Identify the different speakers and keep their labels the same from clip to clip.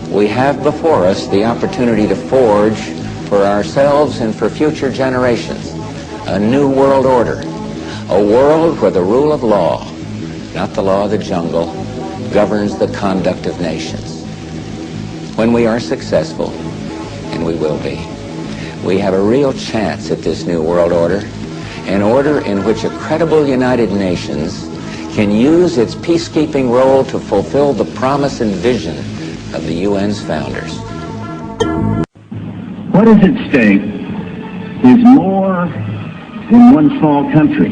Speaker 1: we have before us the opportunity to forge for ourselves and for future generations a new world order, a world where the rule of law, not the law of the jungle, governs the conduct of nations. When we are successful, and we will be, we have a real chance at this new world order, an order in which a credible United Nations can use its peacekeeping role to fulfill the promise and vision of the UN's founders.
Speaker 2: What is at stake is more than one small country.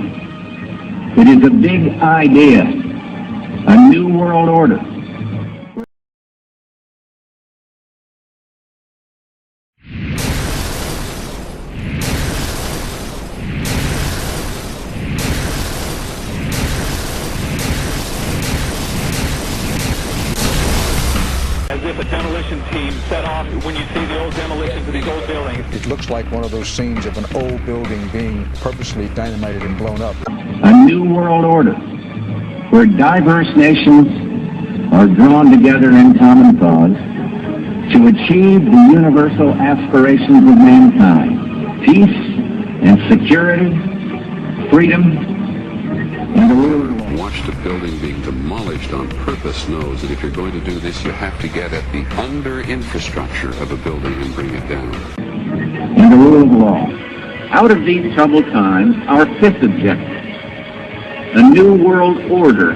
Speaker 2: It is a big idea, a new world order.
Speaker 3: As if a demolition team set off when you see the old demolitions of these old buildings.
Speaker 4: It looks like one of those scenes of an old building being purposely dynamited and blown up.
Speaker 2: A new world order where diverse nations are drawn together in common cause to achieve the universal aspirations of mankind: peace and security, freedom, and the rule of law.
Speaker 5: Watched a building being demolished on purpose knows that if you're going to do this, you have to get at the under-infrastructure of a building and bring it down.
Speaker 2: And the rule of law. Out of these troubled times, our fifth objective, a new world order,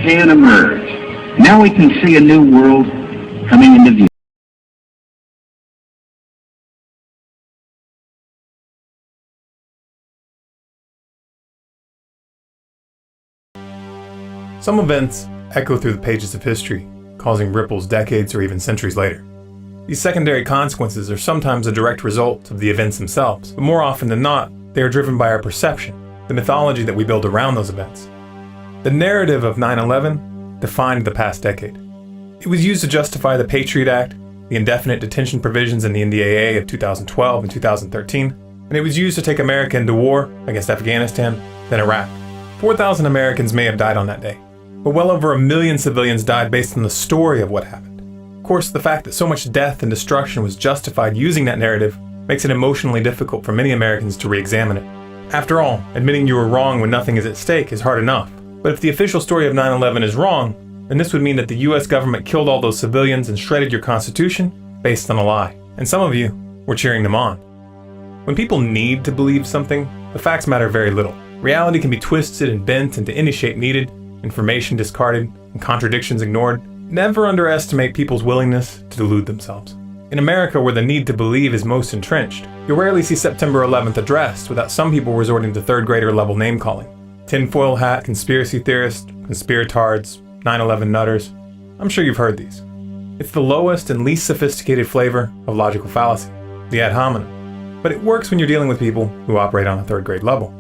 Speaker 2: can emerge. Now we can see a new world coming into view.
Speaker 6: Some events echo through the pages of history, causing ripples decades or even centuries later. These secondary consequences are sometimes a direct result of the events themselves, but more often than not, they are driven by our perception, the mythology that we build around those events. The narrative of 9/11 defined the past decade. It was used to justify the Patriot Act, the indefinite detention provisions in the NDAA of 2012 and 2013, and it was used to take America into war against Afghanistan, then Iraq. 4,000 Americans may have died on that day, but well over 1 million civilians died based on the story of what happened. Of course, the fact that so much death and destruction was justified using that narrative makes it emotionally difficult for many Americans to re-examine it. After all, admitting you were wrong when nothing is at stake is hard enough. But if the official story of 9/11 is wrong, then this would mean that the US government killed all those civilians and shredded your Constitution based on a lie. And some of you were cheering them on. When people need to believe something, the facts matter very little. Reality can be twisted and bent into any shape needed, information discarded, and contradictions ignored. Never underestimate people's willingness to delude themselves. In America, where the need to believe is most entrenched, you'll rarely see September 11th addressed without some people resorting to third grader level name calling. Tinfoil hat, conspiracy theorists, conspiratards, 9/11 nutters. I'm sure you've heard these. It's the lowest and least sophisticated flavor of logical fallacy, the ad hominem. But it works when you're dealing with people who operate on a third grade level.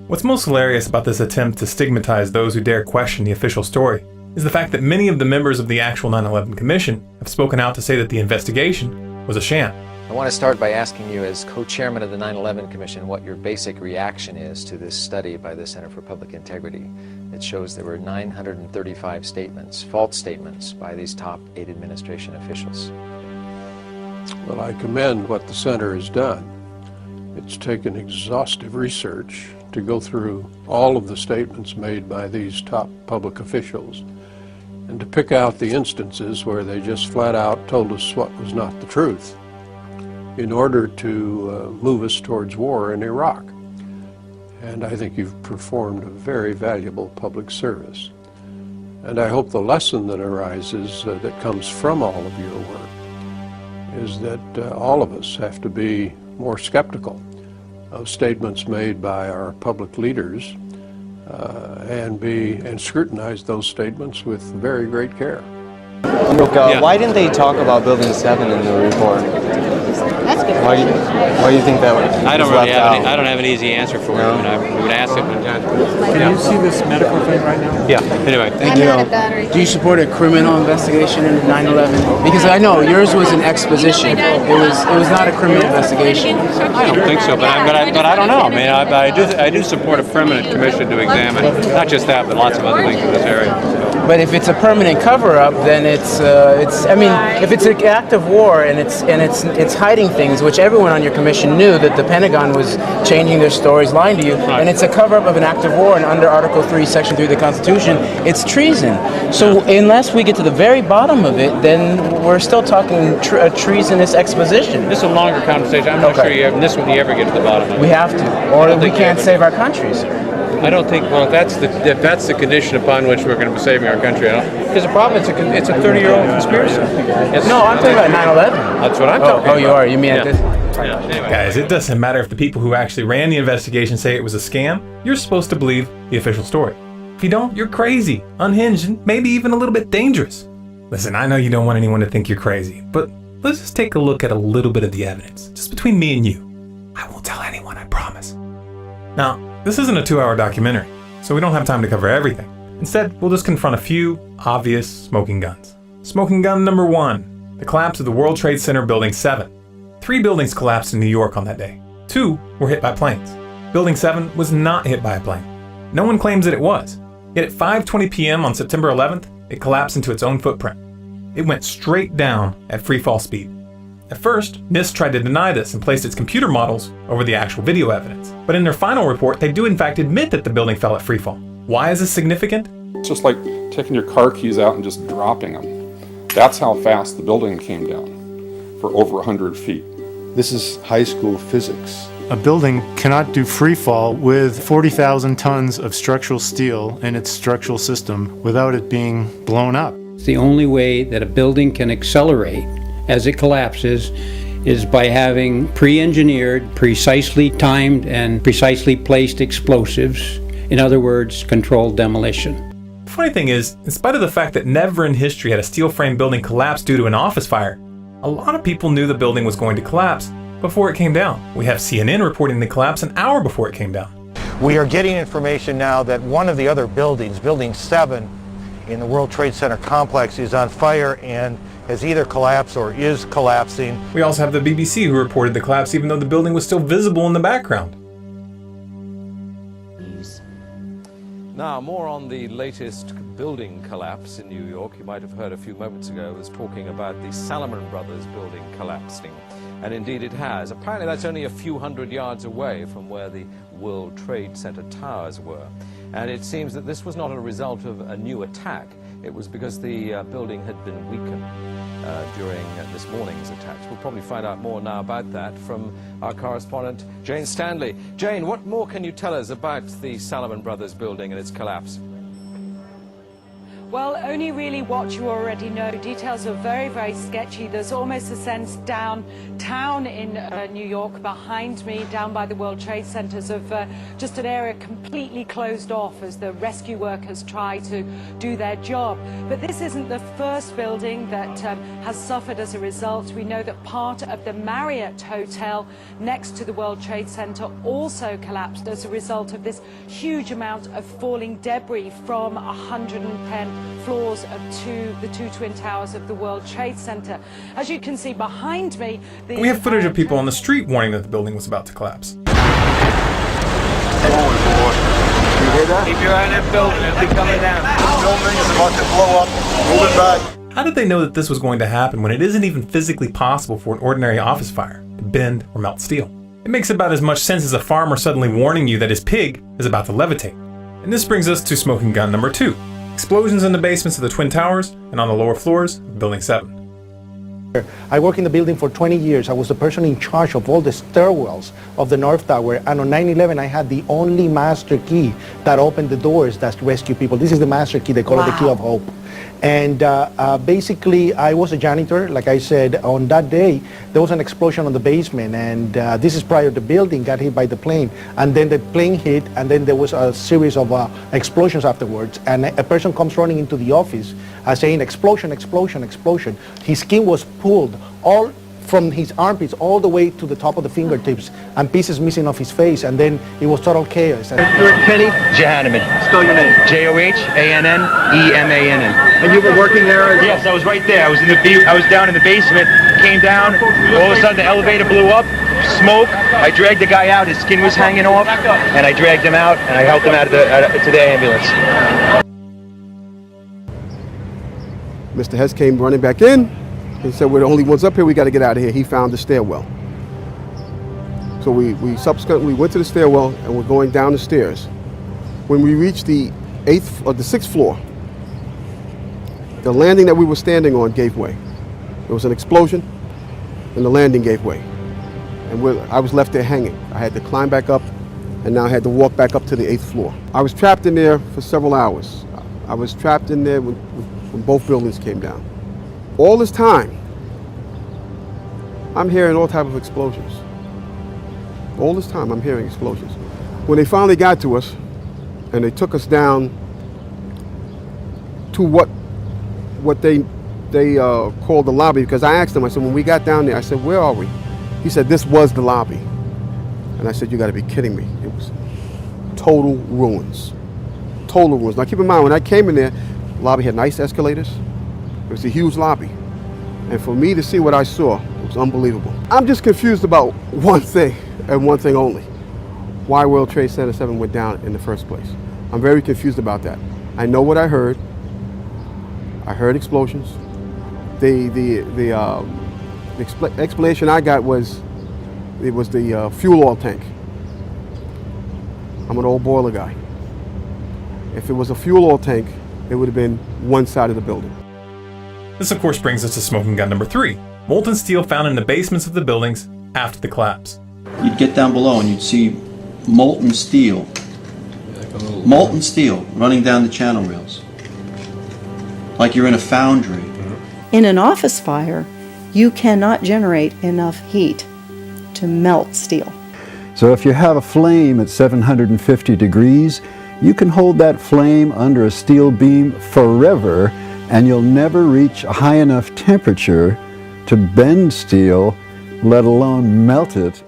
Speaker 6: What's most hilarious about this attempt to stigmatize those who dare question the official story is the fact that many of the members of the actual 9/11 Commission have spoken out to say that the investigation was a sham.
Speaker 7: I want to start by asking you, as co-chairman of the 9/11 Commission, what your basic reaction is to this study by the Center for Public Integrity. It shows there were 935 statements, false statements, by these top 8 administration officials.
Speaker 8: Well, I commend what the center has done. It's taken exhaustive research to go through all of the statements made by these top public officials and to pick out the instances where they just flat out told us what was not the truth in order to move us towards war in Iraq. And I think you've performed a very valuable public service. And I hope the lesson that arises that comes from all of your work is that all of us have to be more skeptical of statements made by our public leaders and scrutinize those statements with very great care.
Speaker 9: Look, why didn't they talk about Building 7 in the report? Why do you think that was?
Speaker 10: I don't really have I don't have an easy answer for you. And I would ask him.
Speaker 11: Can you see this medical thing right now?
Speaker 10: Yeah. Anyway,
Speaker 9: thank you. Do you support a criminal investigation into 9/11? Because I know yours was an exposition. It was not a criminal investigation.
Speaker 10: I don't think so, but I don't know. I mean, I do support a permanent commission to examine not just that, but lots of other things in this area. So.
Speaker 9: But if it's a permanent cover-up, then it's. I mean, if it's an act of war and it's hiding things, which everyone on your commission knew that the Pentagon was changing their stories, lying to you, and it's a cover-up of an act of war, and under Article 3, Section 3 of the Constitution, it's treason. So unless we get to the very bottom of it, then we're still talking a treasonous exposition.
Speaker 10: This is a longer conversation. I'm not sure this one you ever get to the bottom of it.
Speaker 9: We have to, or we can't save our country, sir.
Speaker 10: I don't think. Well, if that's the condition upon which we're going to be saving our country, because the problem it's a 30-year-old conspiracy.
Speaker 9: No, I'm talking about 9/11.
Speaker 10: That's what I'm talking about.
Speaker 9: Oh, you are. You mean at this?
Speaker 10: Yeah. Anyway.
Speaker 6: Guys, it doesn't matter if the people who actually ran the investigation say it was a scam. You're supposed to believe the official story. If you don't, you're crazy, unhinged, and maybe even a little bit dangerous. Listen, I know you don't want anyone to think you're crazy, but let's just take a look at a little bit of the evidence, just between me and you. I won't tell anyone, I promise. Now, this isn't a 2-hour documentary, so we don't have time to cover everything. Instead, we'll just confront a few obvious smoking guns. Smoking gun number 1, the collapse of the World Trade Center Building 7. 3 buildings collapsed in New York on that day. 2 were hit by planes. Building 7 was not hit by a plane. No one claims that it was. Yet at 5:20 p.m. on September 11th, it collapsed into its own footprint. It went straight down at free fall speed. At first, NIST tried to deny this and placed its computer models over the actual video evidence. But in their final report, they do in fact admit that the building fell at free fall. Why is this significant?
Speaker 12: It's just like taking your car keys out and just dropping them. That's how fast the building came down, for over 100 feet.
Speaker 13: This is high school physics.
Speaker 14: A building cannot do free fall with 40,000 tons of structural steel in its structural system without it being blown up.
Speaker 15: The only way that a building can accelerate as it collapses is by having pre-engineered, precisely timed, and precisely placed explosives. In other words, controlled demolition.
Speaker 6: The funny thing is, in spite of the fact that never in history had a steel frame building collapsed due to an office fire, a lot of people knew the building was going to collapse before it came down. We have CNN reporting the collapse an hour before it came down.
Speaker 16: We are getting information now that one of the other buildings, Building 7 in the World Trade Center complex, is on fire and has either collapsed or is collapsing.
Speaker 6: We also have the BBC who reported the collapse even though the building was still visible in the background.
Speaker 17: Now, more on the latest building collapse in New York. You might have heard a few moments ago I was talking about the Salomon Brothers building collapsing. And indeed it has. Apparently that's only a few hundred yards away from where the World Trade Center towers were. And it seems that this was not a result of a new attack. It was because the building had been weakened during this morning's attacks. We'll probably find out more now about that from our correspondent, Jane Stanley. Jane, what more can you tell us about the Salomon Brothers building and its collapse?
Speaker 18: Well, only really what you already know. Details are very, very sketchy. There's almost a sense downtown in New York behind me, down by the World Trade Centers, of just an area completely closed off as the rescue workers try to do their job. But this isn't the first building that has suffered as a result. We know that part of the Marriott Hotel next to the World Trade Center also collapsed as a result of this huge amount of falling debris from 110 floors of the two twin towers of the World Trade Center. As you can see behind me,
Speaker 6: we have footage of people on the street warning that the building was about to collapse.
Speaker 19: You hear that? Keep your eye on that building, it'll be coming down. The building is about to blow up. Moving back.
Speaker 6: How did they know that this was going to happen when it isn't even physically possible for an ordinary office fire to bend or melt steel? It makes about as much sense as a farmer suddenly warning you that his pig is about to levitate. And this brings us to smoking gun number 2. Explosions in the basements of the Twin Towers and on the lower floors of Building 7.
Speaker 20: I worked in the building for 20 years. I was the person in charge of all the stairwells of the North Tower, and on 9/11 I had the only master key that opened the doors that rescue people. This is the master key, they call it the key of hope. And basically I was a janitor. Like I said, on that day there was an explosion on the basement, and this is prior to the building got hit by the plane, and then the plane hit, and then there was a series of explosions afterwards, and a person comes running into the office saying explosion, explosion, explosion. His skin was pulled all from his armpits all the way to the top of the fingertips, and pieces missing off his face, and then it was total chaos.
Speaker 21: You're Kenny Johanneman. Spell your name. Johannenemannen.
Speaker 19: And you were working there?
Speaker 21: Yes, I was right there. I was down in the basement, came down, all of a sudden the elevator blew up, smoke. I dragged the guy out, his skin was hanging off, and I dragged him out, and I helped him out to the ambulance.
Speaker 22: Mr. Hess came running back in. He said, we're the only ones up here, we got to get out of here. He found the stairwell. So we subsequently went to the stairwell and we're going down the stairs. When we reached the 6th floor, the landing that we were standing on gave way. There was an explosion and the landing gave way. And I was left there hanging. I had to climb back up and now I had to walk back up to the 8th floor. I was trapped in there for several hours. I was trapped in there when both buildings came down. All this time, I'm hearing all types of explosions. All this time, I'm hearing explosions. When they finally got to us, and they took us down to what they called the lobby, because I asked them, I said, when we got down there, I said, where are we? He said, this was the lobby. And I said, you gotta be kidding me. It was total ruins. Total ruins. Now keep in mind, when I came in there, the lobby had nice escalators. It was a huge lobby. And for me to see what I saw, it was unbelievable. I'm just confused about one thing, and one thing only. Why World Trade Center 7 went down in the first place. I'm very confused about that. I know what I heard. I heard explosions. The explanation I got was, it was the fuel oil tank. I'm an old boiler guy. If it was a fuel oil tank, it would have been one side of the building.
Speaker 6: This of course brings us to smoking gun number 3, molten steel found in the basements of the buildings after the collapse.
Speaker 23: You'd get down below and you'd see molten steel running down the channel rails, like you're in a foundry.
Speaker 24: In an office fire, you cannot generate enough heat to melt steel.
Speaker 25: So if you have a flame at 750 degrees, you can hold that flame under a steel beam forever, and you'll never reach a high enough temperature to bend steel, let alone melt it.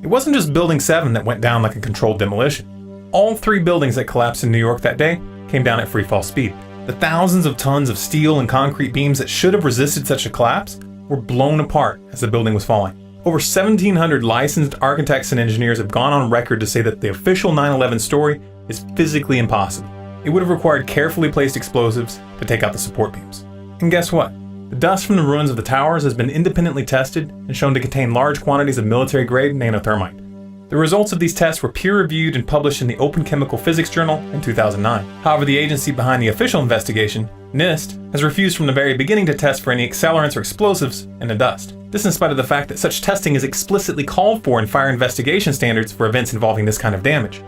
Speaker 6: It wasn't just Building 7 that went down like a controlled demolition. All 3 buildings that collapsed in New York that day came down at free fall speed. The thousands of tons of steel and concrete beams that should have resisted such a collapse were blown apart as the building was falling. Over 1,700 licensed architects and engineers have gone on record to say that the official 9/11 story is physically impossible. It would have required carefully placed explosives to take out the support beams. And guess what? The dust from the ruins of the towers has been independently tested and shown to contain large quantities of military-grade nanothermite. The results of these tests were peer-reviewed and published in the Open Chemical Physics Journal in 2009. However, the agency behind the official investigation, NIST, has refused from the very beginning to test for any accelerants or explosives in the dust. This in spite of the fact that such testing is explicitly called for in fire investigation standards for events involving this kind of damage.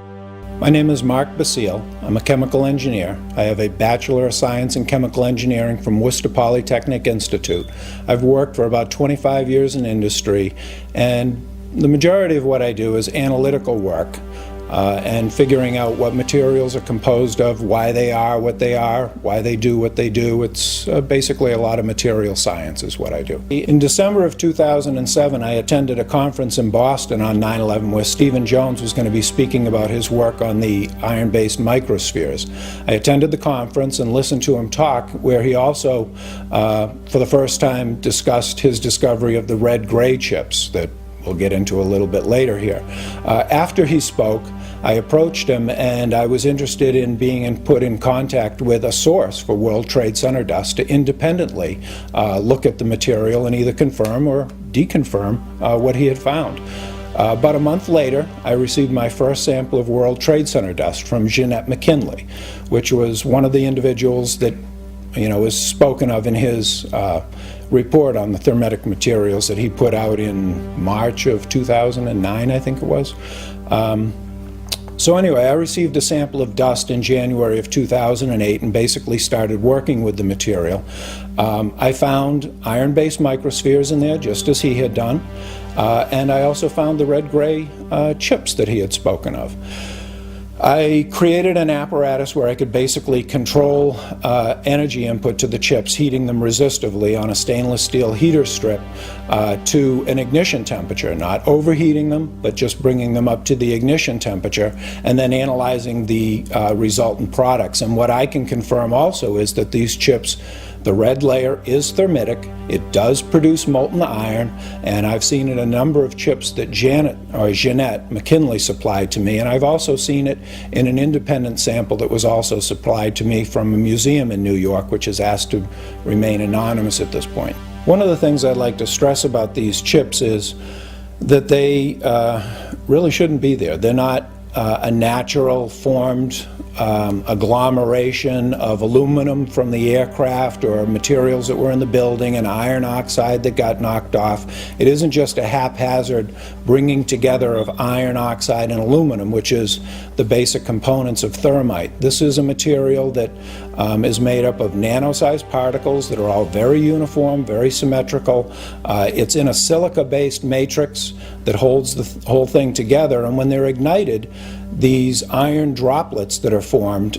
Speaker 26: My name is Mark Basile. I'm a chemical engineer. I have a Bachelor of Science in Chemical Engineering from Worcester Polytechnic Institute. I've worked for about 25 years in industry, and the majority of what I do is analytical work and figuring out what materials are composed of, why they are what they are, why they do what they do. It's basically a lot of material science is what I do. In December of 2007, I attended a conference in Boston on 9/11 where Stephen Jones was going to be speaking about his work on the iron-based microspheres. I attended the conference and listened to him talk, where he also, for the first time, discussed his discovery of the red-gray chips that we'll get into a little bit later here. After he spoke, I approached him and I was interested in being put in contact with a source for World Trade Center dust to independently look at the material and either confirm or deconfirm what he had found. About a month later, I received my first sample of World Trade Center dust from Jeanette McKinley, which was one of the individuals that was spoken of in his report on the thermetic materials that he put out in March of 2009, I think it was. So anyway, I received a sample of dust in January of 2008 and basically started working with the material. I found iron-based microspheres in there, just as he had done, and I also found the red-gray chips that he had spoken of. I created an apparatus where I could basically control energy input to the chips, heating them resistively on a stainless steel heater strip to an ignition temperature, not overheating them, but just bringing them up to the ignition temperature, and then analyzing the resultant products. And what I can confirm also is that these chips, the red layer is thermitic, it does produce molten iron, and I've seen it in a number of chips that Jeanette McKinley supplied to me, and I've also seen it in an independent sample that was also supplied to me from a museum in New York, which is asked to remain anonymous at this point. One of the things I'd like to stress about these chips is that they really shouldn't be there. They're not a natural formed agglomeration of aluminum from the aircraft or materials that were in the building and iron oxide that got knocked off. It isn't just a haphazard bringing together of iron oxide and aluminum, which is the basic components of thermite. This is a material that is made up of nano-sized particles that are all very uniform, very symmetrical. It's in a silica-based matrix that holds the whole thing together, and when they're ignited, these iron droplets that are formed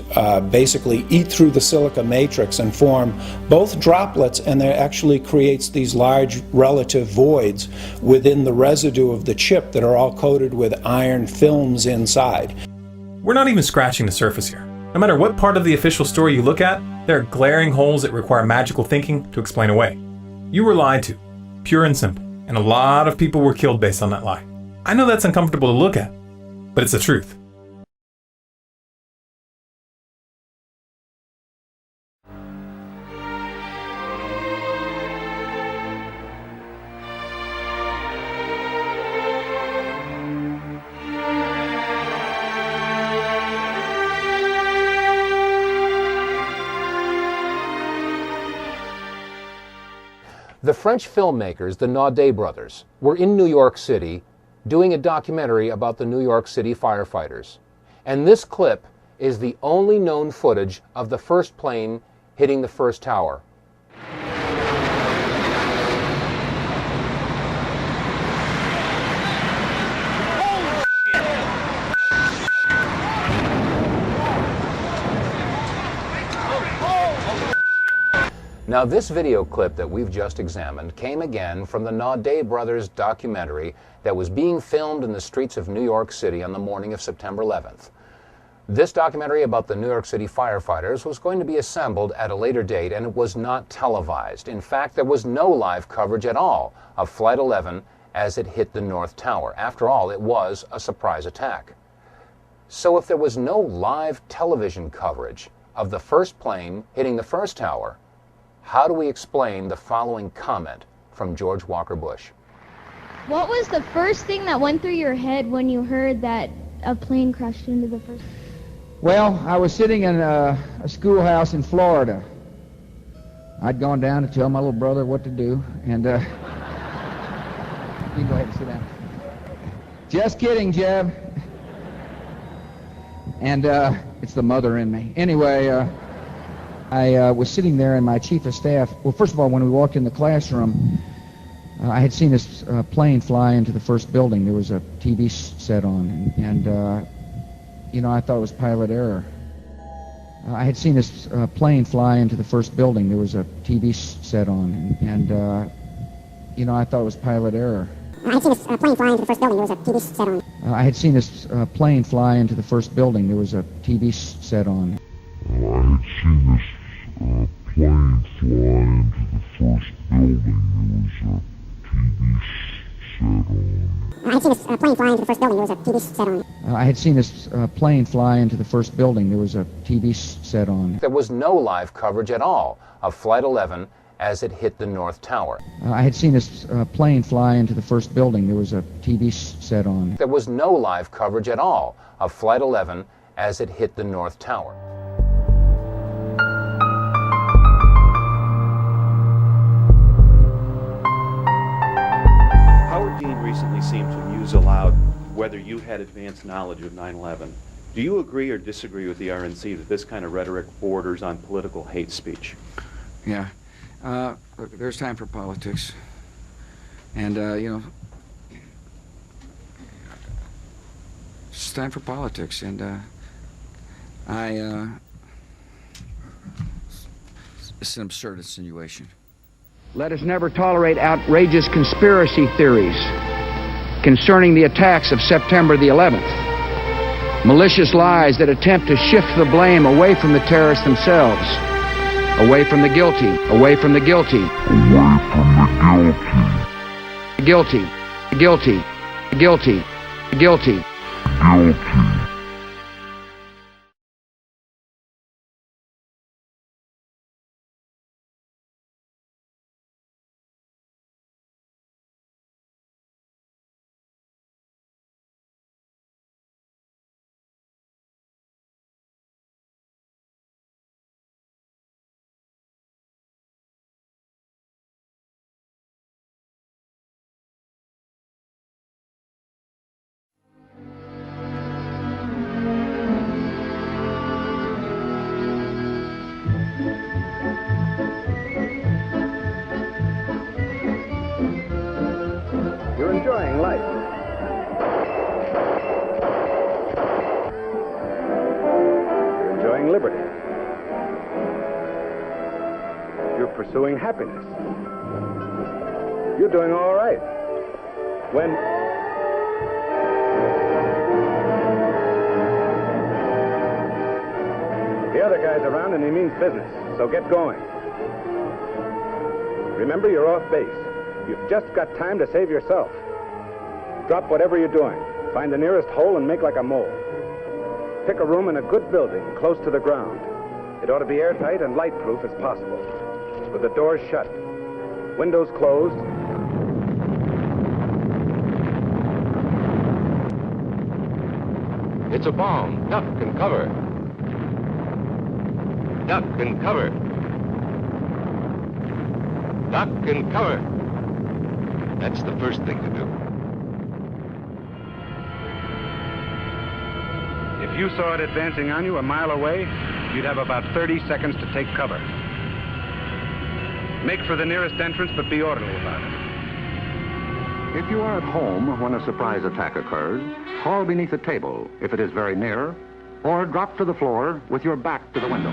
Speaker 26: basically eat through the silica matrix and form both droplets, and that actually creates these large relative voids within the residue of the chip that are all coated with iron films inside.
Speaker 6: We're not even scratching the surface here. No matter what part of the official story you look at, there are glaring holes that require magical thinking to explain away. You were lied to, pure and simple, and a lot of people were killed based on that lie. I know that's uncomfortable to look at, but it's the truth.
Speaker 1: The French filmmakers, the Naudet brothers, were in New York City doing a documentary about the New York City firefighters. And this clip is the only known footage of the first plane hitting the first tower. Now, this video clip that we've just examined came again from the Naudet brothers documentary that was being filmed in the streets of New York City on the morning of September 11th. This documentary about the New York City firefighters was going to be assembled at a later date, and it was not televised. In fact, there was no live coverage at all of Flight 11 as it hit the North Tower. After all, it was a surprise attack. So if there was no live television coverage of the first plane hitting the first tower, how do we explain the following comment from George Walker Bush?
Speaker 2: What was the first thing that went through your head when you heard that a plane crashed into the first?
Speaker 3: Well, I was sitting in a schoolhouse in Florida. I'd gone down to tell my little brother what to do, and you can go ahead and sit down. Just kidding, Jeb. And it's the mother in me. Anyway, I was sitting there, and my chief of staff, well, first of all, when we walked in the classroom, I had seen this plane fly into the first building. There was a TV set on, and you know, I thought it was pilot error. I had seen this plane fly into the first building. There was a TV set on, and you know, I thought it was pilot error.
Speaker 4: I had seen this plane fly into the first building. There was a TV set on.
Speaker 3: I had seen this plane fly into the first building. There was a TV set on.
Speaker 5: I had seen this plane fly into the first building. There was a TV set on.
Speaker 4: I had seen this plane fly into the first building. There was a TV set on.
Speaker 3: I had seen this plane fly into the first building. There was a TV set on.
Speaker 1: There was no live coverage at all of Flight 11 as it hit the North Tower.
Speaker 3: I had seen this plane fly into the first building. There was a TV set on.
Speaker 1: There was no live coverage at all of Flight 11 as it hit the North Tower.
Speaker 7: Howard Dean recently seemed to muse aloud whether you had advanced knowledge of 9/11. Do you agree or disagree with the RNC that this kind of rhetoric borders on political hate speech?
Speaker 3: Yeah. Look, there's time for politics. And, you know, it's time for politics. And It's an absurd insinuation. Let us never tolerate outrageous conspiracy theories concerning the attacks of September the 11th. Malicious lies that attempt to shift the blame away from the terrorists themselves, away from the guilty, away from the guilty,
Speaker 5: away from the
Speaker 3: guilty, guilty, guilty, guilty,
Speaker 5: guilty.
Speaker 8: You're enjoying life. You're enjoying liberty. You're pursuing happiness. You're doing all right. When the other guy's around and he means business, so get going. Remember, you're off base. You've just got time to save yourself. Drop whatever you're doing. Find the nearest hole and make like a mole. Pick a room in a good building, close to the ground. It ought to be airtight and light-proof as possible, with the doors shut, windows closed.
Speaker 9: It's a bomb. Duck and cover. Duck and cover. Duck and cover. That's the first thing to do.
Speaker 8: If you saw it advancing on you a mile away, you'd have about 30 seconds to take cover. Make for the nearest entrance, but be orderly about it.
Speaker 9: If you are at home when a surprise attack occurs, crawl beneath a table if it is very near, or drop to the floor with your back to the window.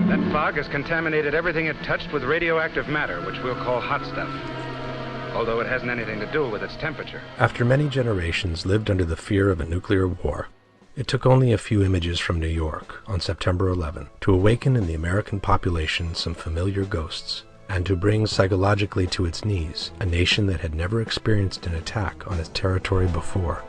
Speaker 8: That fog has contaminated everything it touched with radioactive matter, which we'll call hot stuff, although it hasn't anything to do with its temperature.
Speaker 10: After many generations lived under the fear of a nuclear war, it took only a few images from New York on September 11 to awaken in the American population some familiar ghosts, and to bring psychologically to its knees a nation that had never experienced an attack on its territory before.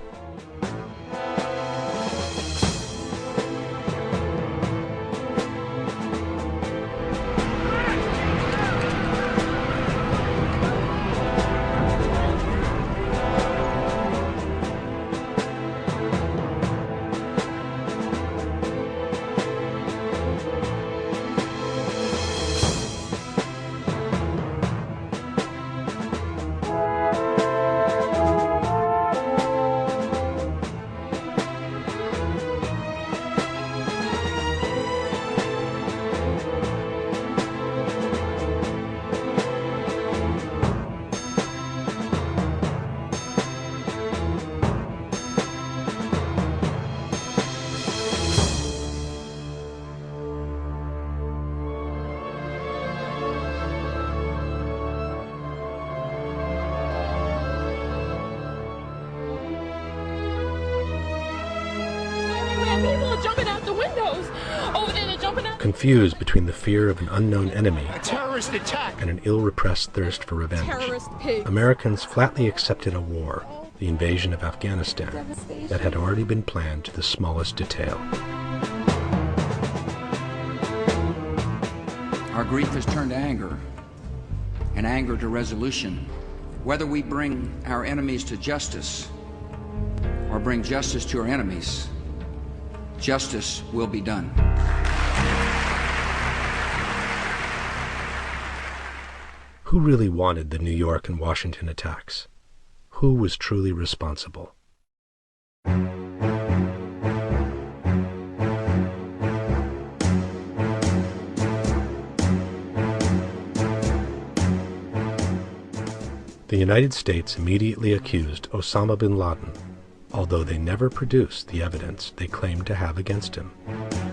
Speaker 10: Confused between the fear of an unknown enemy and an ill-repressed thirst for revenge, Americans flatly accepted a war, the invasion of Afghanistan, that had already been planned to the smallest detail.
Speaker 3: Our grief has turned to anger, and anger to resolution. Whether we bring our enemies to justice or bring justice to our enemies, justice will be done.
Speaker 10: Who really wanted the New York and Washington attacks? Who was truly responsible? The United States immediately accused Osama bin Laden, although they never produced the evidence they claimed to have against him.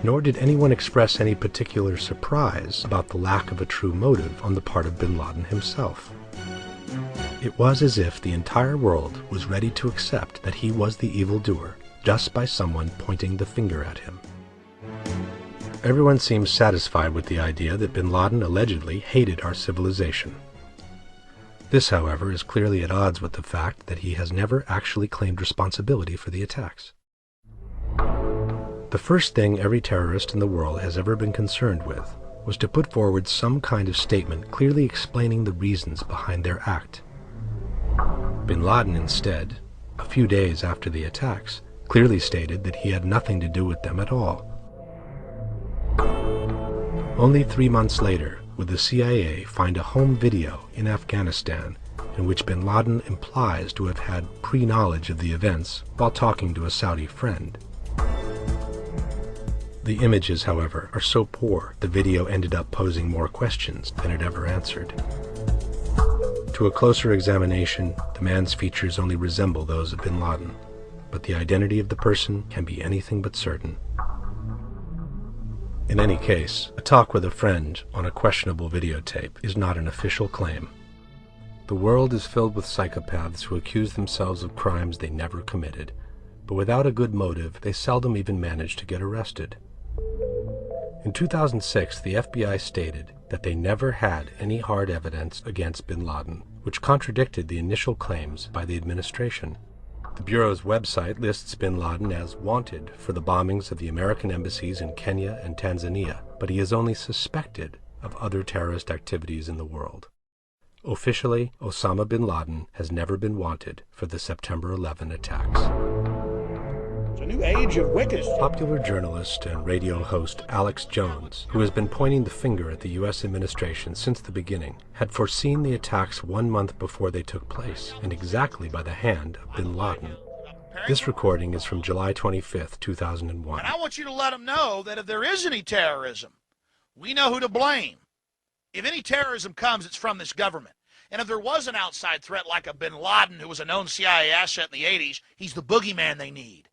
Speaker 10: Nor did anyone express any particular surprise about the lack of a true motive on the part of bin Laden himself. It was as if the entire world was ready to accept that he was the evildoer just by someone pointing the finger at him. Everyone seems satisfied with the idea that bin Laden allegedly hated our civilization. This, however, is clearly at odds with the fact that he has never actually claimed responsibility for the attacks. The first thing every terrorist in the world has ever been concerned with was to put forward some kind of statement clearly explaining the reasons behind their act. Bin Laden, instead, a few days after the attacks, clearly stated that he had nothing to do with them at all. Only 3 months later would the CIA find a home video in Afghanistan in which bin Laden implies to have had pre-knowledge of the events while talking to a Saudi friend. The images, however, are so poor the video ended up posing more questions than it ever answered. To a closer examination, the man's features only resemble those of bin Laden, but the identity of the person can be anything but certain. In any case, a talk with a friend on a questionable videotape is not an official claim. The world is filled with psychopaths who accuse themselves of crimes they never committed, but without a good motive, they seldom even manage to get arrested. In 2006, the FBI stated that they never had any hard evidence against bin Laden, which contradicted the initial claims by the administration. The Bureau's website lists bin Laden as wanted for the bombings of the American embassies in Kenya and Tanzania, but he is only suspected of other terrorist activities in the world. Officially, Osama bin Laden has never been wanted for the September 11 attacks.
Speaker 11: It's a new age of wickedness.
Speaker 10: Popular journalist and radio host Alex Jones, who has been pointing the finger at the U.S. administration since the beginning, had foreseen the attacks 1 month before they took place, and exactly by the hand of bin Laden. This recording is from July 25, 2001.
Speaker 11: And I want you to let them know that if there is any terrorism, we know who to blame. If any terrorism comes, it's from this government. And if there was an outside threat like a bin Laden, who was a known CIA asset in the 80s, he's the boogeyman they need.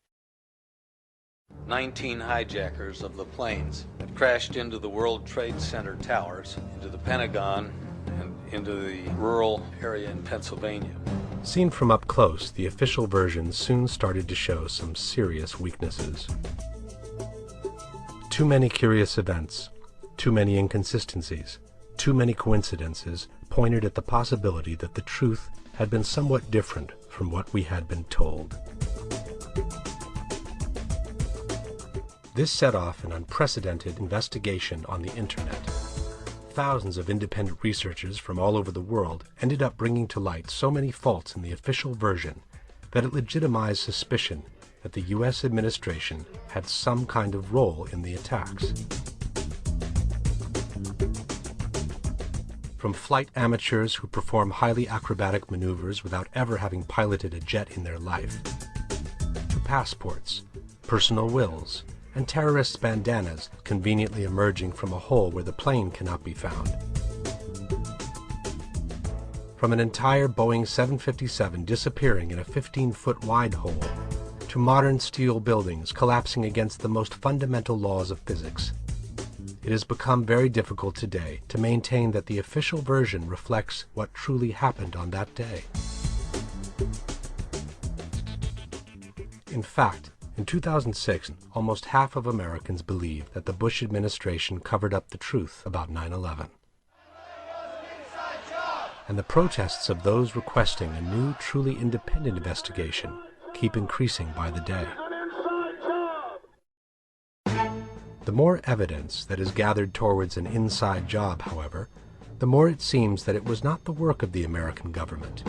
Speaker 12: 19 hijackers of the planes had crashed into the World Trade Center towers, into the Pentagon, and into the rural area in Pennsylvania.
Speaker 10: Seen from up close, the official version soon started to show some serious weaknesses. Too many curious events, too many inconsistencies, too many coincidences pointed at the possibility that the truth had been somewhat different from what we had been told. This set off an unprecedented investigation on the internet. Thousands of independent researchers from all over the world ended up bringing to light so many faults in the official version that it legitimized suspicion that the U.S. administration had some kind of role in the attacks. From flight amateurs who perform highly acrobatic maneuvers without ever having piloted a jet in their life, to passports, personal wills, and terrorists' bandanas conveniently emerging from a hole where the plane cannot be found. From an entire Boeing 757 disappearing in a 15-foot wide hole, to modern steel buildings collapsing against the most fundamental laws of physics. It has become very difficult today to maintain that the official version reflects what truly happened on that day. In fact, in 2006, almost half of Americans believe that the Bush administration covered up the truth about 9/11. And the protests of those requesting a new, truly independent investigation keep increasing by the day. The more evidence that is gathered towards an inside job, however, the more it seems that it was not the work of the American government,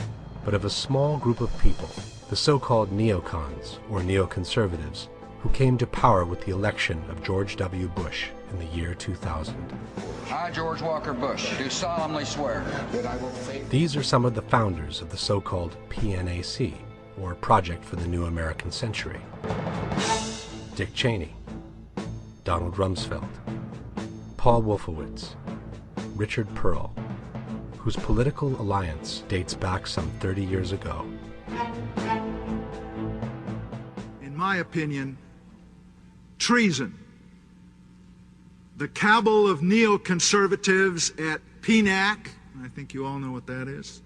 Speaker 10: but of a small group of people, the so-called neocons, or neoconservatives, who came to power with the election of George W. Bush in the year 2000.
Speaker 13: I, George Walker Bush, do solemnly swear that I will faithfully...
Speaker 10: These are some of the founders of the so-called PNAC, or Project for the New American Century. Dick Cheney, Donald Rumsfeld, Paul Wolfowitz, Richard Pearl, whose political alliance dates back some 30 years ago.
Speaker 14: In my opinion, treason. The cabal of neoconservatives at PNAC, I think you all know what that is,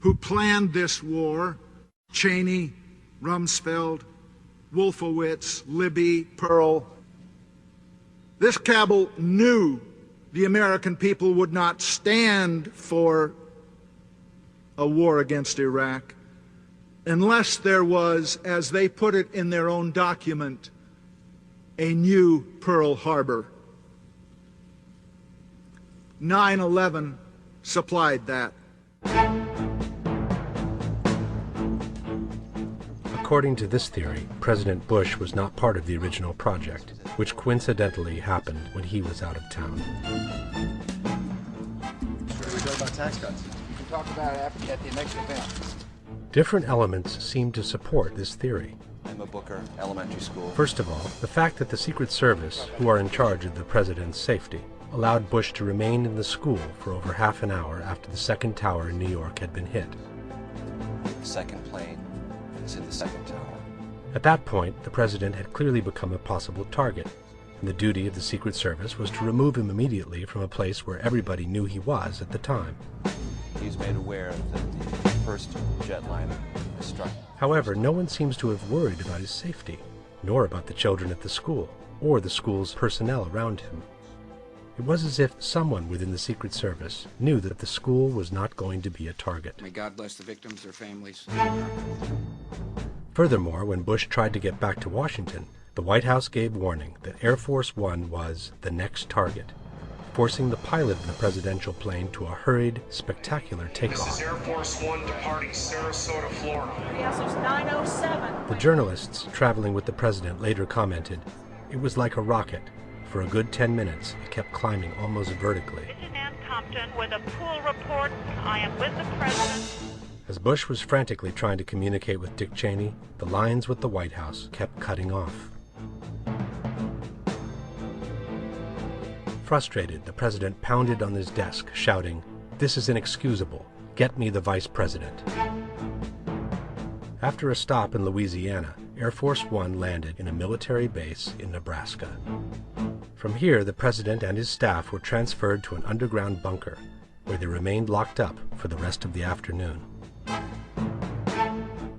Speaker 14: who planned this war, Cheney, Rumsfeld, Wolfowitz, Libby, Pearl. This cabal knew the American people would not stand for a war against Iraq unless there was, as they put it in their own document, a new Pearl Harbor. 9/11 supplied that.
Speaker 10: According to this theory, President Bush was not part of the original project, which coincidentally happened when he was out of town.
Speaker 15: We talk about tax cuts.
Speaker 3: You can talk about it at the next event.
Speaker 10: Different elements seem to support this theory.
Speaker 15: I'm a Booker, elementary school.
Speaker 10: First of all, the fact that the Secret Service, who are in charge of the president's safety, allowed Bush to remain in the school for over half an hour after the second tower in New York had been hit.
Speaker 15: The second plane is in the second tower.
Speaker 10: At that point, the president had clearly become a possible target, and the duty of the Secret Service was to remove him immediately from a place where everybody knew he was at the time.
Speaker 15: He was made aware that the first jetliner was struck.
Speaker 10: However, no one seems to have worried about his safety, nor about the children at the school, or the school's personnel around him. It was as if someone within the Secret Service knew that the school was not going to be a target.
Speaker 13: May God bless the victims, their families.
Speaker 10: Furthermore, when Bush tried to get back to Washington, the White House gave warning that Air Force One was the next target, forcing the pilot of the presidential plane to a hurried, spectacular takeoff.
Speaker 16: This is Air Force One departing Sarasota, Florida. Yes, it's 907.
Speaker 10: The journalists traveling with the president later commented, "It was like a rocket. For a good 10 minutes, it kept climbing almost vertically."
Speaker 17: This is Ann Compton with a pool report. I am with the president.
Speaker 10: As Bush was frantically trying to communicate with Dick Cheney, the lines with the White House kept cutting off. Frustrated, the president pounded on his desk, shouting, "This is inexcusable. Get me the vice president." After a stop in Louisiana, Air Force One landed in a military base in Nebraska. From here, the president and his staff were transferred to an underground bunker, where they remained locked up for the rest of the afternoon.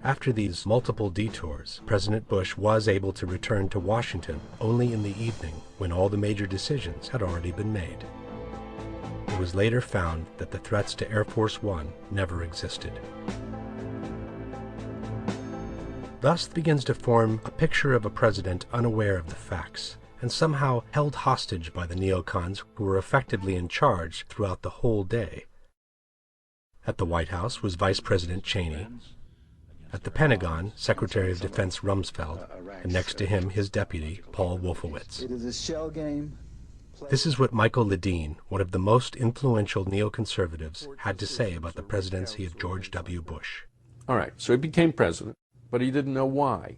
Speaker 10: After these multiple detours, President Bush was able to return to Washington only in the evening, when all the major decisions had already been made. It was later found that the threats to Air Force One never existed. Thus begins to form a picture of a president unaware of the facts, and somehow held hostage by the neocons who were effectively in charge throughout the whole day. At the White House was Vice President Cheney. At the Pentagon, Secretary of Defense Rumsfeld, and next to him his deputy, Paul Wolfowitz.
Speaker 18: It is a shell game.
Speaker 10: This is what Michael Ledeen, one of the most influential neoconservatives, had to say about the presidency of George W. Bush.
Speaker 20: All right, so he became president, but he didn't know why.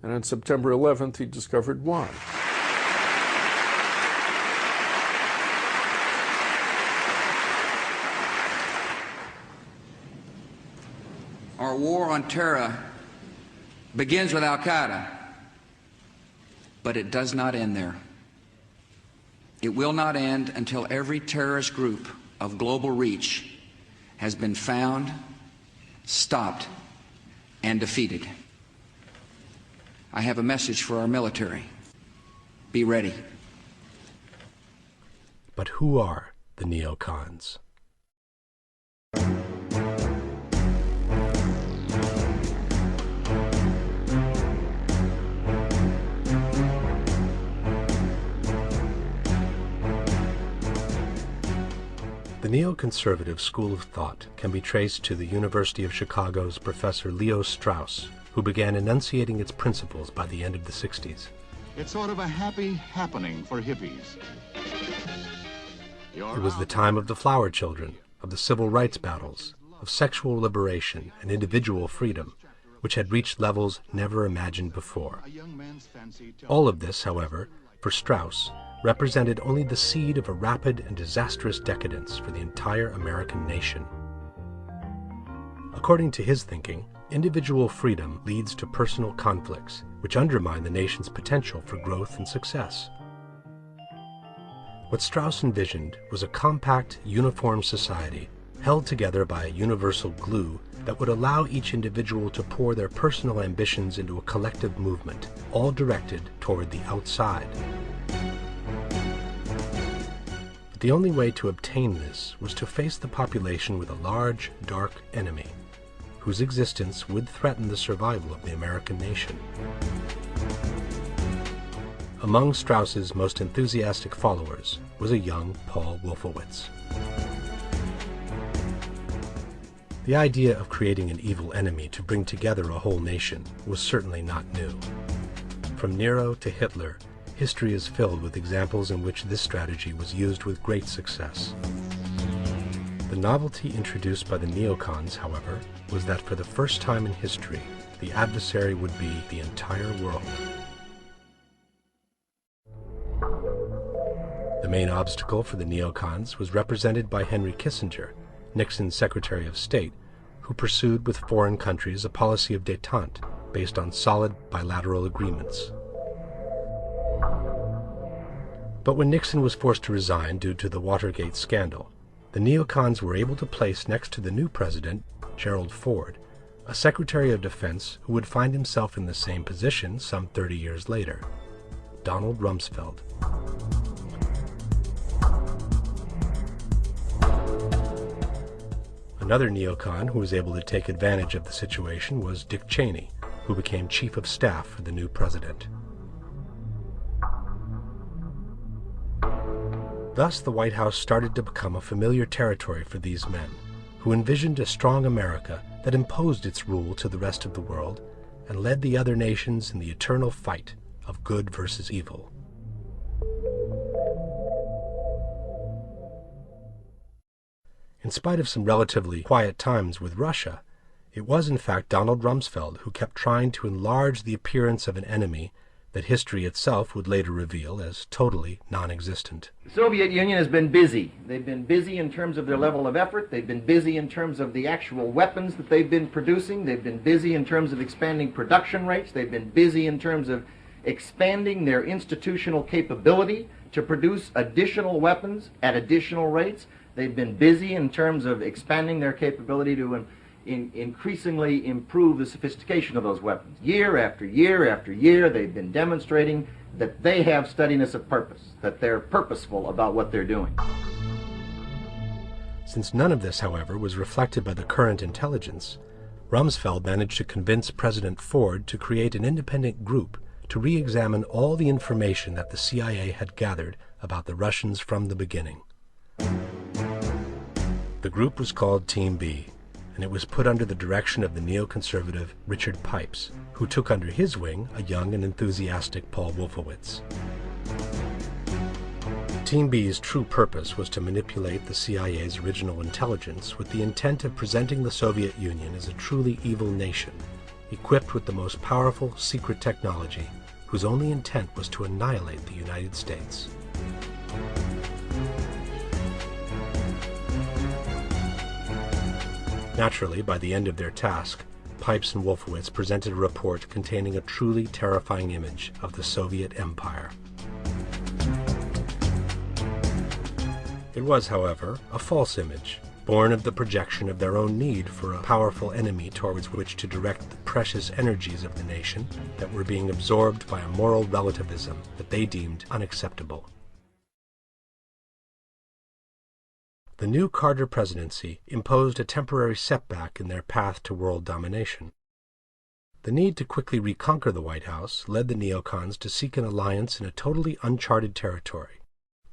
Speaker 20: And on September 11th, he discovered why.
Speaker 13: Our war on terror begins with Al-Qaeda, but it does not end there. It will not end until every terrorist group of global reach has been found, stopped, and defeated. I have a message for our military. Be ready.
Speaker 10: But who are the neocons? The neoconservative school of thought can be traced to the University of Chicago's Professor Leo Strauss, who began enunciating its principles by the end of the 60s.
Speaker 27: It's sort of a happy happening for hippies.
Speaker 10: It was the time of the flower children, of the civil rights battles, of sexual liberation and individual freedom, which had reached levels never imagined before. All of this, however, for Strauss, represented only the seed of a rapid and disastrous decadence for the entire American nation. According to his thinking, individual freedom leads to personal conflicts, which undermine the nation's potential for growth and success. What Strauss envisioned was a compact, uniform society held together by a universal glue that would allow each individual to pour their personal ambitions into a collective movement, all directed toward the outside. But the only way to obtain this was to face the population with a large, dark enemy, whose existence would threaten the survival of the American nation. Among Strauss's most enthusiastic followers was a young Paul Wolfowitz. The idea of creating an evil enemy to bring together a whole nation was certainly not new. From Nero to Hitler, history is filled with examples in which this strategy was used with great success. The novelty introduced by the neocons, however, was that for the first time in history, the adversary would be the entire world. The main obstacle for the neocons was represented by Henry Kissinger, Nixon's Secretary of State, who pursued with foreign countries a policy of détente based on solid bilateral agreements. But when Nixon was forced to resign due to the Watergate scandal, the neocons were able to place next to the new president, Gerald Ford, a Secretary of Defense who would find himself in the same position some 30 years later, Donald Rumsfeld. Another neocon who was able to take advantage of the situation was Dick Cheney, who became Chief of Staff for the new president. Thus, the White House started to become a familiar territory for these men, who envisioned a strong America that imposed its rule to the rest of the world and led the other nations in the eternal fight of good versus evil. In spite of some relatively quiet times with Russia, it was in fact Donald Rumsfeld who kept trying to enlarge the appearance of an enemy that history itself would later reveal as totally non-existent.
Speaker 18: The Soviet Union has been busy. They've been busy in terms of their level of effort. They've been busy in terms of the actual weapons that they've been producing. They've been busy in terms of expanding production rates. They've been busy in terms of expanding their institutional capability to produce additional weapons at additional rates. They've been busy in terms of expanding their capability to increasingly improve the sophistication of those weapons. Year after year after year, they've been demonstrating that they have steadiness of purpose, that they're purposeful about what they're doing.
Speaker 10: Since none of this, however, was reflected by the current intelligence, Rumsfeld managed to convince President Ford to create an independent group to re-examine all the information that the CIA had gathered about the Russians from the beginning. The group was called Team B, and it was put under the direction of the neoconservative Richard Pipes, who took under his wing a young and enthusiastic Paul Wolfowitz. Team B's true purpose was to manipulate the CIA's original intelligence with the intent of presenting the Soviet Union as a truly evil nation, equipped with the most powerful secret technology, whose only intent was to annihilate the United States. Naturally, by the end of their task, Pipes and Wolfowitz presented a report containing a truly terrifying image of the Soviet Empire. It was, however, a false image, born of the projection of their own need for a powerful enemy towards which to direct the precious energies of the nation that were being absorbed by a moral relativism that they deemed unacceptable. The new Carter presidency imposed a temporary setback in their path to world domination. The need to quickly reconquer the White House led the neocons to seek an alliance in a totally uncharted territory,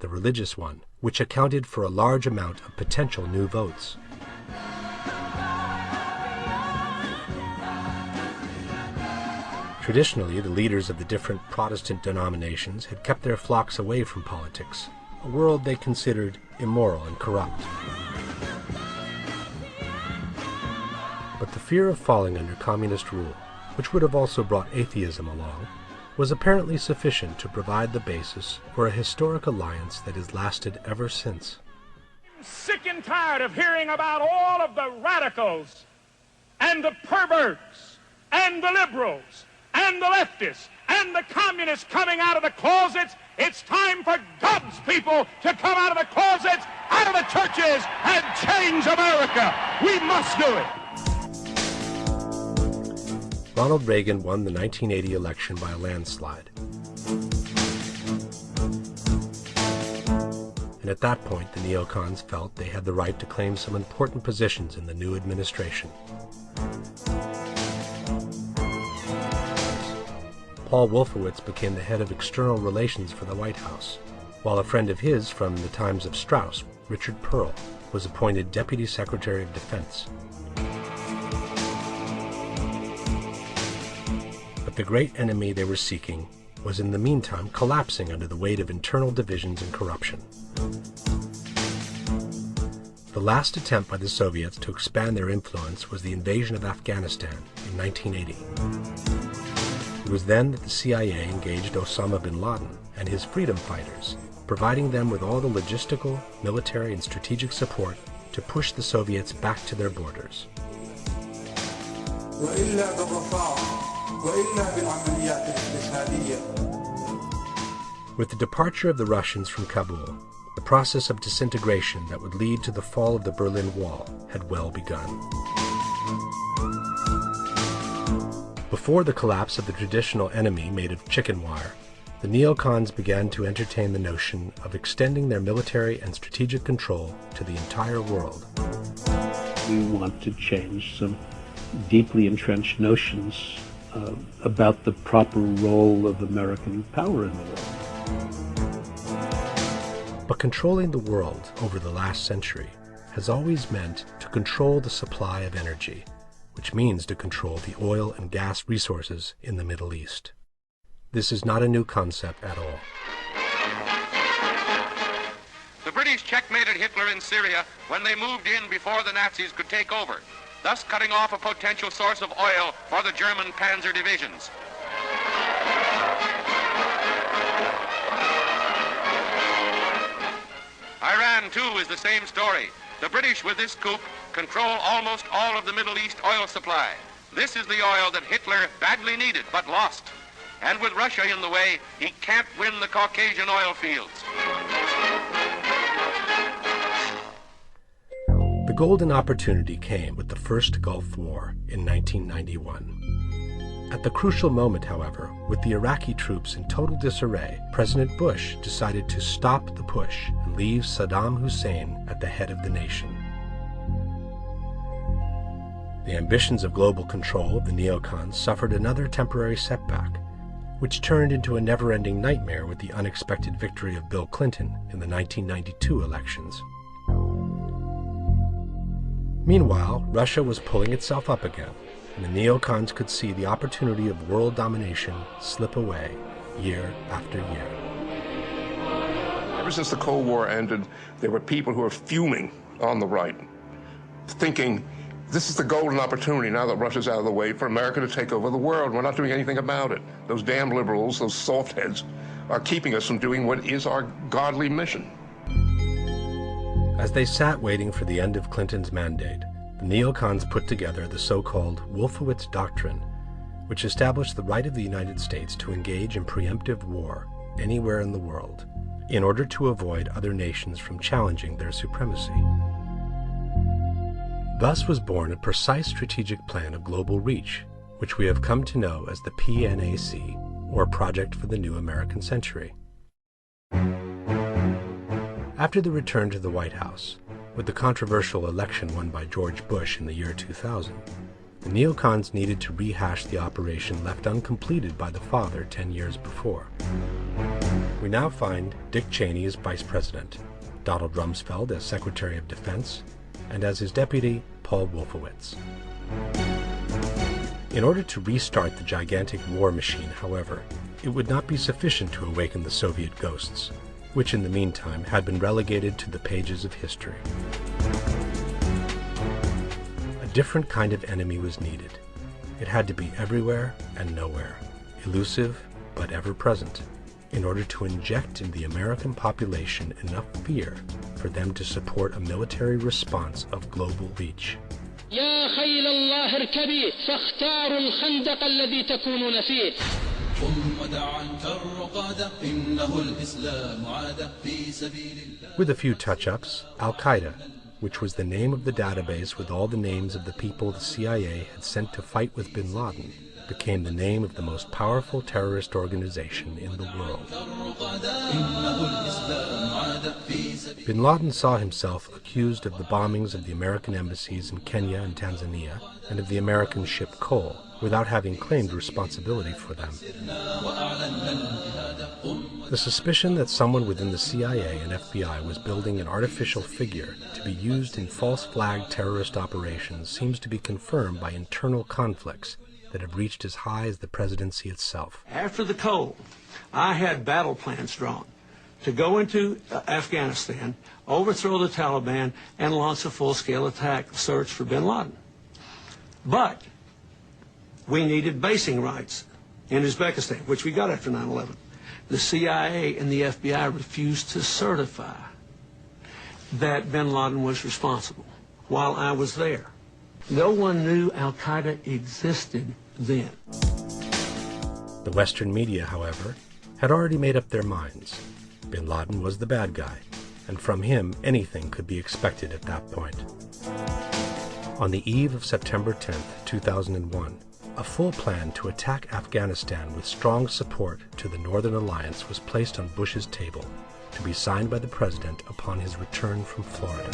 Speaker 10: the religious one, which accounted for a large amount of potential new votes. Traditionally, the leaders of the different Protestant denominations had kept their flocks away from politics, a world they considered immoral and corrupt. But the fear of falling under communist rule, which would have also brought atheism along, was apparently sufficient to provide the basis for a historic alliance that has lasted ever since.
Speaker 19: I'm sick and tired of hearing about all of the radicals and the perverts and the liberals and the leftists and the communists coming out of the closets. It's time for God's people to come out of the closets, out of the churches, and change America. We must do it.
Speaker 10: Ronald Reagan won the 1980 election by a landslide. And at that point, the neocons felt they had the right to claim some important positions in the new administration. Paul Wolfowitz became the head of external relations for the White House, while a friend of his from the times of Strauss, Richard Pearl, was appointed Deputy Secretary of Defense. But the great enemy they were seeking was in the meantime collapsing under the weight of internal divisions and corruption. The last attempt by the Soviets to expand their influence was the invasion of Afghanistan in 1980. It was then that the CIA engaged Osama bin Laden and his freedom fighters, providing them with all the logistical, military, and strategic support to push the Soviets back to their borders. With the departure of the Russians from Kabul, the process of disintegration that would lead to the fall of the Berlin Wall had well begun. Before the collapse of the traditional enemy made of chicken wire, the neocons began to entertain the notion of extending their military and strategic control to the entire world.
Speaker 21: We want to change some deeply entrenched notions about the proper role of American power in the world.
Speaker 10: But controlling the world over the last century has always meant to control the supply of energy, which means to control the oil and gas resources in the Middle East. This is not a new concept at all.
Speaker 9: The British checkmated Hitler in Syria when they moved in before the Nazis could take over, thus cutting off a potential source of oil for the German panzer divisions. Iran, too, is the same story. The British, with this coup, control almost all of the Middle East oil supply. This is the oil that Hitler badly needed but lost. And with Russia in the way, he can't win the Caucasian oil fields.
Speaker 10: The golden opportunity came with the first Gulf War in 1991. At the crucial moment, however, with the Iraqi troops in total disarray, President Bush decided to stop the push and leave Saddam Hussein at the head of the nation. The ambitions of global control of the neocons suffered another temporary setback, which turned into a never-ending nightmare with the unexpected victory of Bill Clinton in the 1992 elections. Meanwhile, Russia was pulling itself up again, and the neocons could see the opportunity of world domination slip away year after year.
Speaker 22: Ever since the Cold War ended, there were people who were fuming on the right, thinking, this is the golden opportunity now that Russia's out of the way for America to take over the world. We're not doing anything about it. Those damn liberals, those soft heads, are keeping us from doing what is our godly mission.
Speaker 10: As they sat waiting for the end of Clinton's mandate, the neocons put together the so-called Wolfowitz Doctrine, which established the right of the United States to engage in preemptive war anywhere in the world, in order to avoid other nations from challenging their supremacy. Thus was born a precise strategic plan of global reach, which we have come to know as the PNAC, or Project for the New American Century. After the return to the White House, with the controversial election won by George Bush in the year 2000, the neocons needed to rehash the operation left uncompleted by the father 10 years before. We now find Dick Cheney as Vice President, Donald Rumsfeld as Secretary of Defense, and as his deputy, Paul Wolfowitz. In order to restart the gigantic war machine, however, it would not be sufficient to awaken the Soviet ghosts, which in the meantime had been relegated to the pages of history. A different kind of enemy was needed. It had to be everywhere and nowhere, elusive, but ever-present, in order to inject in the American population enough fear for them to support a military response of global reach.
Speaker 2: يا خيل الله اركبي فاختاروا الخندق الذي تكونون فيه.
Speaker 10: With a few touch-ups, Al-Qaeda, which was the name of the database with all the names of the people the CIA had sent to fight with bin Laden, became the name of the most powerful terrorist organization in the world. Bin Laden saw himself accused of the bombings of the American embassies in Kenya and Tanzania and of the American ship Cole, without having claimed responsibility for them. The suspicion that someone within the CIA and FBI was building an artificial figure to be used in false flag terrorist operations seems to be confirmed by internal conflicts that have reached as high as the presidency itself.
Speaker 4: After the Cole, I had battle plans drawn to go into Afghanistan, overthrow the Taliban, and launch a full-scale attack search for bin Laden. But we needed basing rights in Uzbekistan, which we got after 9/11. The CIA and the FBI refused to certify that bin Laden was responsible while I was there. No one knew Al-Qaeda existed then.
Speaker 10: The Western media, however, had already made up their minds. Bin Laden was the bad guy, and from him anything could be expected at that point. On the eve of September 10th, 2001, a full plan to attack Afghanistan with strong support to the Northern Alliance was placed on Bush's table to be signed by the President upon his return from Florida.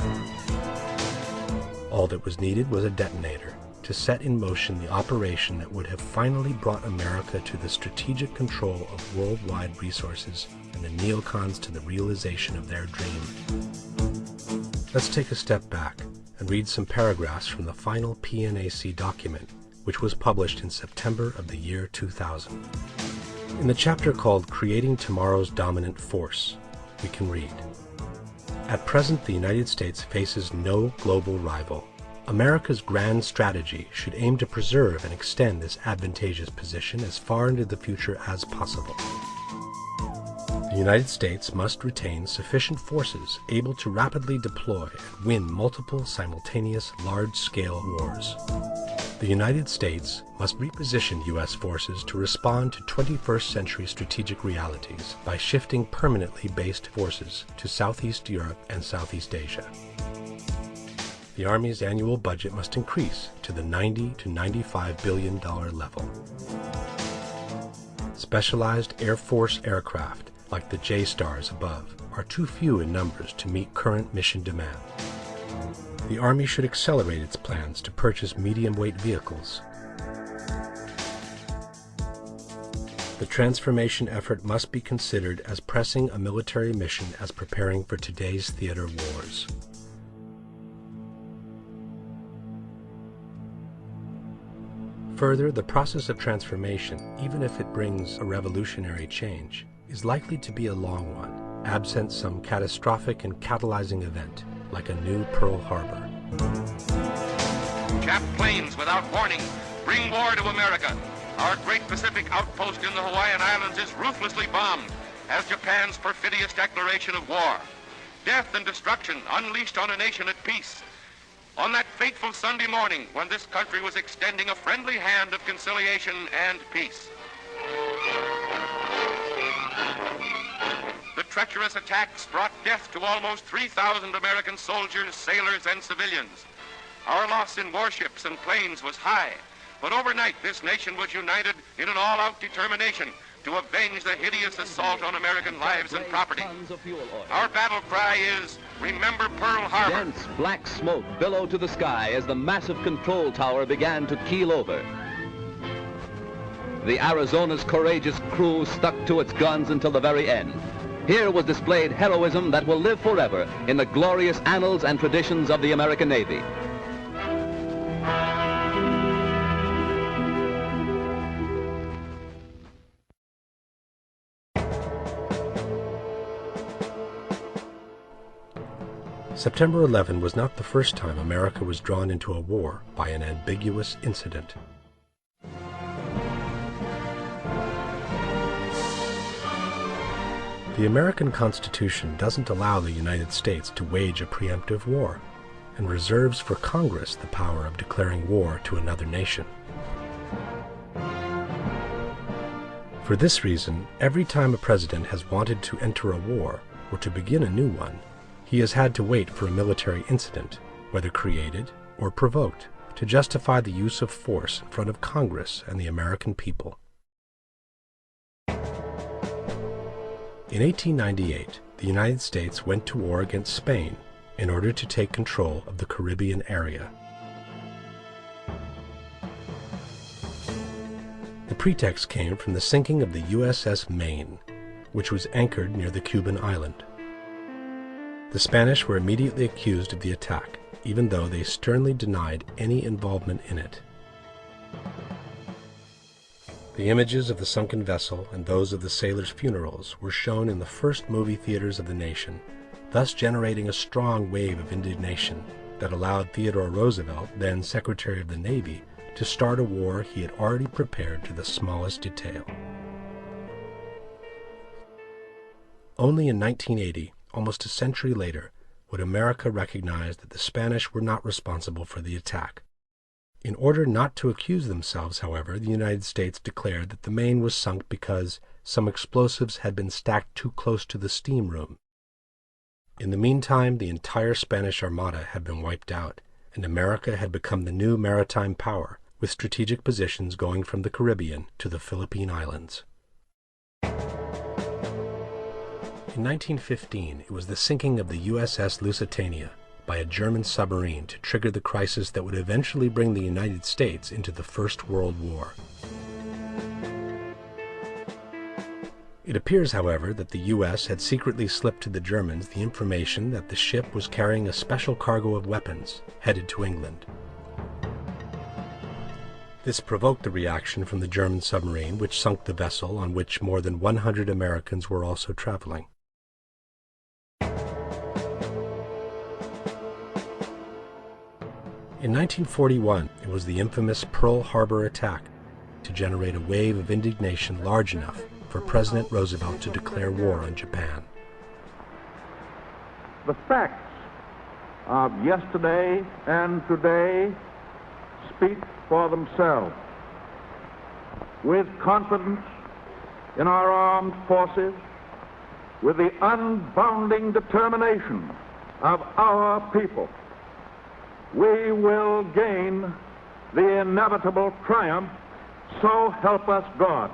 Speaker 10: All that was needed was a detonator to set in motion the operation that would have finally brought America to the strategic control of worldwide resources and the neocons to the realization of their dream. Let's take a step back and read some paragraphs from the final PNAC document, which was published in September of the year 2000. In the chapter called Creating Tomorrow's Dominant Force, we can read, "At present, the United States faces no global rival. America's grand strategy should aim to preserve and extend this advantageous position as far into the future as possible. The United States must retain sufficient forces able to rapidly deploy and win multiple simultaneous large-scale wars. The United States must reposition U.S. forces to respond to 21st century strategic realities by shifting permanently based forces to Southeast Europe and Southeast Asia. The Army's annual budget must increase to the $90 to $95 billion level. Specialized Air Force aircraft, like the J-Stars above, are too few in numbers to meet current mission demand. The Army should accelerate its plans to purchase medium-weight vehicles. The transformation effort must be considered as pressing a military mission as preparing for today's theater wars. Further, the process of transformation, even if it brings a revolutionary change, is likely to be a long one, absent some catastrophic and catalyzing event, like a new Pearl Harbor.
Speaker 9: Jap planes without warning bring war to America. Our great Pacific outpost in the Hawaiian Islands is ruthlessly bombed as Japan's perfidious declaration of war. Death and destruction unleashed on a nation at peace. On that fateful Sunday morning when this country was extending a friendly hand of conciliation and peace. The treacherous attacks brought death to almost 3,000 American soldiers, sailors, and civilians. Our loss in warships and planes was high, but overnight this nation was united in an all-out determination to avenge the hideous assault on American lives and property. Our battle cry is, remember Pearl Harbor.
Speaker 6: Dense black smoke billowed to the sky as the massive control tower began to keel over. The Arizona's courageous crew stuck to its guns until the very end. Here was displayed heroism that will live forever in the glorious annals and traditions of the American Navy.
Speaker 10: September 11 was not the first time America was drawn into a war by an ambiguous incident. The American Constitution doesn't allow the United States to wage a preemptive war, and reserves for Congress the power of declaring war to another nation. For this reason, every time a president has wanted to enter a war or to begin a new one, he has had to wait for a military incident, whether created or provoked, to justify the use of force in front of Congress and the American people. In 1898, the United States went to war against Spain in order to take control of the Caribbean area. The pretext came from the sinking of the USS Maine, which was anchored near the Cuban island. The Spanish were immediately accused of the attack, even though they sternly denied any involvement in it. The images of the sunken vessel and those of the sailors' funerals were shown in the first movie theaters of the nation, thus generating a strong wave of indignation that allowed Theodore Roosevelt, then Secretary of the Navy, to start a war he had already prepared to the smallest detail. Only in 1980, almost a century later, would America recognize that the Spanish were not responsible for the attack. In order not to accuse themselves, however, the United States declared that the Maine was sunk because some explosives had been stacked too close to the steam room. In the meantime, the entire Spanish Armada had been wiped out, and America had become the new maritime power, with strategic positions going from the Caribbean to the Philippine Islands. In 1915, it was the sinking of the USS Lusitania by a German submarine to trigger the crisis that would eventually bring the United States into the First World War. It appears, however, that the U.S. had secretly slipped to the Germans the information that the ship was carrying a special cargo of weapons headed to England. This provoked the reaction from the German submarine, which sunk the vessel on which more than 100 Americans were also traveling. In 1941, it was the infamous Pearl Harbor attack to generate a wave of indignation large enough for President Roosevelt to declare war on Japan.
Speaker 1: The facts of yesterday and today speak for themselves. With confidence in our armed forces, with the unbounding determination of our people, we will gain the inevitable triumph, so help us God.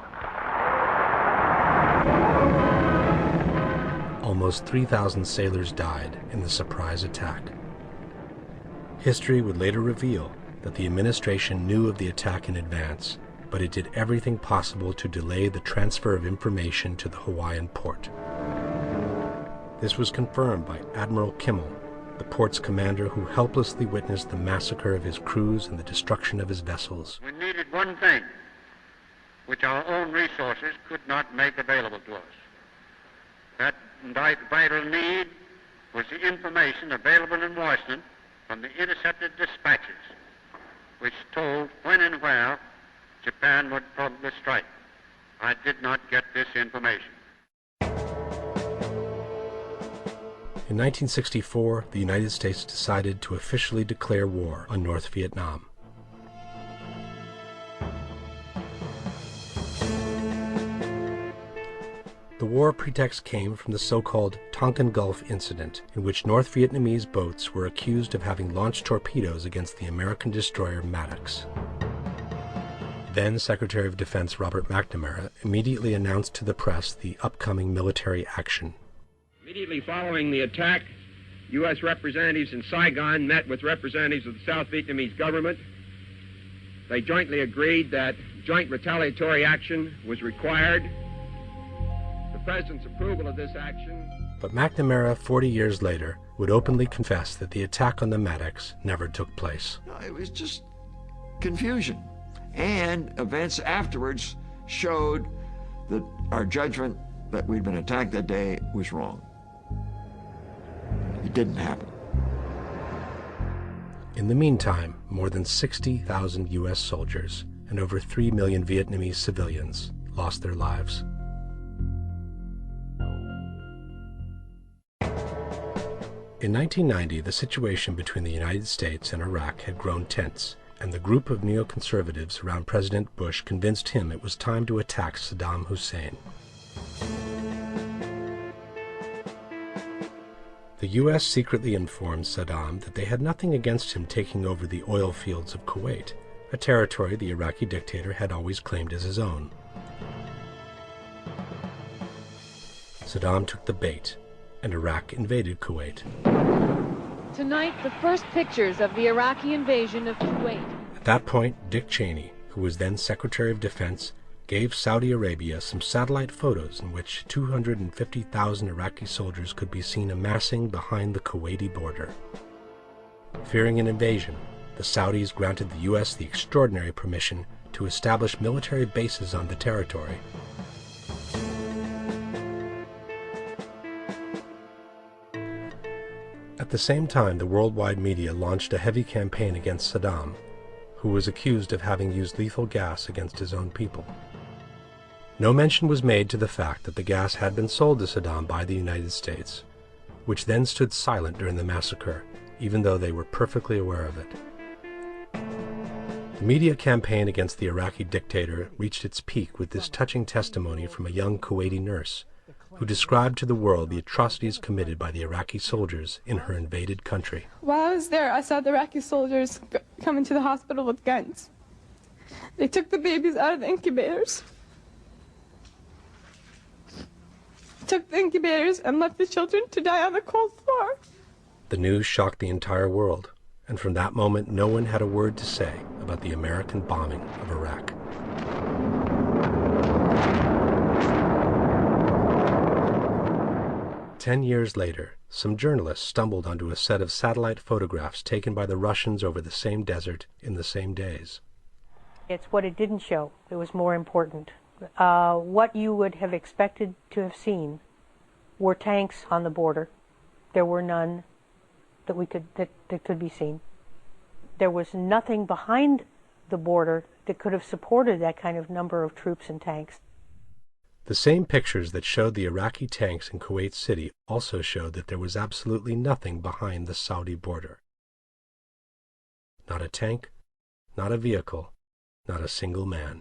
Speaker 10: Almost 3,000 sailors died in the surprise attack. History would later reveal that the administration knew of the attack in advance, but it did everything possible to delay the transfer of information to the Hawaiian port. This was confirmed by Admiral Kimmel, the port's commander who helplessly witnessed the massacre of his crews and the destruction of his vessels.
Speaker 5: We needed one thing, which our own resources could not make available to us. That vital need was the information available in Washington from the intercepted dispatches, which told when and where Japan would probably strike. I did not get this information.
Speaker 10: In 1964, the United States decided to officially declare war on North Vietnam. The war pretext came from the so-called Tonkin Gulf incident, in which North Vietnamese boats were accused of having launched torpedoes against the American destroyer Maddox. Then Secretary of Defense Robert McNamara immediately announced to the press the upcoming military action.
Speaker 7: Immediately following the attack, U.S. representatives in Saigon met with representatives of the South Vietnamese government. They jointly agreed that joint retaliatory action was required. The President's approval of this action.
Speaker 10: But McNamara, 40 years later, would openly confess that the attack on the Maddox never took place.
Speaker 23: No, it was just confusion. And events afterwards showed that our judgment that we'd been attacked that day was wrong. It didn't happen.
Speaker 10: In the meantime, more than 60,000 U.S. soldiers and over 3 million Vietnamese civilians lost their lives. In 1990, the situation between the United States and Iraq had grown tense, and the group of neoconservatives around President Bush convinced him it was time to attack Saddam Hussein. The U.S. secretly informed Saddam that they had nothing against him taking over the oil fields of Kuwait, a territory the Iraqi dictator had always claimed as his own. Saddam took the bait, and Iraq invaded Kuwait.
Speaker 8: Tonight, the first pictures of the Iraqi invasion of Kuwait.
Speaker 10: At that point, Dick Cheney, who was then Secretary of Defense, gave Saudi Arabia some satellite photos in which 250,000 Iraqi soldiers could be seen amassing behind the Kuwaiti border. Fearing an invasion, the Saudis granted the U.S. the extraordinary permission to establish military bases on the territory. At the same time, the worldwide media launched a heavy campaign against Saddam, who was accused of having used lethal gas against his own people. No mention was made to the fact that the gas had been sold to Saddam by the United States, which then stood silent during the massacre, even though they were perfectly aware of it. The media campaign against the Iraqi dictator reached its peak with this touching testimony from a young Kuwaiti nurse, who described to the world the atrocities committed by the Iraqi soldiers in her invaded country.
Speaker 11: While I was there, I saw the Iraqi soldiers come into the hospital with guns. They took the babies out of the incubators, took the incubators, and left the children to die on the cold floor.
Speaker 10: The news shocked the entire world, and from that moment no one had a word to say about the American bombing of Iraq. Ten years later, some journalists stumbled onto a set of satellite photographs taken by the Russians over the same desert in the same days.
Speaker 12: It's what it didn't show that was more important. What you would have expected to have seen were tanks on the border. There were none that could be seen. There was nothing behind the border that could have supported that kind of number of troops and tanks.
Speaker 10: The same pictures that showed the Iraqi tanks in Kuwait City also showed that there was absolutely nothing behind the Saudi border. Not a tank, not a vehicle, not a single man.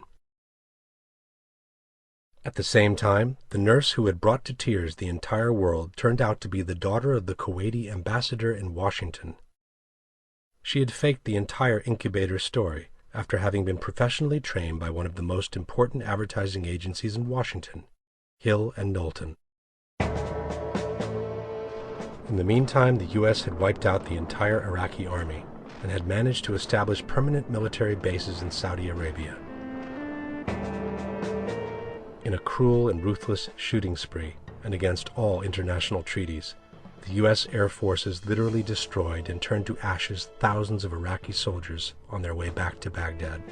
Speaker 10: At the same time, the nurse who had brought to tears the entire world turned out to be the daughter of the Kuwaiti ambassador in Washington. She had faked the entire incubator story after having been professionally trained by one of the most important advertising agencies in Washington, Hill and Knowlton. In the meantime, the U.S. had wiped out the entire Iraqi army and had managed to establish permanent military bases in Saudi Arabia. In a cruel and ruthless shooting spree, and against all international treaties, the U.S. Air Forces literally destroyed and turned to ashes thousands of Iraqi soldiers on their way back to Baghdad.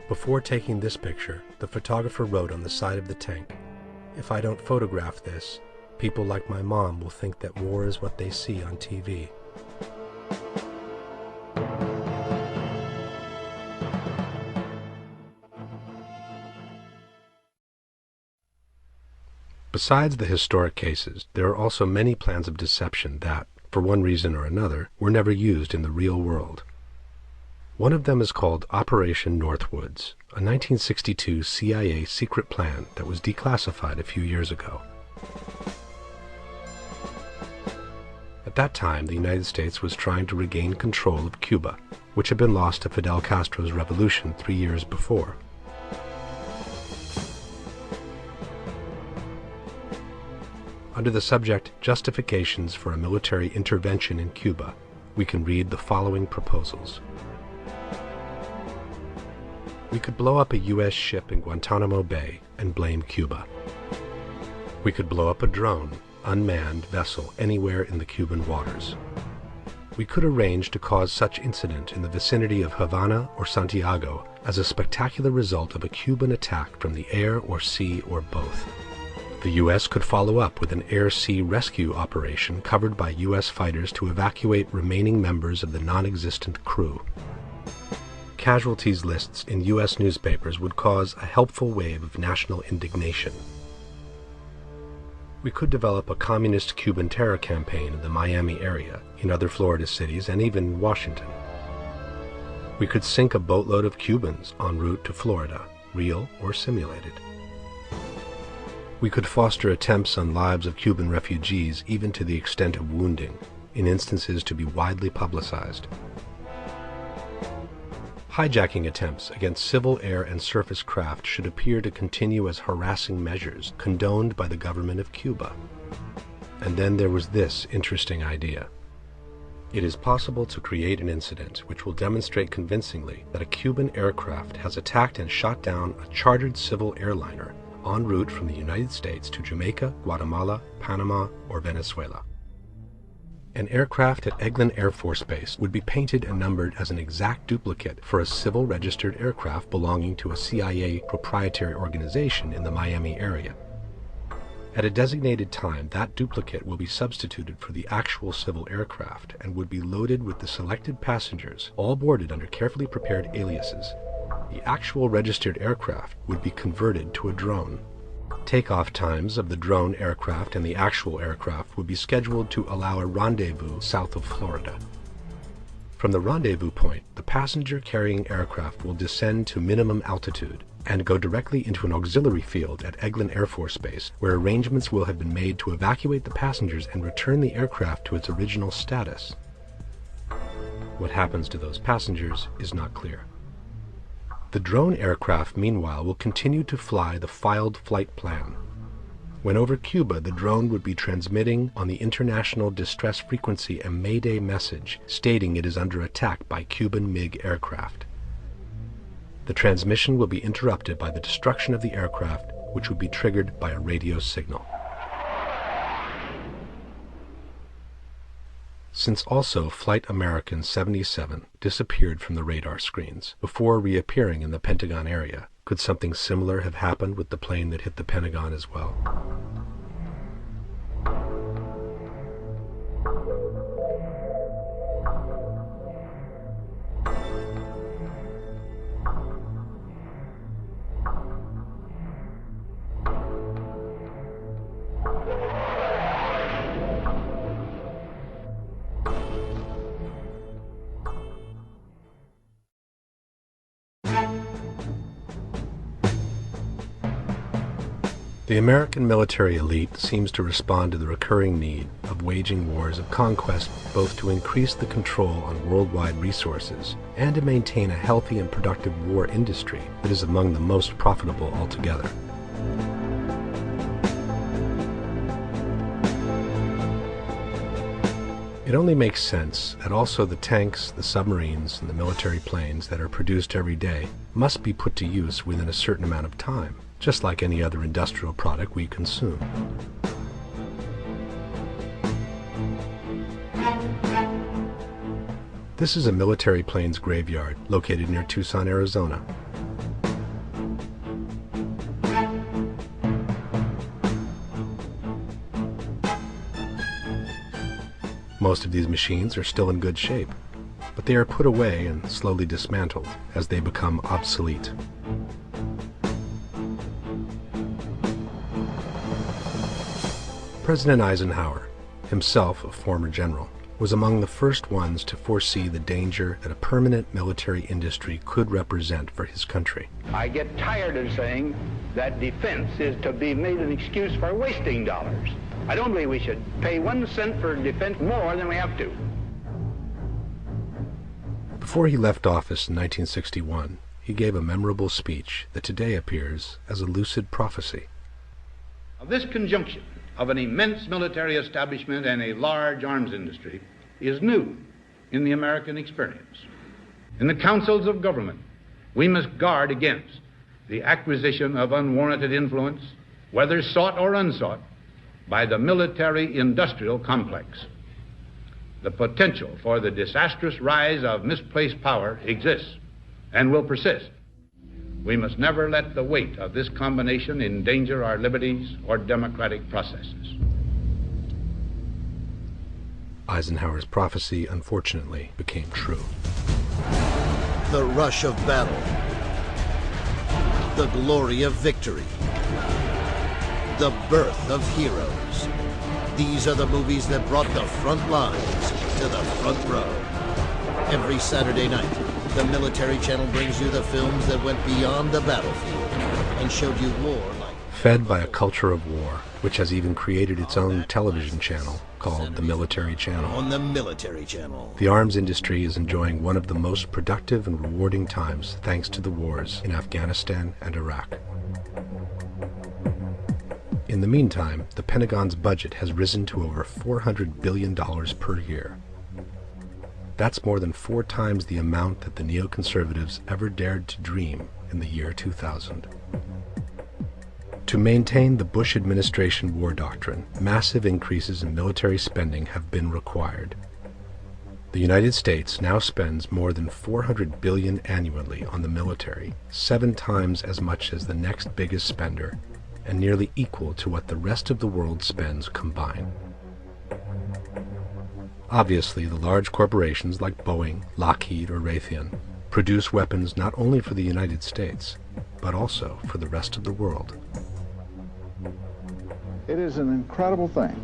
Speaker 10: Before taking this picture, the photographer wrote on the side of the tank, "If I don't photograph this, people like my mom will think that war is what they see on TV." Besides the historic cases, there are also many plans of deception that, for one reason or another, were never used in the real world. One of them is called Operation Northwoods, a 1962 CIA secret plan that was declassified a few years ago. At that time, the United States was trying to regain control of Cuba, which had been lost to Fidel Castro's revolution 3 years before. Under the subject Justifications for a Military Intervention in Cuba, we can read the following proposals. We could blow up a U.S. ship in Guantanamo Bay and blame Cuba. We could blow up a drone, unmanned vessel anywhere in the Cuban waters. We could arrange to cause such incident in the vicinity of Havana or Santiago as a spectacular result of a Cuban attack from the air or sea or both. The U.S. could follow up with an air-sea rescue operation covered by U.S. fighters to evacuate remaining members of the non-existent crew. casualties lists in U.S. newspapers would cause a helpful wave of national indignation. We could develop a communist Cuban terror campaign in the Miami area, in other Florida cities, and even Washington. We could sink a boatload of Cubans en route to Florida, real or simulated. We could foster attempts on lives of Cuban refugees even to the extent of wounding, in instances to be widely publicized. Hijacking attempts against civil air and surface craft should appear to continue as harassing measures condoned by the government of Cuba. And then there was this interesting idea. It is possible to create an incident which will demonstrate convincingly that a Cuban aircraft has attacked and shot down a chartered civil airliner en route from the United States to Jamaica, Guatemala, Panama, or Venezuela. An aircraft at Eglin Air Force Base would be painted and numbered as an exact duplicate for a civil registered aircraft belonging to a CIA proprietary organization in the Miami area. At a designated time, that duplicate will be substituted for the actual civil aircraft and would be loaded with the selected passengers, all boarded under carefully prepared aliases. The actual registered aircraft would be converted to a drone. Takeoff times of the drone aircraft and the actual aircraft would be scheduled to allow a rendezvous south of Florida. From the rendezvous point, the passenger-carrying aircraft will descend to minimum altitude and go directly into an auxiliary field at Eglin Air Force Base, where arrangements will have been made to evacuate the passengers and return the aircraft to its original status. What happens to those passengers is not clear. The drone aircraft, meanwhile, will continue to fly the filed flight plan. When over Cuba, the drone would be transmitting on the international distress frequency a Mayday message stating it is under attack by Cuban MiG aircraft. The transmission will be interrupted by the destruction of the aircraft, which would be triggered by a radio signal. Since also Flight American 77 disappeared from the radar screens before reappearing in the Pentagon area, could something similar have happened with the plane that hit the Pentagon as well? The American military elite seems to respond to the recurring need of waging wars of conquest, both to increase the control on worldwide resources and to maintain a healthy and productive war industry that is among the most profitable altogether. It only makes sense that also the tanks, the submarines, and the military planes that are produced every day must be put to use within a certain amount of time, just like any other industrial product we consume. This is a military planes graveyard located near Tucson, Arizona. Most of these machines are still in good shape, but they are put away and slowly dismantled as they become obsolete. President Eisenhower, himself a former general, was among the first ones to foresee the danger that a permanent military industry could represent for his country.
Speaker 3: I get tired of saying that defense is to be made an excuse for wasting dollars. I don't believe we should pay 1 cent for defense more than we have to.
Speaker 10: Before he left office in 1961, he gave a memorable speech that today appears as a lucid prophecy.
Speaker 14: This conjunction of an immense military establishment and a large arms industry is new in the American experience. In the councils of government, we must guard against the acquisition of unwarranted influence, whether sought or unsought, by the military-industrial complex. The potential for the disastrous rise of misplaced power exists and will persist. We must never let the weight of this combination endanger our liberties or democratic processes.
Speaker 10: Eisenhower's prophecy, unfortunately, became true.
Speaker 15: The rush of battle. The glory of victory. The birth of heroes. These are the movies that brought the front lines to the front row. Every Saturday night, the Military Channel brings you the films that went beyond the battlefield and showed you war like...
Speaker 10: Fed by a culture of war, which has even created its own television channel called the Military Channel.
Speaker 15: On the Military Channel.
Speaker 10: The arms industry is enjoying one of the most productive and rewarding times thanks to the wars in Afghanistan and Iraq. In the meantime, the Pentagon's budget has risen to over $400 billion per year. That's more than 4 times the amount that the neoconservatives ever dared to dream in the year 2000. To maintain the Bush administration war doctrine, massive increases in military spending have been required. The United States now spends more than $400 billion annually on the military, 7 times as much as the next biggest spender, and nearly equal to what the rest of the world spends combined. Obviously, the large corporations like Boeing, Lockheed, or Raytheon produce weapons not only for the United States, but also for the rest of the world.
Speaker 16: It is an incredible thing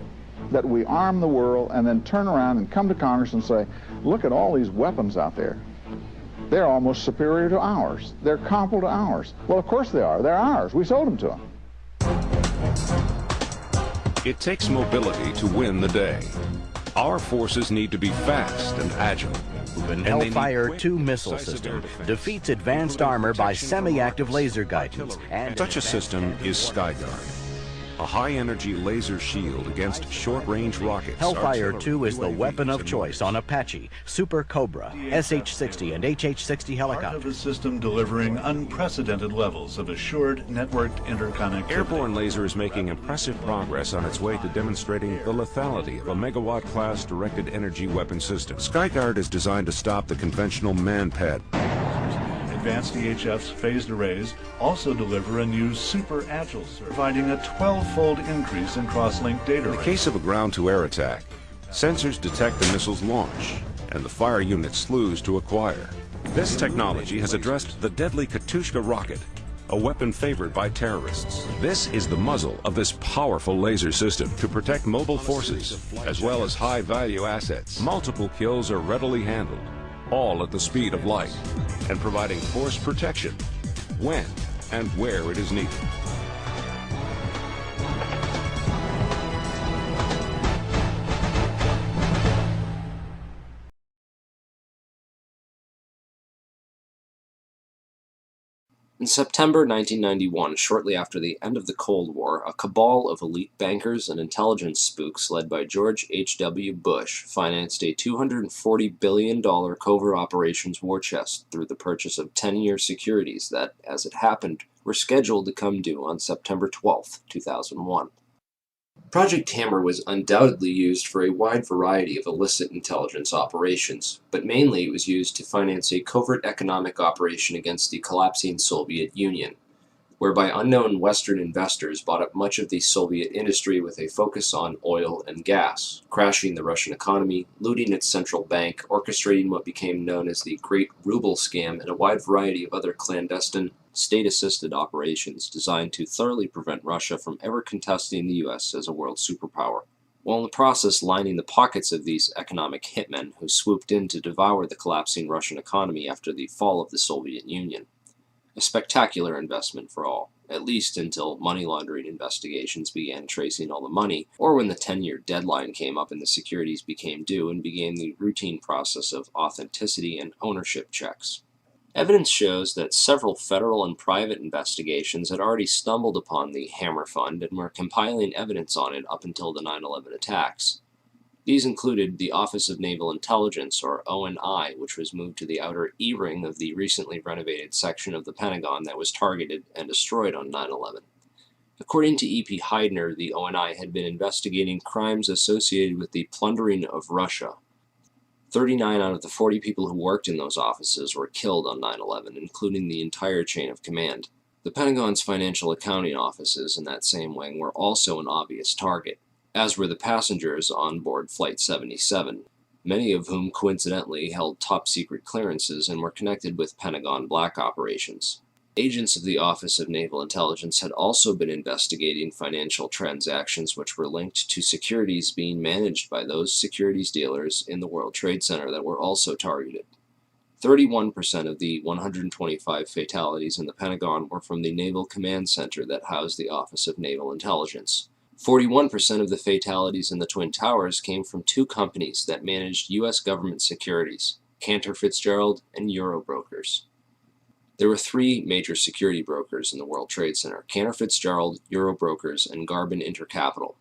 Speaker 16: that we arm the world and then turn around and come to Congress and say, look at all these weapons out there. They're almost superior to ours. They're comparable to ours. Well, of course they are. They're ours. We sold them to them.
Speaker 17: It takes mobility to win the day. Our forces need to be fast and agile.
Speaker 20: The Hellfire 2 missile system defeats advanced armor by semi-active laser guidance. And
Speaker 17: such a system is Skyguard, a high-energy laser shield against short-range rockets.
Speaker 20: Hellfire 2 is the weapon of choice on Apache, Super Cobra, SH-60, and HH-60 helicopters.
Speaker 27: Part of a system delivering unprecedented levels of assured networked interconnectivity.
Speaker 17: Airborne laser is making impressive progress on its way to demonstrating the lethality of a megawatt-class directed energy weapon system. Skyguard is designed to stop the conventional man-pad.
Speaker 27: Advanced EHF's phased arrays also deliver a new super agile service, providing a 12-fold increase in cross-link data rates.
Speaker 17: In the case of a ground-to-air attack, sensors detect the missile's launch and the fire unit slews to acquire. This technology has addressed the deadly Katyusha rocket, a weapon favored by terrorists. This is the muzzle of this powerful laser system to protect mobile forces as well as high-value assets. Multiple kills are readily handled, all at the speed of light, and providing force protection when and where it is needed.
Speaker 24: In September 1991, shortly after the end of the Cold War, a cabal of elite bankers and intelligence spooks led by George H.W. Bush financed a $240 billion covert operations war chest through the purchase of 10-year securities that, as it happened, were scheduled to come due on September 12, 2001. Project Hammer was undoubtedly used for a wide variety of illicit intelligence operations, but mainly it was used to finance a covert economic operation against the collapsing Soviet Union, whereby unknown Western investors bought up much of the Soviet industry with a focus on oil and gas, crashing the Russian economy, looting its central bank, orchestrating what became known as the Great Ruble Scam, and a wide variety of other clandestine, state-assisted operations designed to thoroughly prevent Russia from ever contesting the U.S. as a world superpower, while in the process lining the pockets of these economic hitmen who swooped in to devour the collapsing Russian economy after the fall of the Soviet Union. A spectacular investment for all, at least until money laundering investigations began tracing all the money, or when the 10-year deadline came up and the securities became due and began the routine process of authenticity and ownership checks. Evidence shows that several federal and private investigations had already stumbled upon the Hammer Fund and were compiling evidence on it up until the 9/11 attacks. These included the Office of Naval Intelligence, or ONI, which was moved to the outer E-ring of the recently renovated section of the Pentagon that was targeted and destroyed on 9/11. According to E.P. Heidner, the ONI had been investigating crimes associated with the plundering of Russia. 39 out of the 40 people who worked in those offices were killed on 9/11, including the entire chain of command. The Pentagon's financial accounting offices in that same wing were also an obvious target, as were the passengers on board Flight 77. many of whom coincidentally held top-secret clearances and were connected with Pentagon black operations. Agents of the Office of Naval Intelligence had also been investigating financial transactions which were linked to securities being managed by those securities dealers in the World Trade Center that were also targeted. 31% of the 125 fatalities in the Pentagon were from the Naval Command Center that housed the Office of Naval Intelligence. 41% of the fatalities in the Twin Towers came from two companies that managed U.S. government securities, Cantor Fitzgerald and Eurobrokers. There were three major security brokers in the World Trade Center: Cantor Fitzgerald, Eurobrokers, and Garbin Intercapital.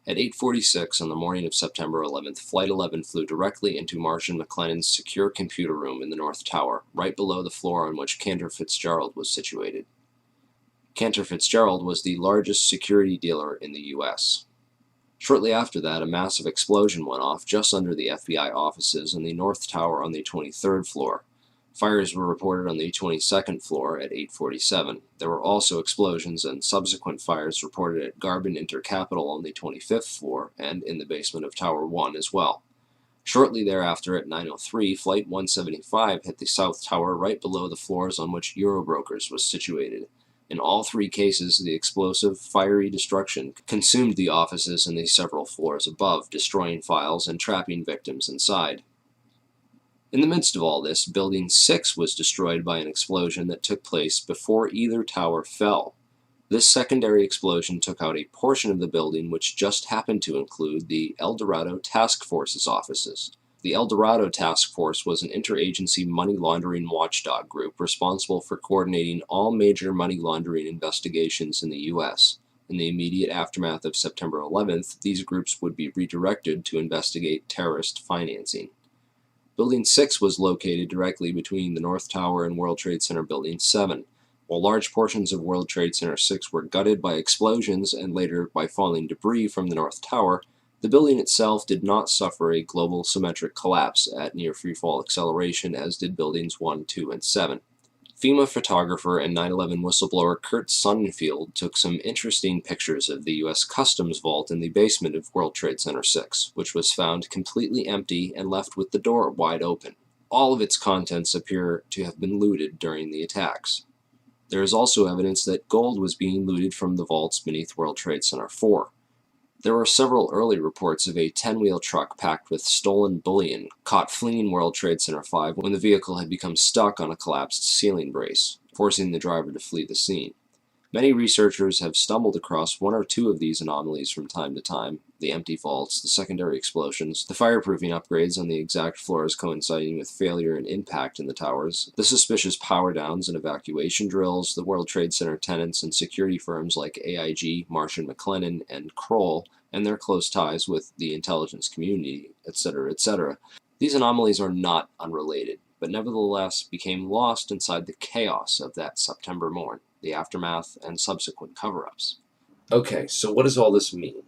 Speaker 24: At 8:46 on the morning of September 11th, Flight 11 flew directly into Marshall McLennan's secure computer room in the North Tower, right below the floor on which Cantor Fitzgerald was situated. Cantor Fitzgerald was the largest security dealer in the U.S. Shortly after that, a massive explosion went off just under the FBI offices in the North Tower on the 23rd floor. Fires were reported on the 22nd floor at 8:47. There were also explosions and subsequent fires reported at Garbin Intercapital on the 25th floor and in the basement of Tower 1 as well. Shortly thereafter, at 9:03, Flight 175 hit the South Tower right below the floors on which Eurobrokers was situated. In all three cases, the explosive, fiery destruction consumed the offices and the several floors above, destroying files and trapping victims inside. In the midst of all this, Building 6 was destroyed by an explosion that took place before either tower fell. This secondary explosion took out a portion of the building which just happened to include the El Dorado Task Force's offices. The El Dorado Task Force was an interagency money laundering watchdog group responsible for coordinating all major money laundering investigations in the U.S. In the immediate aftermath of September 11th, these groups would be redirected to investigate terrorist financing. Building 6 was located directly between the North Tower and World Trade Center Building 7. While large portions of World Trade Center 6 were gutted by explosions and later by falling debris from the North Tower, the building itself did not suffer a global symmetric collapse at near freefall acceleration as did Buildings 1, 2, and 7. FEMA photographer and 9/11 whistleblower Kurt Sonnenfeld took some interesting pictures of the U.S. Customs vault in the basement of World Trade Center 6, which was found completely empty and left with the door wide open. All of its contents appear to have been looted during the attacks. There is also evidence that gold was being looted from the vaults beneath World Trade Center 4. There were several early reports of a 10-wheel truck packed with stolen bullion caught fleeing World Trade Center 5 when the vehicle had become stuck on a collapsed ceiling brace, forcing the driver to flee the scene. Many researchers have stumbled across one or two of these anomalies from time to time: the empty vaults, the secondary explosions, the fireproofing upgrades on the exact floors coinciding with failure and impact in the towers, the suspicious power downs and evacuation drills, the World Trade Center tenants and security firms like AIG, Marsh & McLennan, and Kroll, and their close ties with the intelligence community, etc., etc. These anomalies are not unrelated, but nevertheless became lost inside the chaos of that September morn, the aftermath, and subsequent cover-ups. Okay, so what does all this mean?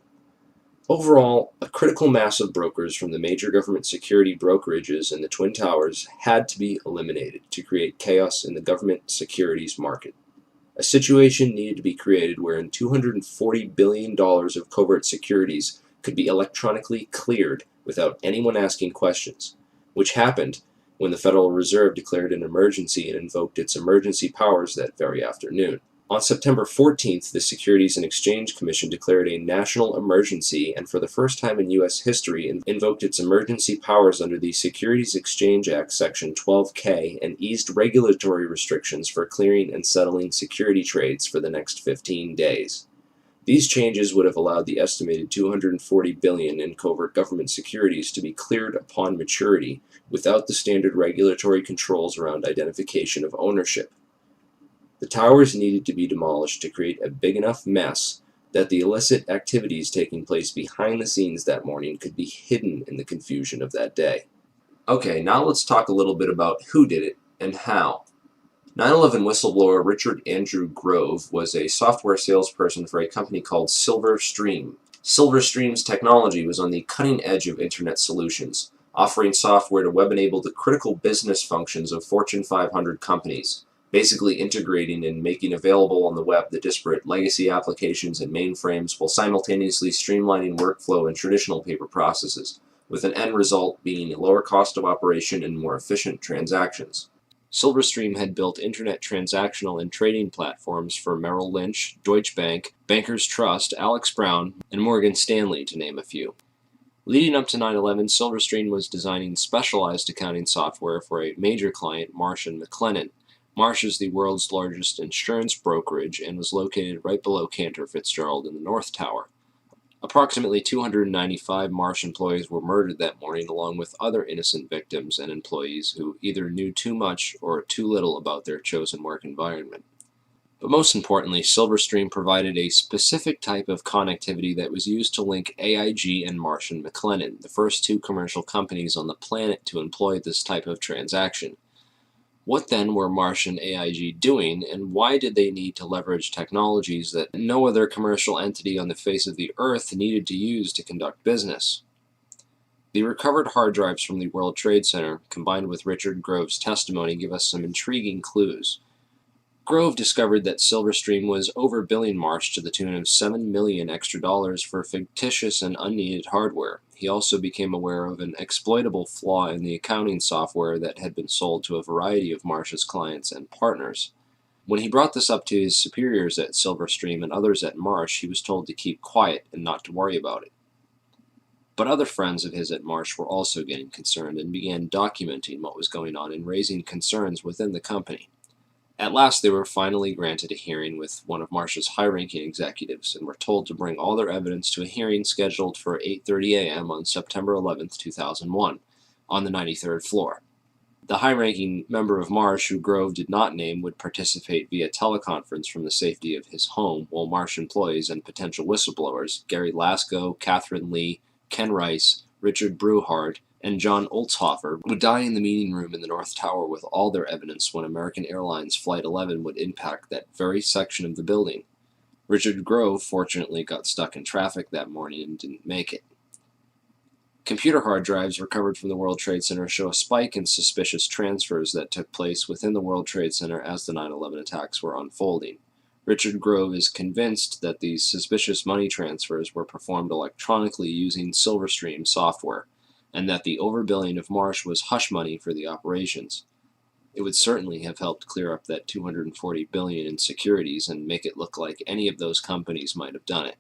Speaker 24: Overall, a critical mass of brokers from the major government security brokerages in the Twin Towers had to be eliminated to create chaos in the government securities market. A situation needed to be created wherein $240 billion of covert securities could be electronically cleared without anyone asking questions, which happened when the Federal Reserve declared an emergency and invoked its emergency powers that very afternoon. On September 14th, the Securities and Exchange Commission declared a national emergency and for the first time in U.S. history invoked its emergency powers under the Securities Exchange Act Section 12K and eased regulatory restrictions for clearing and settling security trades for the next 15 days. These changes would have allowed the estimated $240 billion in covert government securities to be cleared upon maturity without the standard regulatory controls around identification of ownership. The towers needed to be demolished to create a big enough mess that the illicit activities taking place behind the scenes that morning could be hidden in the confusion of that day. Okay, now let's talk a little bit about who did it and how. 9/11 whistleblower Richard Andrew Grove was a software salesperson for a company called Silverstream. Silverstream's technology was on the cutting edge of Internet solutions, offering software to web-enable the critical business functions of Fortune 500 companies, basically integrating and making available on the web the disparate legacy applications and mainframes while simultaneously streamlining workflow and traditional paper processes, with an end result being a lower cost of operation and more efficient transactions. Silverstream had built internet transactional and trading platforms for Merrill Lynch, Deutsche Bank, Bankers Trust, Alex Brown, and Morgan Stanley, to name a few. Leading up to 9/11, Silverstream was designing specialized accounting software for a major client, Marsh & McLennan. Marsh is the world's largest insurance brokerage and was located right below Cantor Fitzgerald in the North Tower. Approximately 295 Marsh employees were murdered that morning, along with other innocent victims and employees who either knew too much or too little about their chosen work environment. But most importantly, Silverstream provided a specific type of connectivity that was used to link AIG and Marsh & McLennan, the first two commercial companies on the planet to employ this type of transaction. What then were Marsh and AIG doing, and why did they need to leverage technologies that no other commercial entity on the face of the earth needed to use to conduct business? The recovered hard drives from the World Trade Center, combined with Richard Grove's testimony, give us some intriguing clues. Grove discovered that Silverstream was overbilling Marsh to the tune of $7 million extra for fictitious and unneeded hardware. He also became aware of an exploitable flaw in the accounting software that had been sold to a variety of Marsh's clients and partners. When he brought this up to his superiors at Silverstream and others at Marsh, he was told to keep quiet and not to worry about it. But other friends of his at Marsh were also getting concerned and began documenting what was going on and raising concerns within the company. At last, they were finally granted a hearing with one of Marsh's high-ranking executives and were told to bring all their evidence to a hearing scheduled for 8:30 a.m. on September 11, 2001, on the 93rd floor. The high-ranking member of Marsh, who Grove did not name, would participate via teleconference from the safety of his home, while Marsh employees and potential whistleblowers, Gary Lasko, Catherine Lee, Ken Rice, Richard Breuhardt, and John Oltzhofer, would die in the meeting room in the North Tower with all their evidence when American Airlines Flight 11 would impact that very section of the building. Richard Grove fortunately got stuck in traffic that morning and didn't make it. Computer hard drives recovered from the World Trade Center show a spike in suspicious transfers that took place within the World Trade Center as the 9/11 attacks were unfolding. Richard Grove is convinced that these suspicious money transfers were performed electronically using Silverstream software, and that the overbilling of Marsh was hush money for the operations. It would certainly have helped clear up that $240 billion in securities and make it look like any of those companies might have done it.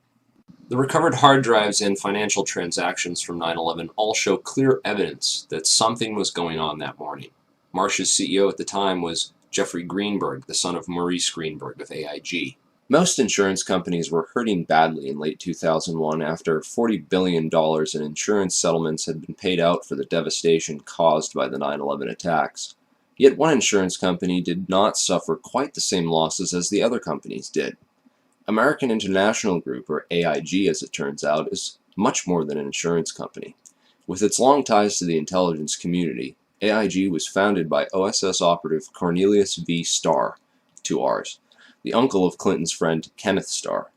Speaker 24: The recovered hard drives and financial transactions from 9/11 all show clear evidence that something was going on that morning. Marsh's CEO at the time was Jeffrey Greenberg, the son of Maurice Greenberg of AIG. Most insurance companies were hurting badly in late 2001 after $40 billion in insurance settlements had been paid out for the devastation caused by the 9/11 attacks. Yet one insurance company did not suffer quite the same losses as the other companies did. American International Group, or AIG as it turns out, is much more than an insurance company. With its long ties to the intelligence community, AIG was founded by OSS operative Cornelius V. Starr, 2 R's, the uncle of Clinton's friend Kenneth Starr.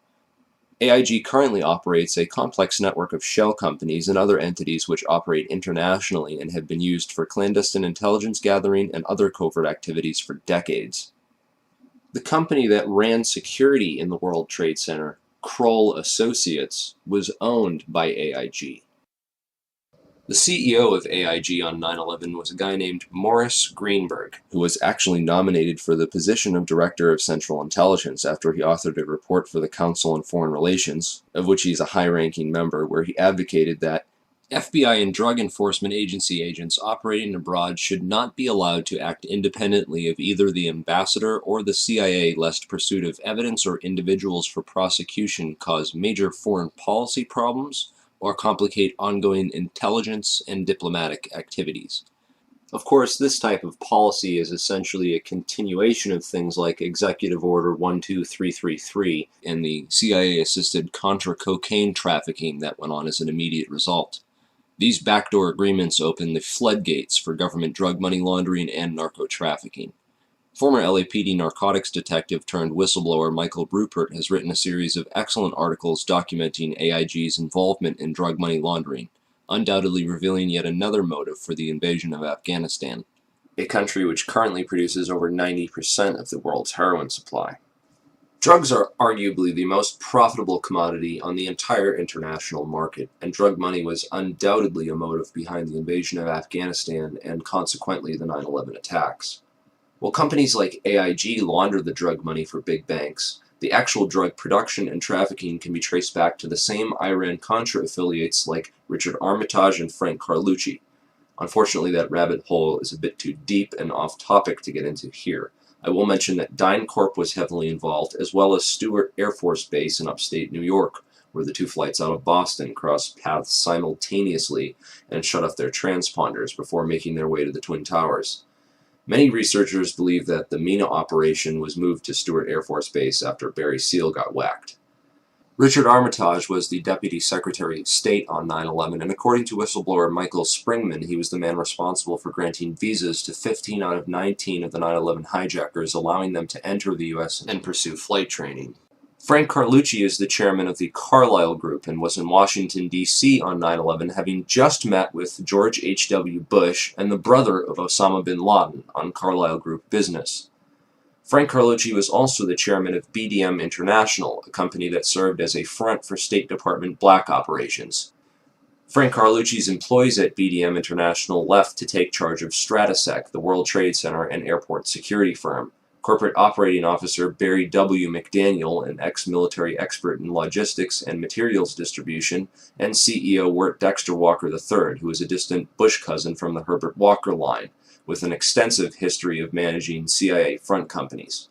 Speaker 24: AIG currently operates a complex network of shell companies and other entities which operate internationally and have been used for clandestine intelligence gathering and other covert activities for decades. The company that ran security in the World Trade Center, Kroll Associates, was owned by AIG. The CEO of AIG on 9/11 was a guy named Maurice Greenberg, who was actually nominated for the position of Director of Central Intelligence after he authored a report for the Council on Foreign Relations, of which he's a high-ranking member, where he advocated that FBI and Drug Enforcement Agency agents operating abroad should not be allowed to act independently of either the ambassador or the CIA, lest pursuit of evidence or individuals for prosecution cause major foreign policy problems or complicate ongoing intelligence and diplomatic activities. Of course, this type of policy is essentially a continuation of things like Executive Order 12333 and the CIA-assisted Contra cocaine trafficking that went on as an immediate result. These backdoor agreements open the floodgates for government drug money laundering and narco-trafficking. Former LAPD narcotics detective turned whistleblower Michael Rupert has written a series of excellent articles documenting AIG's involvement in drug money laundering, undoubtedly revealing yet another motive for the invasion of Afghanistan, a country which currently produces over 90% of the world's heroin supply. Drugs are arguably the most profitable commodity on the entire international market, and drug money was undoubtedly a motive behind the invasion of Afghanistan and consequently the 9/11 attacks. While companies like AIG launder the drug money for big banks, the actual drug production and trafficking can be traced back to the same Iran-Contra affiliates like Richard Armitage and Frank Carlucci. Unfortunately, that rabbit hole is a bit too deep and off-topic to get into here. I will mention that DynCorp was heavily involved, as well as Stewart Air Force Base in upstate New York, where the two flights out of Boston crossed paths simultaneously and shut off their transponders before making their way to the Twin Towers. Many researchers believe that the MENA operation was moved to Stewart Air Force Base after Barry Seal got whacked. Richard Armitage was the Deputy Secretary of State on 9/11, and according to whistleblower Michael Springman, he was the man responsible for granting visas to 15 out of 19 of the 9/11 hijackers, allowing them to enter the U.S. and pursue flight training. Frank Carlucci is the chairman of the Carlyle Group and was in Washington, D.C. on 9/11, having just met with George H.W. Bush and the brother of Osama bin Laden on Carlyle Group business. Frank Carlucci was also the chairman of BDM International, a company that served as a front for State Department black operations. Frank Carlucci's employees at BDM International left to take charge of Stratesec, the World Trade Center and airport security firm. Corporate Operating Officer Barry W. McDaniel, an ex-military expert in logistics and materials distribution, and CEO Wirt Dexter Walker III, who is a distant Bush cousin from the Herbert Walker line, with an extensive history of managing CIA front companies.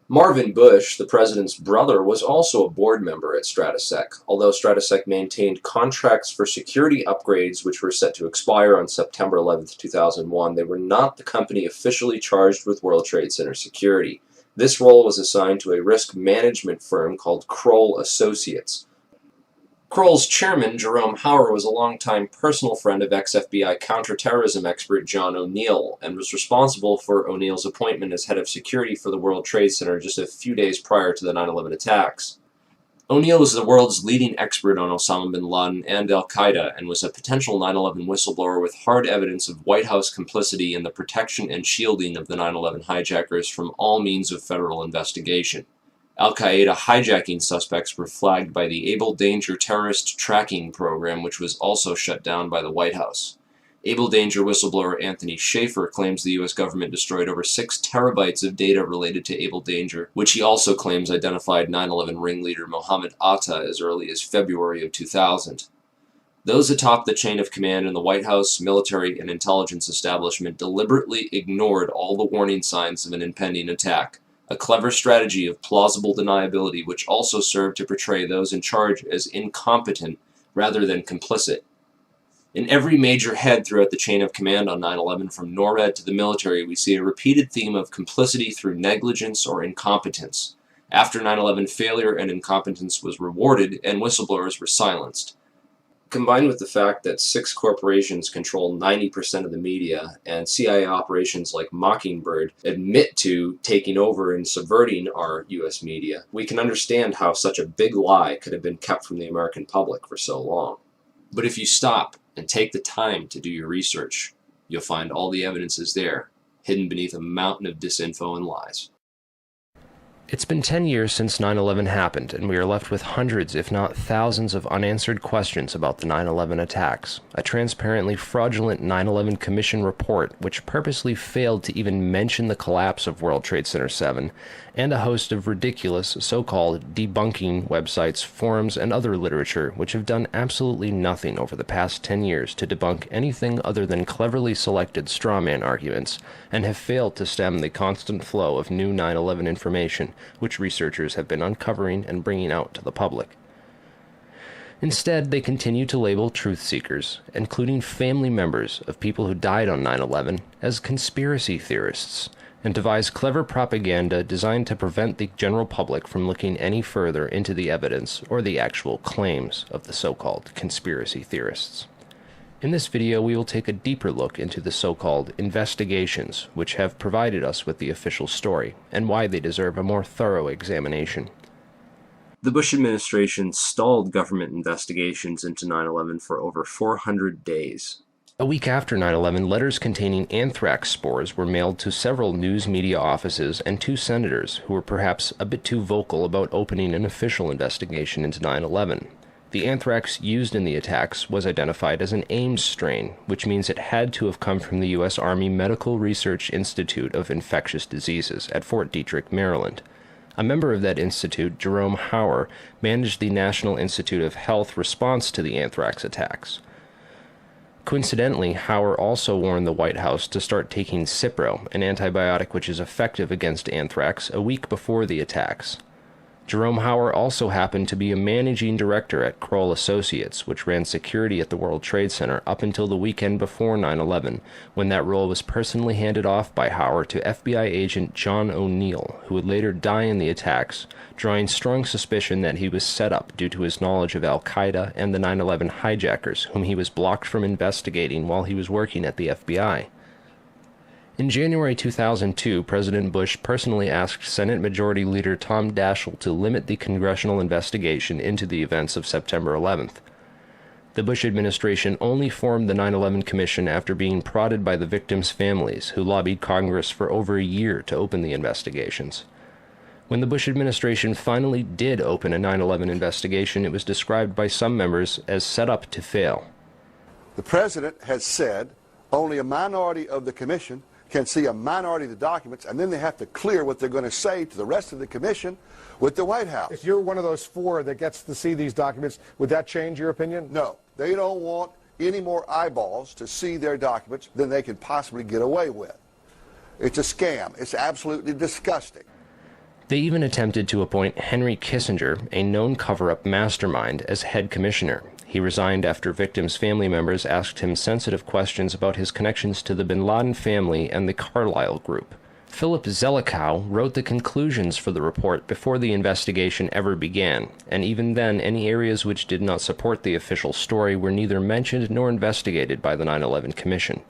Speaker 24: Marvin Bush, the president's brother, was also a board member at Stratesec. Although Stratesec maintained contracts for security upgrades which were set to expire on September 11, 2001, they were not the company officially charged with World Trade Center security. This role was assigned to a risk management firm called Kroll Associates. Kroll's chairman, Jerome Hauer, was a longtime personal friend of ex-FBI counterterrorism expert John O'Neill and was responsible for O'Neill's appointment as head of security for the World Trade Center just a few days prior to the 9/11 attacks. O'Neill is the world's leading expert on Osama bin Laden and al-Qaeda and was a potential 9/11 whistleblower with hard evidence of White House complicity in the protection and shielding of the 9/11 hijackers from all means of federal investigation. Al-Qaeda hijacking suspects were flagged by the Able Danger terrorist tracking program, which was also shut down by the White House. Able Danger whistleblower Anthony Schaefer claims the U.S. government destroyed over 6 terabytes of data related to Able Danger, which he also claims identified 9/11 ringleader Mohammed Atta as early as February of 2000. Those atop the chain of command in the White House, military, and intelligence establishment deliberately ignored all the warning signs of an impending attack. A clever strategy of plausible deniability which also served to portray those in charge as incompetent rather than complicit. In every major head throughout the chain of command on 9/11, from NORAD to the military, we see a repeated theme of complicity through negligence or incompetence. After 9/11, failure and incompetence was rewarded and whistleblowers were silenced. Combined with the fact that 6 corporations control 90% of the media and CIA operations like Mockingbird admit to taking over and subverting our U.S. media, we can understand how such a big lie could have been kept from the American public for so long. But if you stop and take the time to do your research, you'll find all the evidence is there, hidden beneath a mountain of disinfo and lies.
Speaker 13: It's been 10 years since 9/11 happened, and we are left with hundreds, if not thousands, of unanswered questions about the 9/11 attacks. A transparently fraudulent 9/11 Commission report, which purposely failed to even mention the collapse of World Trade Center 7, and a host of ridiculous, so-called debunking websites, forums, and other literature, which have done absolutely nothing over the past 10 years to debunk anything other than cleverly selected strawman arguments, and have failed to stem the constant flow of new 9/11 information, which researchers have been uncovering and bringing out to the public. Instead, they continue to label truth seekers, including family members of people who died on 9/11, as conspiracy theorists, and devise clever propaganda designed to prevent the general public from looking any further into the evidence or the actual claims of the so-called conspiracy theorists. In this video, we will take a deeper look into the so-called investigations, which have provided us with the official story, and why they deserve a more thorough examination.
Speaker 24: The Bush administration stalled government investigations into 9/11 for over 400 days.
Speaker 13: A week after 9/11, letters containing anthrax spores were mailed to several news media offices and 2 senators who were perhaps a bit too vocal about opening an official investigation into 9/11. The anthrax used in the attacks was identified as an Ames strain, which means it had to have come from the U.S. Army Medical Research Institute of Infectious Diseases at Fort Detrick, Maryland. A member of that institute, Jerome Hauer, managed the National Institute of Health response to the anthrax attacks. Coincidentally, Hauer also warned the White House to start taking Cipro, an antibiotic which is effective against anthrax, a week before the attacks. Jerome Hauer also happened to be a managing director at Kroll Associates, which ran security at the World Trade Center up until the weekend before 9/11, when that role was personally handed off by Hauer to FBI agent John O'Neill, who would later die in the attacks, drawing strong suspicion that he was set up due to his knowledge of Al-Qaeda and the 9/11 hijackers, whom he was blocked from investigating while he was working at the FBI. In January 2002, President Bush personally asked Senate Majority Leader Tom Daschle to limit the congressional investigation into the events of September 11th. The Bush administration only formed the 9/11 Commission after being prodded by the victims' families, who lobbied Congress for over a year to open the investigations. When the Bush administration finally did open a 9/11 investigation, it was described by some members as set up to fail.
Speaker 2: The President has said only a minority of the Commission can see a minority of the documents, and then they have to clear what they're going to say to the rest of the Commission with the White House.
Speaker 18: If you're one of those 4 that gets to see these documents, would that change your opinion?
Speaker 2: No. They don't want any more eyeballs to see their documents than they can possibly get away with. It's a scam. It's absolutely disgusting.
Speaker 13: They even attempted to appoint Henry Kissinger, a known cover-up mastermind, as head commissioner. He resigned after victims' family members asked him sensitive questions about his connections to the bin Laden family and the Carlyle Group. Philip Zelikow wrote the conclusions for the report before the investigation ever began, and even then any areas which did not support the official story were neither mentioned nor investigated by the 9/11 Commission.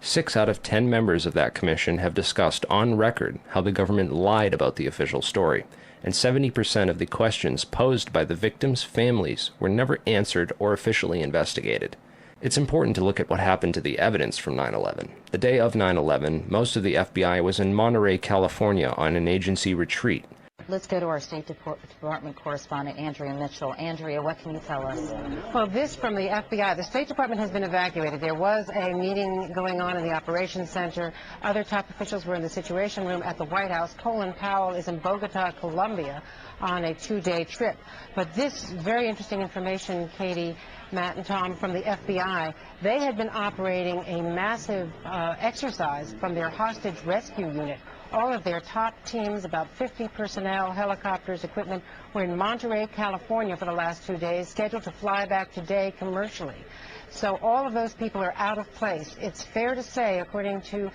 Speaker 13: 6 out of 10 members of that commission have discussed on record how the government lied about the official story, and 70% of the questions posed by the victims' families were never answered or officially investigated. It's important to look at what happened to the evidence from 9/11. The day of 9/11, most of the FBI was in Monterey, California on an agency retreat.
Speaker 19: Let's go to our State Department correspondent, Andrea Mitchell. Andrea, what can you tell us?
Speaker 21: Well, this from the FBI. The State Department has been evacuated. There was a meeting going on in the Operations Center. Other top officials were in the Situation Room at the White House. Colin Powell is in Bogota, Colombia, on a 2-day trip. But this very interesting information, Katie, Matt, and Tom, from the FBI, they had been operating a massive exercise from their hostage rescue unit. All of their top teams, about 50 personnel, helicopters, equipment, were in Monterey, California for the last 2 days, scheduled to fly back today commercially. So all of those people are out of place. It's fair to say, according to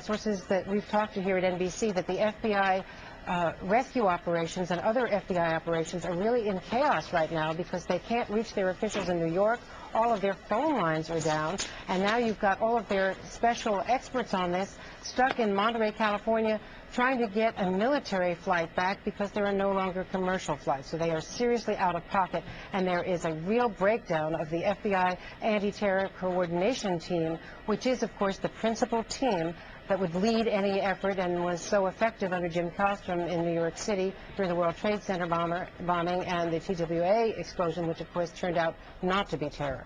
Speaker 21: sources that we've talked to here at NBC, that the FBI rescue operations and other FBI operations are really in chaos right now because they can't reach their officials in New York. All of their phone lines are down, and now you've got all of their special experts on this stuck in Monterey, California, trying to get a military flight back because there are no longer commercial flights. So they are seriously out of pocket, and there is a real breakdown of the FBI anti-terror coordination team, which is, of course, the principal team that would lead any effort and was so effective under Jim Kostrom in New York City during the World Trade Center bombing and the TWA explosion, which, of course, turned out not to be terror.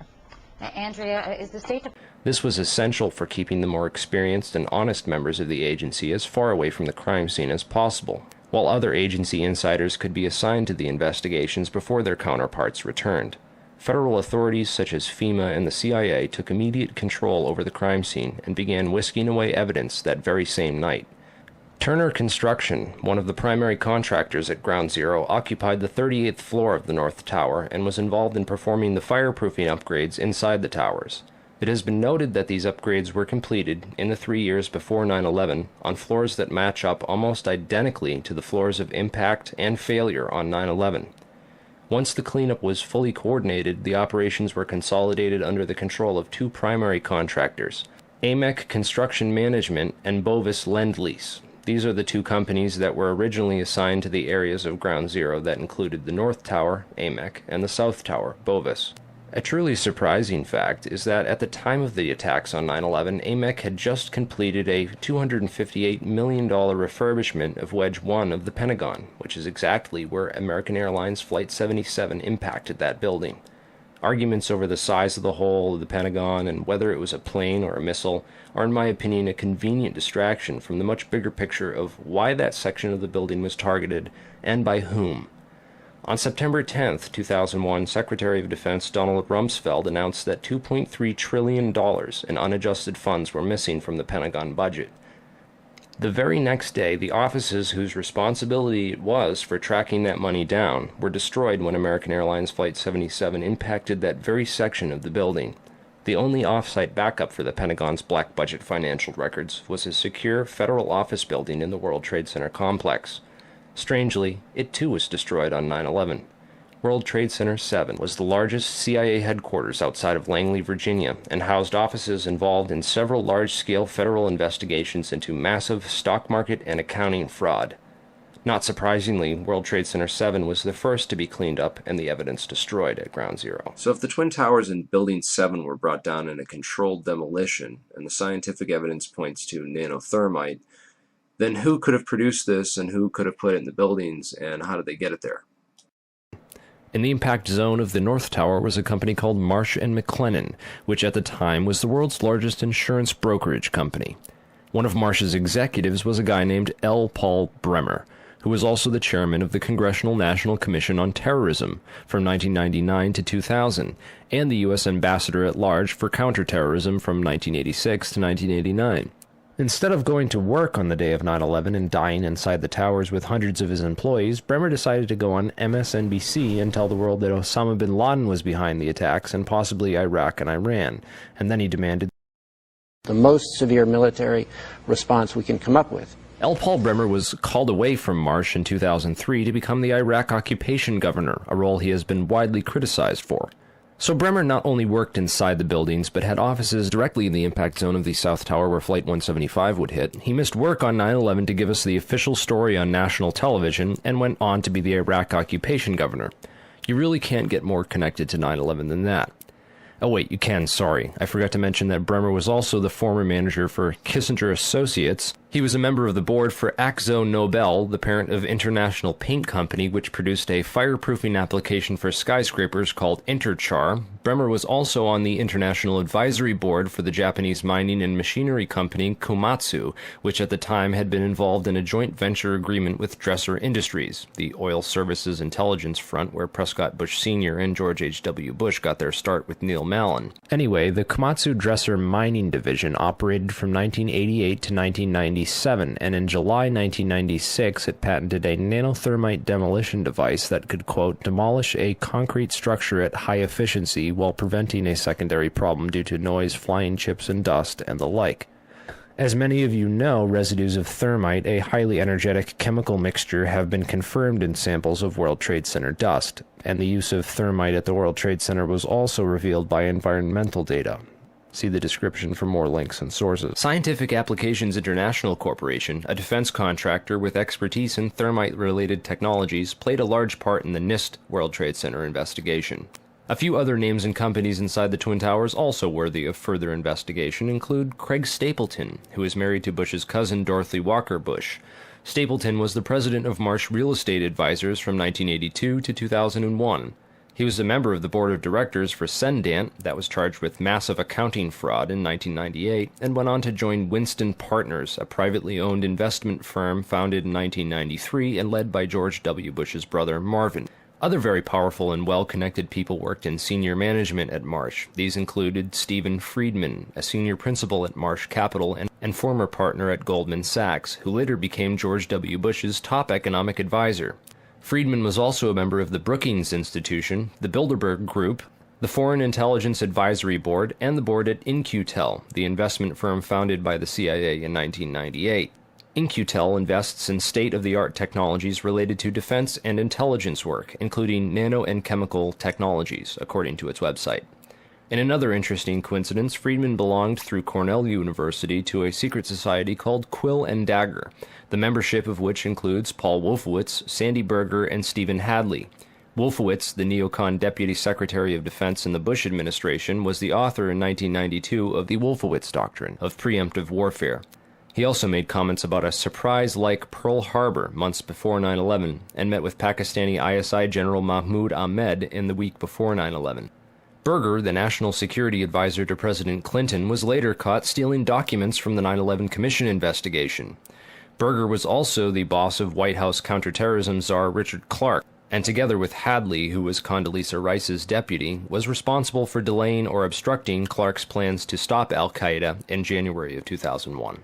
Speaker 19: Andrea, is the State Department...
Speaker 13: This was essential for keeping the more experienced and honest members of the agency as far away from the crime scene as possible, while other agency insiders could be assigned to the investigations before their counterparts returned. Federal authorities such as FEMA and the CIA took immediate control over the crime scene and began whisking away evidence that very same night. Turner Construction, one of the primary contractors at Ground Zero, occupied the 38th floor of the North Tower and was involved in performing the fireproofing upgrades inside the towers. It has been noted that these upgrades were completed in the 3 years before 9/11 on floors that match up almost identically to the floors of impact and failure on 9/11. Once the cleanup was fully coordinated, the operations were consolidated under the control of 2 primary contractors, AMEC Construction Management and Bovis Lend-Lease. These are the 2 companies that were originally assigned to the areas of Ground Zero that included the North Tower, AMEC, and the South Tower, Bovis.
Speaker 24: A truly surprising fact is that at the time of the attacks on 9/11, AMEC had just completed a $258 million refurbishment of Wedge 1 of the Pentagon, which is exactly where American Airlines Flight 77 impacted that building. Arguments over the size of the hole of the Pentagon and whether it was a plane or a missile are, in my opinion, a convenient distraction from the much bigger picture of why that section of the building was targeted and by whom. On September 10, 2001, Secretary of Defense Donald Rumsfeld announced that $2.3 trillion in unadjusted funds were missing from the Pentagon budget. The very next day, the offices whose responsibility it was for tracking that money down were destroyed when American Airlines Flight 77 impacted that very section of the building. The only off-site backup for the Pentagon's black budget financial records was a secure federal office building in the World Trade Center complex. Strangely, it too was destroyed on 9/11. World Trade Center 7 was the largest CIA headquarters outside of Langley, Virginia, and housed offices involved in several large-scale federal investigations into massive stock market and accounting fraud. Not surprisingly, World Trade Center 7 was the first to be cleaned up and the evidence destroyed at Ground Zero. So if the Twin Towers in Building 7 were brought down in a controlled demolition, and the scientific evidence points to nanothermite, then who could have produced this, and who could have put it in the buildings, and how did they get it there? In the impact zone of the North Tower was a company called Marsh & McLennan, which at the time was the world's largest insurance brokerage company. One of Marsh's executives was a guy named L. Paul Bremer, who was also the chairman of the Congressional National Commission on Terrorism from 1999 to 2000, and the U.S. ambassador at large for counterterrorism from 1986 to 1989. Instead of going to work on the day of 9/11 and dying inside the towers with hundreds of his employees, Bremer decided to go on MSNBC and tell the world that Osama bin Laden was behind the attacks and possibly Iraq and Iran, and then he demanded
Speaker 1: the most severe military response we can come up with.
Speaker 24: L. Paul Bremer was called away from Marsh in 2003 to become the Iraq occupation governor, a role he has been widely criticized for. So Bremer not only worked inside the buildings, but had offices directly in the impact zone of the South Tower where Flight 175 would hit. He missed work on 9/11 to give us the official story on national television, and went on to be the Iraq occupation governor. You really can't get more connected to 9/11 than that. Oh wait, you can, sorry. I forgot to mention that Bremer was also the former manager for Kissinger Associates. He was a member of the board for Akzo Nobel, the parent of International Paint Company, which produced a fireproofing application for skyscrapers called Interchar. Bremer was also on the International Advisory Board for the Japanese mining and machinery company Komatsu, which at the time had been involved in a joint venture agreement with Dresser Industries, the oil services intelligence front where Prescott Bush Sr. and George H.W. Bush got their start with Neil Mallon. Anyway, the Komatsu Dresser mining division operated from 1988 to 1997, and in July 1996 it patented a nanothermite demolition device that could, quote, demolish a concrete structure at high efficiency while preventing a secondary problem due to noise, flying chips and dust, and the like. As many of you know, residues of thermite, a highly energetic chemical mixture, have been confirmed in samples of World Trade Center dust, and the use of thermite at the World Trade Center was also revealed by environmental data. See the description for more links and sources. Scientific Applications International Corporation, a defense contractor with expertise in thermite-related technologies, played a large part in the NIST World Trade Center investigation. A few other names and companies inside the Twin Towers also worthy of further investigation include Craig Stapleton, who is married to Bush's cousin Dorothy Walker Bush. Stapleton was the president of Marsh Real Estate Advisors from 1982 to 2001. He was a member of the board of directors for Cendant, that was charged with massive accounting fraud in 1998, and went on to join Winston Partners, a privately owned investment firm founded in 1993 and led by George W. Bush's brother Marvin. Other very powerful and well-connected people worked in senior management at Marsh. These included Stephen Friedman, a senior principal at Marsh Capital and former partner at Goldman Sachs, who later became George W. Bush's top economic advisor. Friedman was also a member of the Brookings Institution, the Bilderberg Group, the Foreign Intelligence Advisory Board, and the board at In-Q-Tel, the investment firm founded by the CIA in 1998. In-Q-Tel invests in state-of-the-art technologies related to defense and intelligence work, including nano and chemical technologies, according to its website. In another interesting coincidence, Friedman belonged through Cornell University to a secret society called Quill and Dagger, the membership of which includes Paul Wolfowitz, Sandy Berger, and Stephen Hadley.
Speaker 13: Wolfowitz, the neocon Deputy Secretary of Defense in the Bush administration, was the author in 1992 of the Wolfowitz Doctrine of preemptive warfare. He also made comments about a surprise like Pearl Harbor months before 9/11 and met with Pakistani ISI General Mahmoud Ahmed in the week before 9/11. Berger, the national security advisor to President Clinton, was later caught stealing documents from the 9/11 Commission investigation. Berger was also the boss of White House counterterrorism czar Richard Clarke, and together with Hadley, who was Condoleezza Rice's deputy, was responsible for delaying or obstructing Clarke's plans to stop al-Qaeda in January of 2001.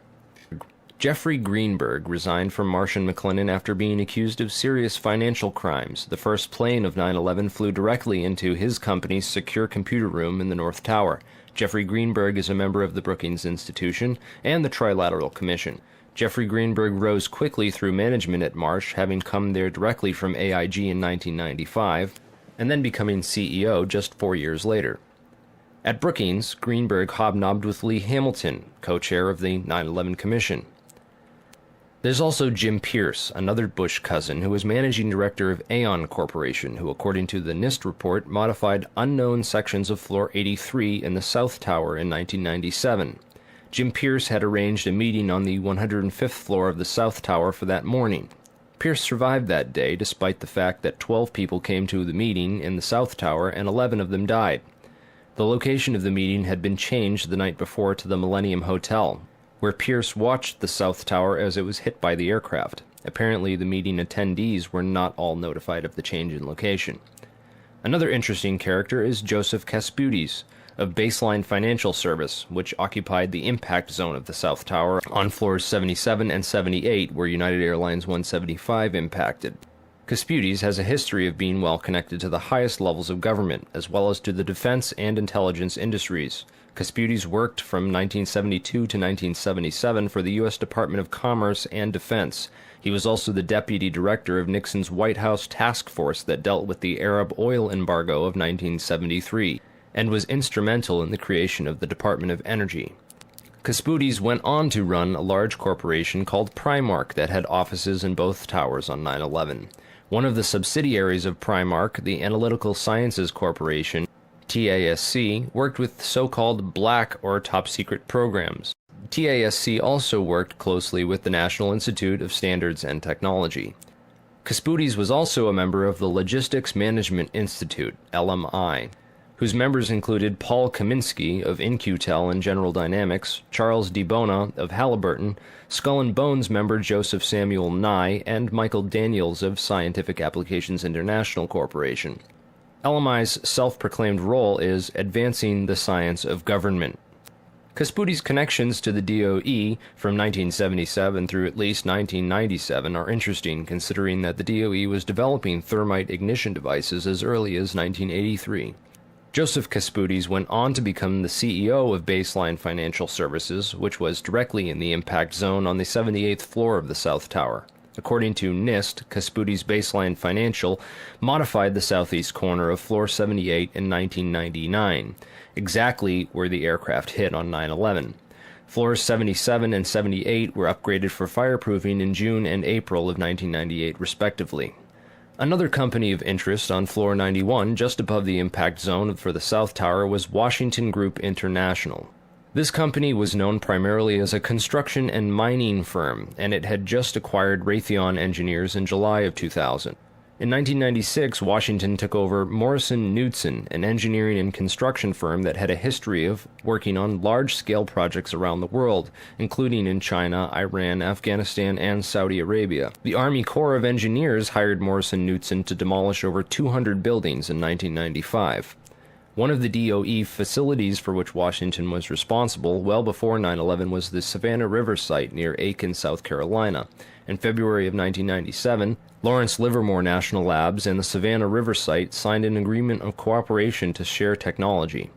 Speaker 13: Jeffrey Greenberg resigned from Marsh & McLennan after being accused of serious financial crimes. The first plane of 9/11 flew directly into his company's secure computer room in the North Tower. Jeffrey Greenberg is a member of the Brookings Institution and the Trilateral Commission. Jeffrey Greenberg rose quickly through management at Marsh, having come there directly from AIG in 1995, and then becoming CEO just 4 years later. At Brookings, Greenberg hobnobbed with Lee Hamilton, co-chair of the 9/11 Commission. There's also Jim Pierce, another Bush cousin, who was managing director of Aon Corporation, who, according to the NIST report, modified unknown sections of Floor 83 in the South Tower in 1997. Jim Pierce had arranged a meeting on the 105th floor of the South Tower for that morning. Pierce survived that day, despite the fact that 12 people came to the meeting in the South Tower and 11 of them died. The location of the meeting had been changed the night before to the Millennium Hotel, where Pierce watched the South Tower as it was hit by the aircraft. Apparently, the meeting attendees were not all notified of the change in location. Another interesting character is Joseph Kaspudes, of Baseline Financial Service, which occupied the impact zone of the South Tower on floors 77 and 78, where United Airlines 175 impacted. Kaspudes has a history of being well connected to the highest levels of government, as well as to the defense and intelligence industries. Kaspudes worked from 1972 to 1977 for the U.S. Department of Commerce and Defense. He was also the deputy director of Nixon's White House task force that dealt with the Arab oil embargo of 1973, and was instrumental in the creation of the Department of Energy. Kaspudes went on to run a large corporation called Primark that had offices in both towers on 9/11. One of the subsidiaries of Primark, the Analytical Sciences Corporation, TASC, worked with so-called black or top-secret programs. TASC also worked closely with the National Institute of Standards and Technology. Kaspudes was also a member of the Logistics Management Institute, LMI, whose members included Paul Kaminsky of In-Q-Tel and General Dynamics, Charles DiBona of Halliburton, Skull and Bones member Joseph Samuel Nye, and Michael Daniels of Scientific Applications International Corporation. LMI's self-proclaimed role is advancing the science of government. Kaspudes' connections to the DOE from 1977 through at least 1997 are interesting, considering that the DOE was developing thermite ignition devices as early as 1983. Joseph Kaspudes went on to become the CEO of Baseline Financial Services, which was directly in the impact zone on the 78th floor of the South Tower. According to NIST, Kaspudes' Baseline Financial modified the southeast corner of Floor 78 in 1999, exactly where the aircraft hit on 9/11. Floors 77 and 78 were upgraded for fireproofing in June and April of 1998, respectively. Another company of interest on Floor 91, just above the impact zone for the South Tower, was Washington Group International. This company was known primarily as a construction and mining firm, and it had just acquired Raytheon Engineers in July of 2000. In 1996, Washington took over Morrison Knudsen, an engineering and construction firm that had a history of working on large-scale projects around the world, including in China, Iran, Afghanistan, and Saudi Arabia. The Army Corps of Engineers hired Morrison Knudsen to demolish over 200 buildings in 1995. One of the DOE facilities for which Washington was responsible well before 9/11 was the Savannah River site near Aiken, South Carolina. In February of 1997, Lawrence Livermore National Labs and the Savannah River site signed an agreement of cooperation to share technology.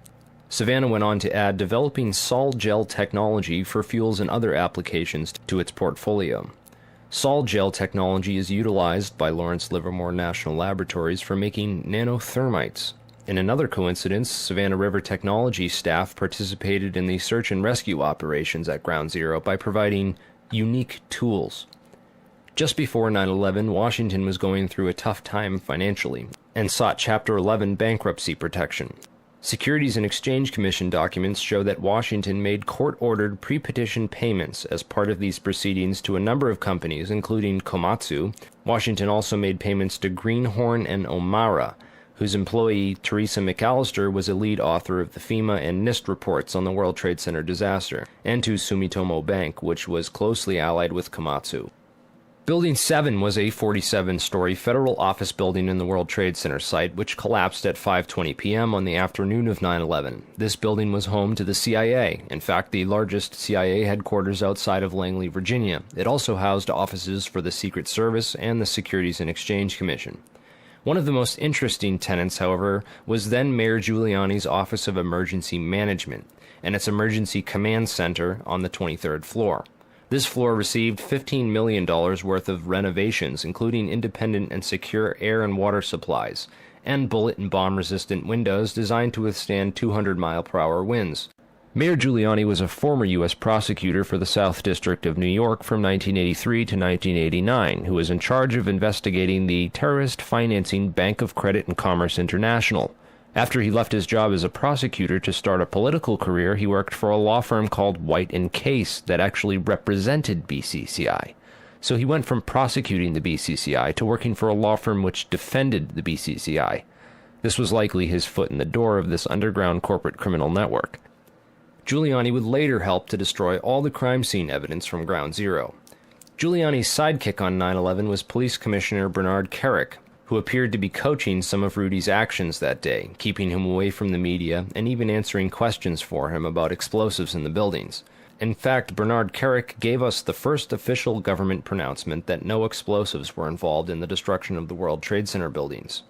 Speaker 13: Savannah went on to add developing sol gel technology for fuels and other applications to its portfolio. Sol gel technology is utilized by Lawrence Livermore National Laboratories for making nanothermites. In another coincidence, Savannah River Technology staff participated in the search and rescue operations at Ground Zero by providing unique tools. Just before 9/11, Washington was going through a tough time financially and sought Chapter 11 bankruptcy protection. Securities and Exchange Commission documents show that Washington made court-ordered pre-petition payments as part of these proceedings to a number of companies, including Komatsu. Washington also made payments to Greenhorn and O'Mara, whose employee, Teresa McAllister, was a lead author of the FEMA and NIST reports on the World Trade Center disaster, and to Sumitomo Bank, which was closely allied with Komatsu. Building 7 was a 47-story federal office building in the World Trade Center site, which collapsed at 5:20 p.m. on the afternoon of 9/11. This building was home to the CIA, in fact, the largest CIA headquarters outside of Langley, Virginia. It also housed offices for the Secret Service and the Securities and Exchange Commission. One of the most interesting tenants, however, was then Mayor Giuliani's Office of Emergency Management and its Emergency Command Center on the 23rd floor. This floor received $15 million worth of renovations, including independent and secure air and water supplies, and bullet and bomb-resistant windows designed to withstand 200-mile-per-hour winds. Mayor Giuliani was a former U.S. prosecutor for the South District of New York from 1983 to 1989, who was in charge of investigating the terrorist financing Bank of Credit and Commerce International. After he left his job as a prosecutor to start a political career, he worked for a law firm called White & Case that actually represented BCCI. So he went from prosecuting the BCCI to working for a law firm which defended the BCCI. This was likely his foot in the door of this underground corporate criminal network. Giuliani would later help to destroy all the crime scene evidence from Ground Zero. Giuliani's sidekick on 9/11 was Police Commissioner Bernard Kerik, who appeared to be coaching some of Rudy's actions that day, keeping him away from the media and even answering questions for him about explosives in the buildings. In fact, Bernard Kerik gave us the first official government pronouncement that no explosives were involved in the destruction of the World Trade Center buildings.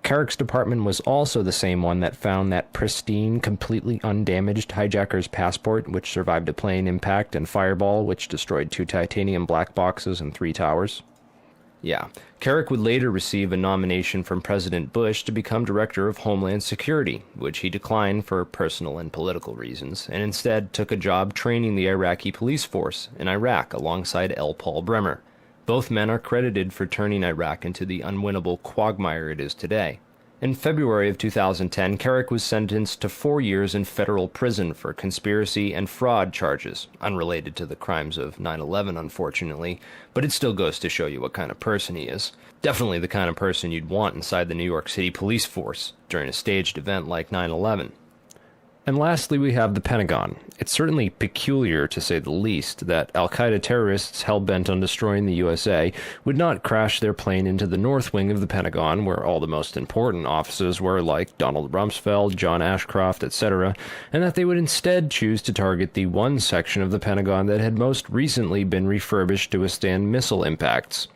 Speaker 13: Kerik's department was also the same one that found that pristine, completely undamaged hijacker's passport, which survived a plane impact, and Fireball, which destroyed 2 titanium black boxes and 3 towers. Yeah, Kerik would later receive a nomination from President Bush to become Director of Homeland Security, which he declined for personal and political reasons, and instead took a job training the Iraqi police force in Iraq alongside L. Paul Bremer. Both men are credited for turning Iraq into the unwinnable quagmire it is today. In February of 2010, Kerik was sentenced to 4 years in federal prison for conspiracy and fraud charges, unrelated to the crimes of 9/11, unfortunately, but it still goes to show you what kind of person he is. Definitely the kind of person you'd want inside the New York City police force during a staged event like 9/11. And lastly, we have the Pentagon. It's certainly peculiar, to say the least, that al-Qaeda terrorists hell-bent on destroying the USA would not crash their plane into the north wing of the Pentagon, where all the most important offices were, like Donald Rumsfeld, John Ashcroft, etc., and that they would instead choose to target the one section of the Pentagon that had most recently been refurbished to withstand missile impacts.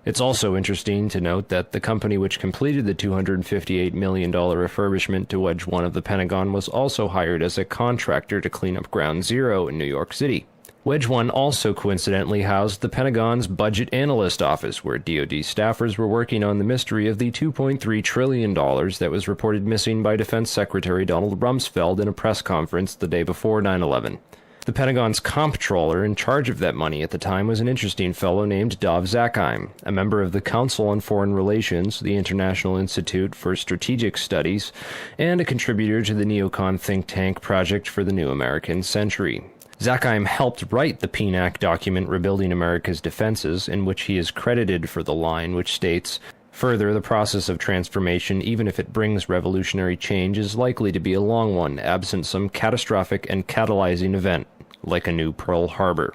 Speaker 13: It's also interesting to note that the company which completed the $258 million refurbishment to Wedge 1 of the Pentagon was also hired as a contractor to clean up Ground Zero in New York City. Wedge 1 also coincidentally housed the Pentagon's Budget Analyst Office, where DoD staffers were working on the mystery of the $2.3 trillion that was reported missing by Defense Secretary Donald Rumsfeld in a press conference the day before 9/11. The Pentagon's comptroller in charge of that money at the time was an interesting fellow named Dov Zakheim, a member of the Council on Foreign Relations, the International Institute for Strategic Studies, and a contributor to the neocon think tank Project for the New American Century. Zakheim helped write the PNAC document Rebuilding America's Defenses, in which he is credited for the line which states, "Further, the process of transformation, even if it brings revolutionary change, is likely to be a long one, absent some catastrophic and catalyzing event, like a new Pearl Harbor."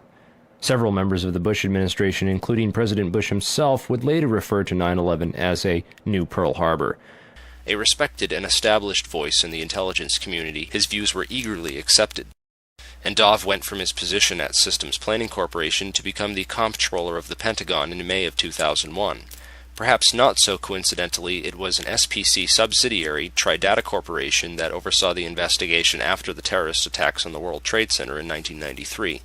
Speaker 13: Several members of the Bush administration, including President Bush himself, would later refer to 9/11 as a new Pearl Harbor. A respected and established voice in the intelligence community, his views were eagerly accepted. And Dov went from his position at Systems Planning Corporation to become the comptroller of the Pentagon in May of 2001. Perhaps not so coincidentally, it was an SPC subsidiary, Tridata Corporation, that oversaw the investigation after the terrorist attacks on the World Trade Center in 1993.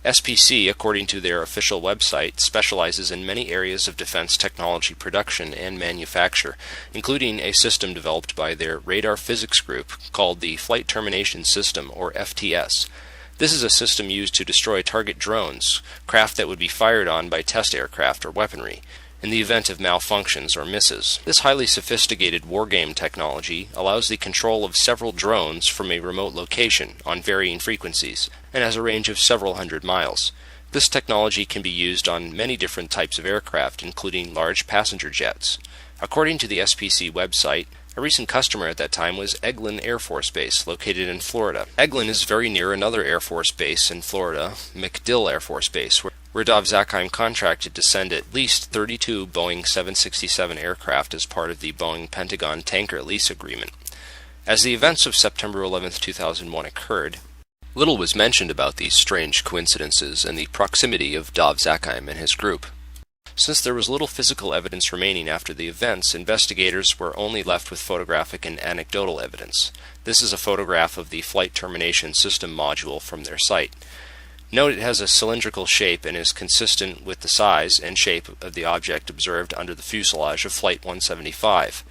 Speaker 13: SPC, according to their official website, specializes in many areas of defense technology production and manufacture, including a system developed by their radar physics group called the Flight Termination System, or FTS.
Speaker 24: This is a system used to destroy target drones, craft that would be fired on by test aircraft or weaponry, in the event of malfunctions or misses. This highly sophisticated wargame technology allows the control of several drones from a remote location on varying frequencies, and has a range of several hundred miles. This technology can be used on many different types of aircraft, including large passenger jets. According to the SPC website, a recent customer at that time was Eglin Air Force Base, located in Florida. Eglin is very near another Air Force base in Florida, MacDill Air Force Base, where Dov Zakheim contracted to send at least 32 Boeing 767 aircraft as part of the Boeing Pentagon tanker lease agreement. As the events of September 11, 2001 occurred, little was mentioned about these strange coincidences and the proximity of Dov Zakheim and his group. Since there was little physical evidence remaining after the events, investigators were only left with photographic and anecdotal evidence. This is a photograph of the Flight Termination System module from their site. Note it has a cylindrical shape and is consistent with the size and shape of the object observed under the fuselage of Flight 175.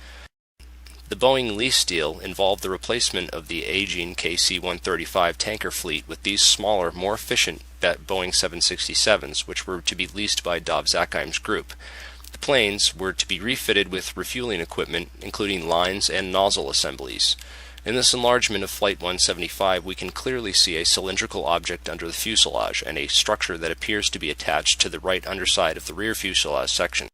Speaker 24: The Boeing lease deal involved the replacement of the aging KC-135 tanker fleet with these smaller, more efficient Boeing 767s, which were to be leased by Dov Zakheim's group. The planes were to be refitted with refueling equipment, including lines and nozzle assemblies. In this enlargement of Flight 175, we can clearly see a cylindrical object under the fuselage and a structure that appears to be attached to the right underside of the rear fuselage section.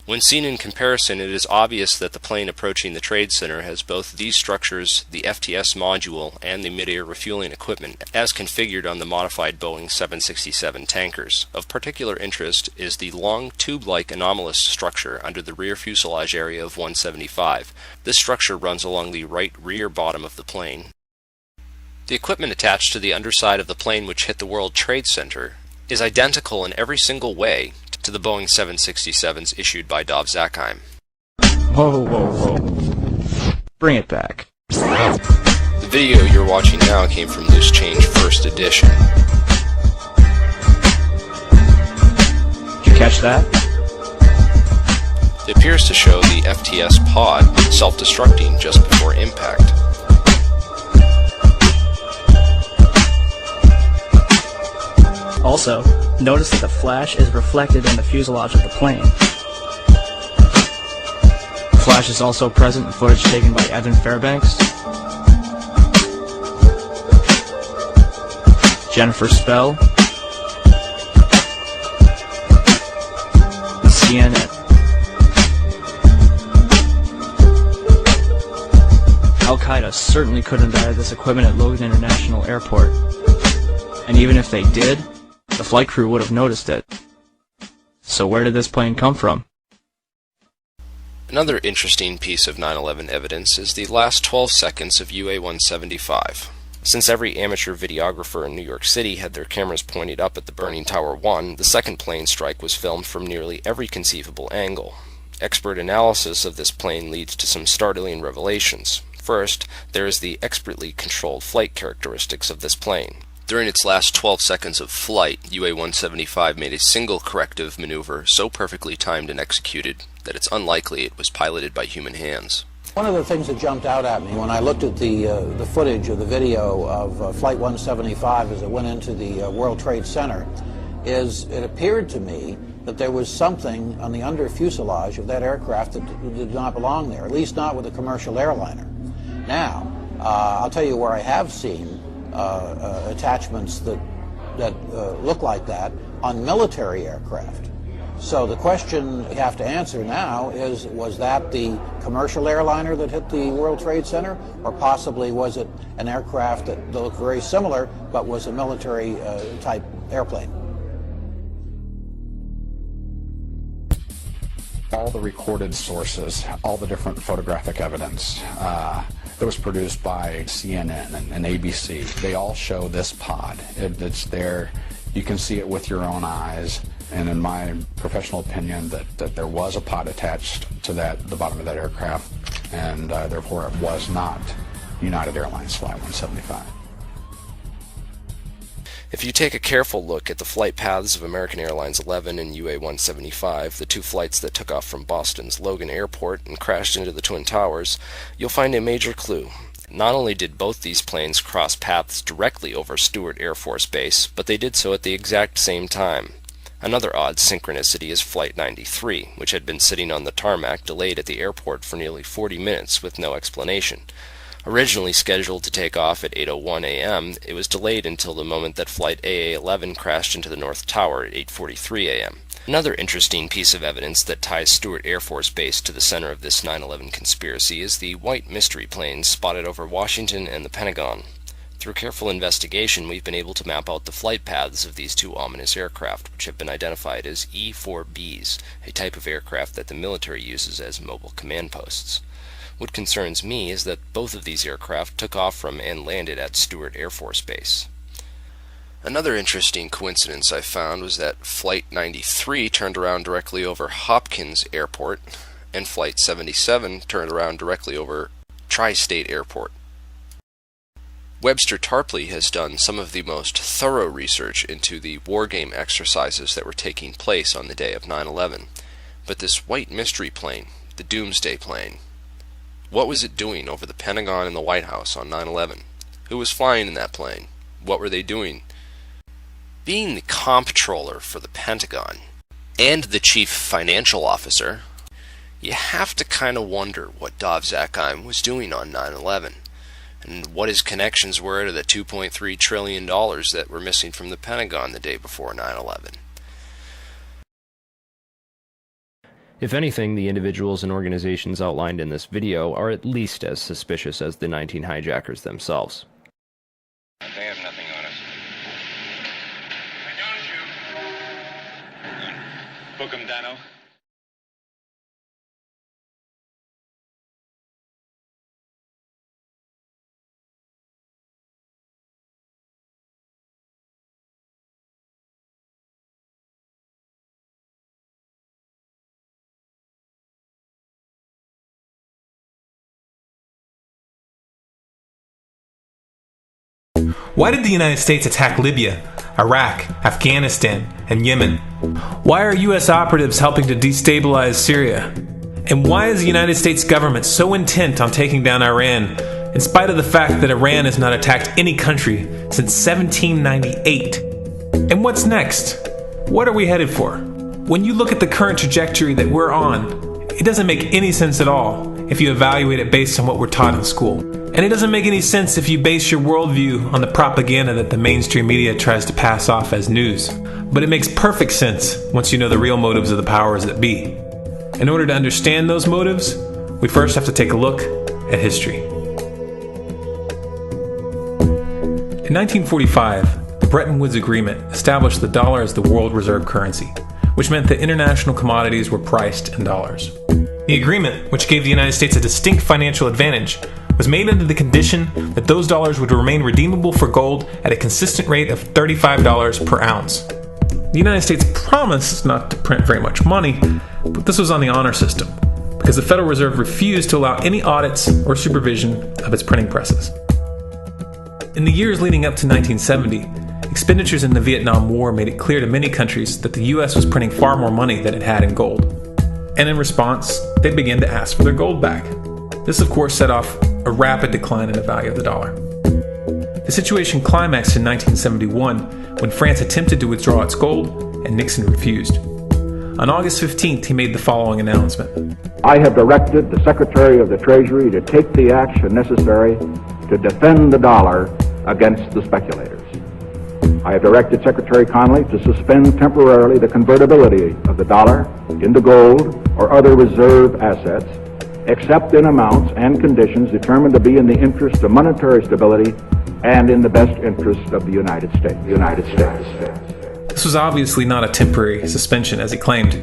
Speaker 24: When seen in comparison, it is obvious that the plane approaching the Trade Center has both these structures, the FTS module, and the mid-air refueling equipment, as configured on the modified Boeing 767 tankers. Of particular interest is the long tube-like anomalous structure under the rear fuselage area of 175. This structure runs along the right rear bottom of the plane. The equipment attached to the underside of the plane which hit the World Trade Center is identical in every single way to the Boeing 767s issued by Dov Zakheim.
Speaker 4: Whoa, whoa, whoa. Bring it back.
Speaker 24: The video you're watching now came from Loose Change First Edition.
Speaker 4: Did you catch that?
Speaker 24: It appears to show the FTS pod self-destructing just before impact.
Speaker 4: Also, notice that the flash is reflected in the fuselage of the plane. The flash is also present in footage taken by Evan Fairbanks, Jennifer Spell, and CNN. Al-Qaeda certainly couldn't have added this equipment at Logan International Airport. And even if they did, the flight crew would have noticed it. So where did this plane come from?
Speaker 24: Another interesting piece of 9/11 evidence is the last 12 seconds of UA-175. Since every amateur videographer in New York City had their cameras pointed up at the burning Tower 1, the second plane strike was filmed from nearly every conceivable angle. Expert analysis of this plane leads to some startling revelations. First, there is the expertly controlled flight characteristics of this plane. During its last 12 seconds of flight, UA-175 made a single corrective maneuver so perfectly timed and executed that it's unlikely it was piloted by human hands.
Speaker 1: One of the things that jumped out at me when I looked at the footage of the video of Flight 175 as it went into the World Trade Center is it appeared to me that there was something on the under fuselage of that aircraft that did not belong there, at least not with a commercial airliner. Now, I'll tell you where I have seen attachments that look like that on military aircraft. So the question we have to answer now is, was that the commercial airliner that hit the World Trade Center, or possibly was it an aircraft that looked very similar but was a military type airplane?
Speaker 5: All the recorded sources, all the different photographic evidence that was produced by CNN and ABC, they all show this pod. It's there. You can see it with your own eyes. And in my professional opinion, that there was a pod attached to the bottom of that aircraft, and therefore it was not United Airlines Flight 175.
Speaker 13: If you take a careful look at the flight paths of American Airlines 11 and UA-175, the two flights that took off from Boston's Logan Airport and crashed into the Twin Towers, you'll find a major clue. Not only did both these planes cross paths directly over Stewart Air Force Base, but they did so at the exact same time. Another odd synchronicity is Flight 93, which had been sitting on the tarmac delayed at the airport for nearly 40 minutes with no explanation. Originally scheduled to take off at 8:01 a.m., it was delayed until the moment that Flight AA-11 crashed into the North Tower at 8:43 a.m. Another interesting piece of evidence that ties Stewart Air Force Base to the center of this 9/11 conspiracy is the white mystery planes spotted over Washington and the Pentagon. Through careful investigation, we've been able to map out the flight paths of these two ominous aircraft, which have been identified as E-4Bs, a type of aircraft that the military uses as mobile command posts. What concerns me is that both of these aircraft took off from and landed at Stewart Air Force Base. Another interesting coincidence I found was that Flight 93 turned around directly over Hopkins Airport, and Flight 77 turned around directly over Tri-State Airport. Webster Tarpley has done some of the most thorough research into the wargame exercises that were taking place on the day of 9/11. But this white mystery plane, the Doomsday plane, what was it doing over the Pentagon and the White House on 9/11? Who was flying in that plane? What were they doing? Being the comptroller for the Pentagon and the chief financial officer, you have to kind of wonder what Dov Zakheim was doing on 9/11 and what his connections were to the $2.3 trillion that were missing from the Pentagon the day before 9/11. If anything, the individuals and organizations outlined in this video are at least as suspicious as the 19 hijackers themselves.
Speaker 6: They have nothing on us. I don't shoot. Book 'em, Dano.
Speaker 7: Why did the United States attack Libya, Iraq, Afghanistan, and Yemen? Why are U.S. operatives helping to destabilize Syria? And why is the United States government so intent on taking down Iran, in spite of the fact that Iran has not attacked any country since 1798? And what's next? What are we headed for? When you look at the current trajectory that we're on, it doesn't make any sense at all if you evaluate it based on what we're taught in school. And it doesn't make any sense if you base your worldview on the propaganda that the mainstream media tries to pass off as news. But it makes perfect sense once you know the real motives of the powers that be. In order to understand those motives, we first have to take a look at history. In 1945, the Bretton Woods Agreement established the dollar as the world reserve currency, which meant that international commodities were priced in dollars. The agreement, which gave the United States a distinct financial advantage, was made under the condition that those dollars would remain redeemable for gold at a consistent rate of $35 per ounce. The United States promised not to print very much money, but this was on the honor system, because the Federal Reserve refused to allow any audits or supervision of its printing presses. In the years leading up to 1970, expenditures in the Vietnam War made it clear to many countries that the U.S. was printing far more money than it had in gold. And in response, they began to ask for their gold back. This, of course, set off a rapid decline in the value of the dollar. The situation climaxed in 1971 when France attempted to withdraw its gold and Nixon refused. On August 15th, he made the following announcement.
Speaker 9: I have directed the Secretary of the Treasury to take the action necessary to defend the dollar against the speculators. I have directed Secretary Connally to suspend temporarily the convertibility of the dollar into gold or other reserve assets, except in amounts and conditions determined to be in the interest of monetary stability and in the best interest of the United States.
Speaker 7: This was obviously not a temporary suspension, as he claimed,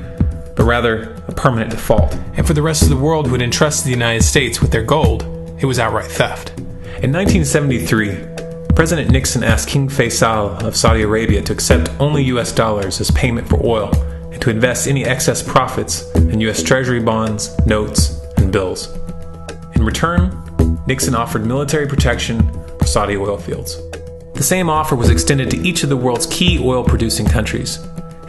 Speaker 7: but rather a permanent default. And for the rest of the world who had entrusted the United States with their gold, it was outright theft. In 1973, President Nixon asked King Faisal of Saudi Arabia to accept only U.S. dollars as payment for oil and to invest any excess profits in U.S. Treasury bonds, notes, and bills. In return, Nixon offered military protection for Saudi oil fields. The same offer was extended to each of the world's key oil-producing countries,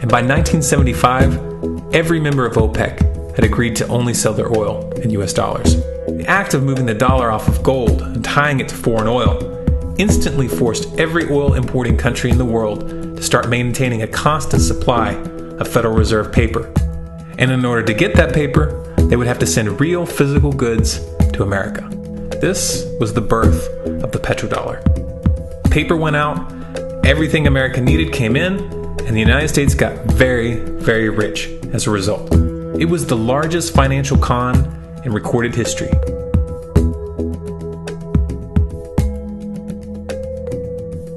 Speaker 7: and by 1975, every member of OPEC had agreed to only sell their oil in US dollars. The act of moving the dollar off of gold and tying it to foreign oil instantly forced every oil-importing country in the world to start maintaining a constant supply of Federal Reserve paper. And in order to get that paper, they would have to send real physical goods to America. This was the birth of the petrodollar. Paper went out, everything America needed came in, and the United States got very, very rich as a result. It was the largest financial con in recorded history.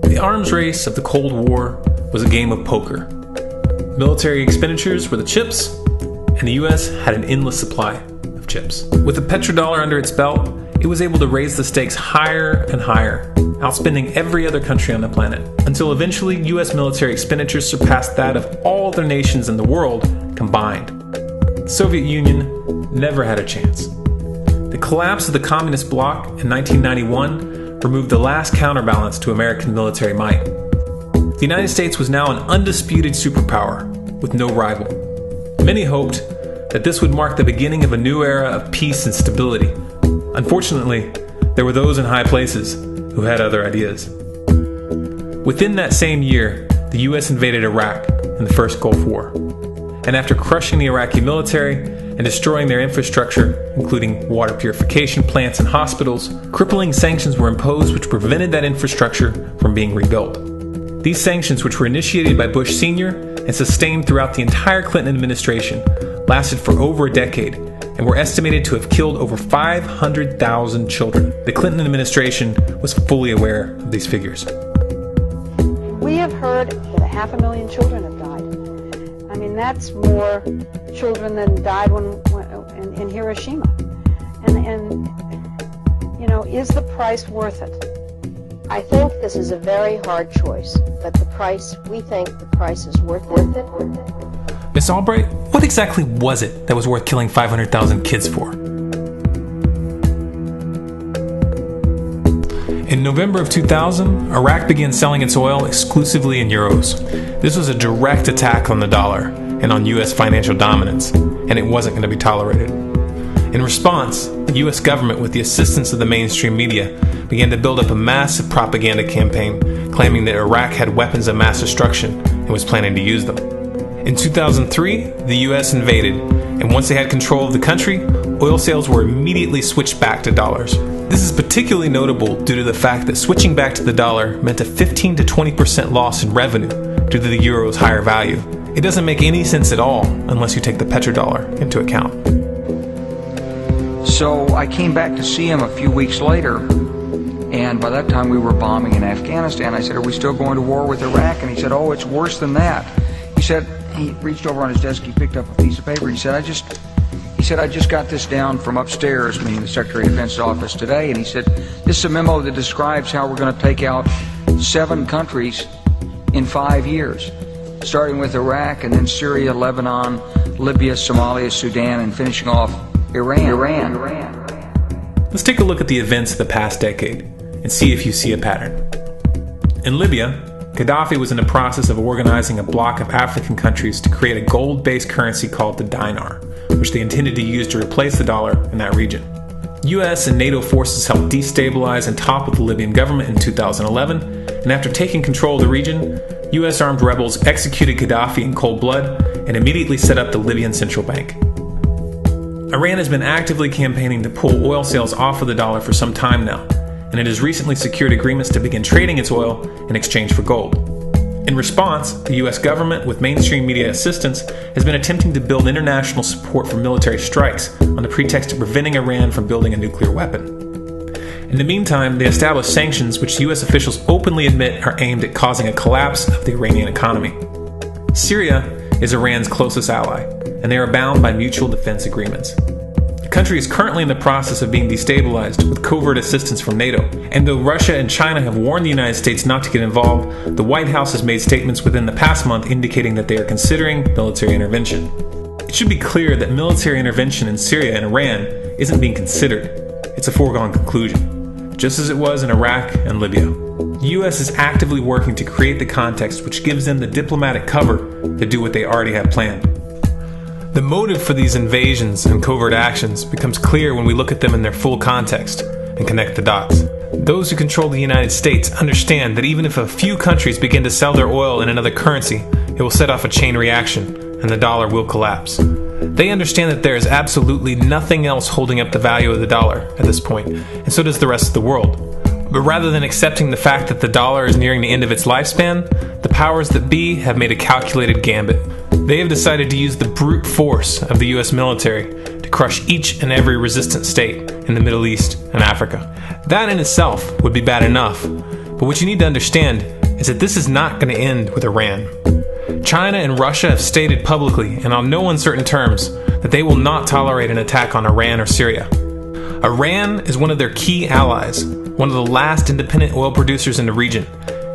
Speaker 7: The arms race of the Cold War was a game of poker. Military expenditures were the chips, and the US had an endless supply of chips. With the petrodollar under its belt, it was able to raise the stakes higher and higher, outspending every other country on the planet, until eventually US military expenditures surpassed that of all other nations in the world combined. The Soviet Union never had a chance. The collapse of the communist bloc in 1991 removed the last counterbalance to American military might. The United States was now an undisputed superpower with no rival. Many hoped that this would mark the beginning of a new era of peace and stability. Unfortunately, there were those in high places who had other ideas. Within that same year, the US invaded Iraq in the first Gulf War. And after crushing the Iraqi military and destroying their infrastructure, including water purification plants and hospitals, crippling sanctions were imposed which prevented that infrastructure from being rebuilt. These sanctions, which were initiated by Bush Sr. and sustained throughout the entire Clinton administration, lasted for over a decade and were estimated to have killed over 500,000 children. The Clinton administration was fully aware of these figures.
Speaker 8: We have heard that 500,000 children have died. I mean, that's more children than died in Hiroshima. And you know, is the price worth it?
Speaker 11: I think this is a very hard choice, but we think the price is worth it.
Speaker 7: Miss Albright, what exactly was it that was worth killing 500,000 kids for? In November of 2000, Iraq began selling its oil exclusively in euros. This was a direct attack on the dollar and on US financial dominance, and it wasn't going to be tolerated. In response, the US government, with the assistance of the mainstream media, began to build up a massive propaganda campaign claiming that Iraq had weapons of mass destruction and was planning to use them. In 2003, the US invaded, and once they had control of the country, oil sales were immediately switched back to dollars. This is particularly notable due to the fact that switching back to the dollar meant a 15 to 20% loss in revenue due to the euro's higher value. It doesn't make any sense at all unless you take the petrodollar into account.
Speaker 12: So I came back to see him a few weeks later, and by that time we were bombing in Afghanistan. I said, "Are we still going to war with Iraq?" And he said, "Oh, it's worse than that." He said, he reached over on his desk, he picked up a piece of paper, and he said, I just got this down from upstairs, meaning the Secretary of Defense's office today, and he said, "This is a memo that describes how we're going to take out 7 countries in 5 years, starting with Iraq, and then Syria, Lebanon, Libya, Somalia, Sudan, and finishing off Iran.
Speaker 7: Let's take a look at the events of the past decade and see if you see a pattern. In Libya, Gaddafi was in the process of organizing a bloc of African countries to create a gold-based currency called the dinar, which they intended to use to replace the dollar in that region. US and NATO forces helped destabilize and topple the Libyan government in 2011, and after taking control of the region, US armed rebels executed Gaddafi in cold blood and immediately set up the Libyan Central Bank. Iran has been actively campaigning to pull oil sales off of the dollar for some time now, and it has recently secured agreements to begin trading its oil in exchange for gold. In response, the US government, with mainstream media assistance, has been attempting to build international support for military strikes on the pretext of preventing Iran from building a nuclear weapon. In the meantime, they established sanctions which US officials openly admit are aimed at causing a collapse of the Iranian economy. Syria is Iran's closest ally, and they are bound by mutual defense agreements. The country is currently in the process of being destabilized with covert assistance from NATO, and though Russia and China have warned the United States not to get involved, the White House has made statements within the past month indicating that they are considering military intervention. It should be clear that military intervention in Syria and Iran isn't being considered. It's a foregone conclusion. just as it was in Iraq and Libya. The U.S. is actively working to create the context which gives them the diplomatic cover to do what they already have planned. The motive for these invasions and covert actions becomes clear when we look at them in their full context and connect the dots. Those who control the United States understand that even if a few countries begin to sell their oil in another currency, it will set off a chain reaction and the dollar will collapse. They understand that there is absolutely nothing else holding up the value of the dollar at this point, and so does the rest of the world. But rather than accepting the fact that the dollar is nearing the end of its lifespan, the powers that be have made a calculated gambit. They have decided to use the brute force of the U.S. military to crush each and every resistant state in the Middle East and Africa. That in itself would be bad enough, but what you need to understand is that this is not going to end with Iran. China and Russia have stated publicly and on no uncertain terms that they will not tolerate an attack on Iran or Syria. Iran is one of their key allies, one of the last independent oil producers in the region,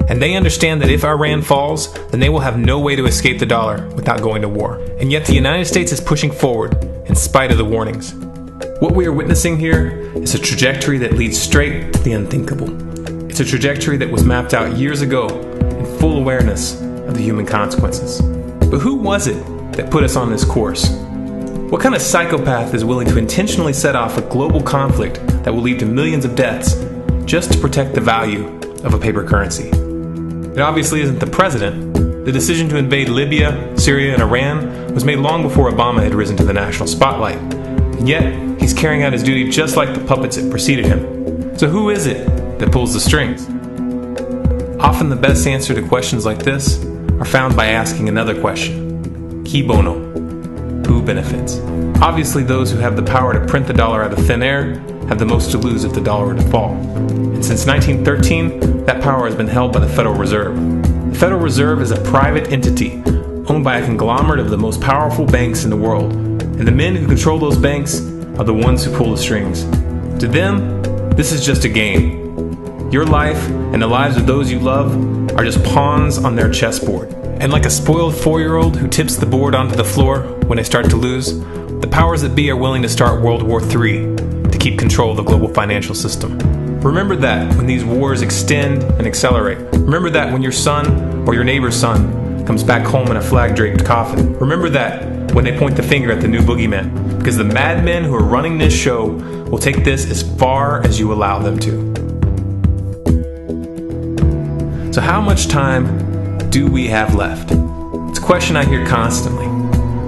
Speaker 7: and they understand that if Iran falls, then they will have no way to escape the dollar without going to war. And yet the United States is pushing forward in spite of the warnings. What we are witnessing here is a trajectory that leads straight to the unthinkable. It's a trajectory that was mapped out years ago in full awareness of the human consequences. But who was it that put us on this course? What kind of psychopath is willing to intentionally set off a global conflict that will lead to millions of deaths just to protect the value of a paper currency? It obviously isn't the president. The decision to invade Libya, Syria, and Iran was made long before Obama had risen to the national spotlight. And yet, he's carrying out his duty just like the puppets that preceded him. So who is it that pulls the strings? Often the best answer to questions like this are found by asking another question. Qui bono? Who benefits? Obviously, those who have the power to print the dollar out of thin air have the most to lose if the dollar were to fall. And since 1913, that power has been held by the Federal Reserve. The Federal Reserve is a private entity owned by a conglomerate of the most powerful banks in the world. And the men who control those banks are the ones who pull the strings. To them, this is just a game. Your life and the lives of those you love are just pawns on their chessboard. And like a spoiled 4-year-old who tips the board onto the floor when they start to lose, the powers that be are willing to start World War III to keep control of the global financial system. Remember that when these wars extend and accelerate. Remember that when your son or your neighbor's son comes back home in a flag-draped coffin. Remember that when they point the finger at the new boogeyman, because the madmen who are running this show will take this as far as you allow them to. So how much time do we have left? It's a question I hear constantly,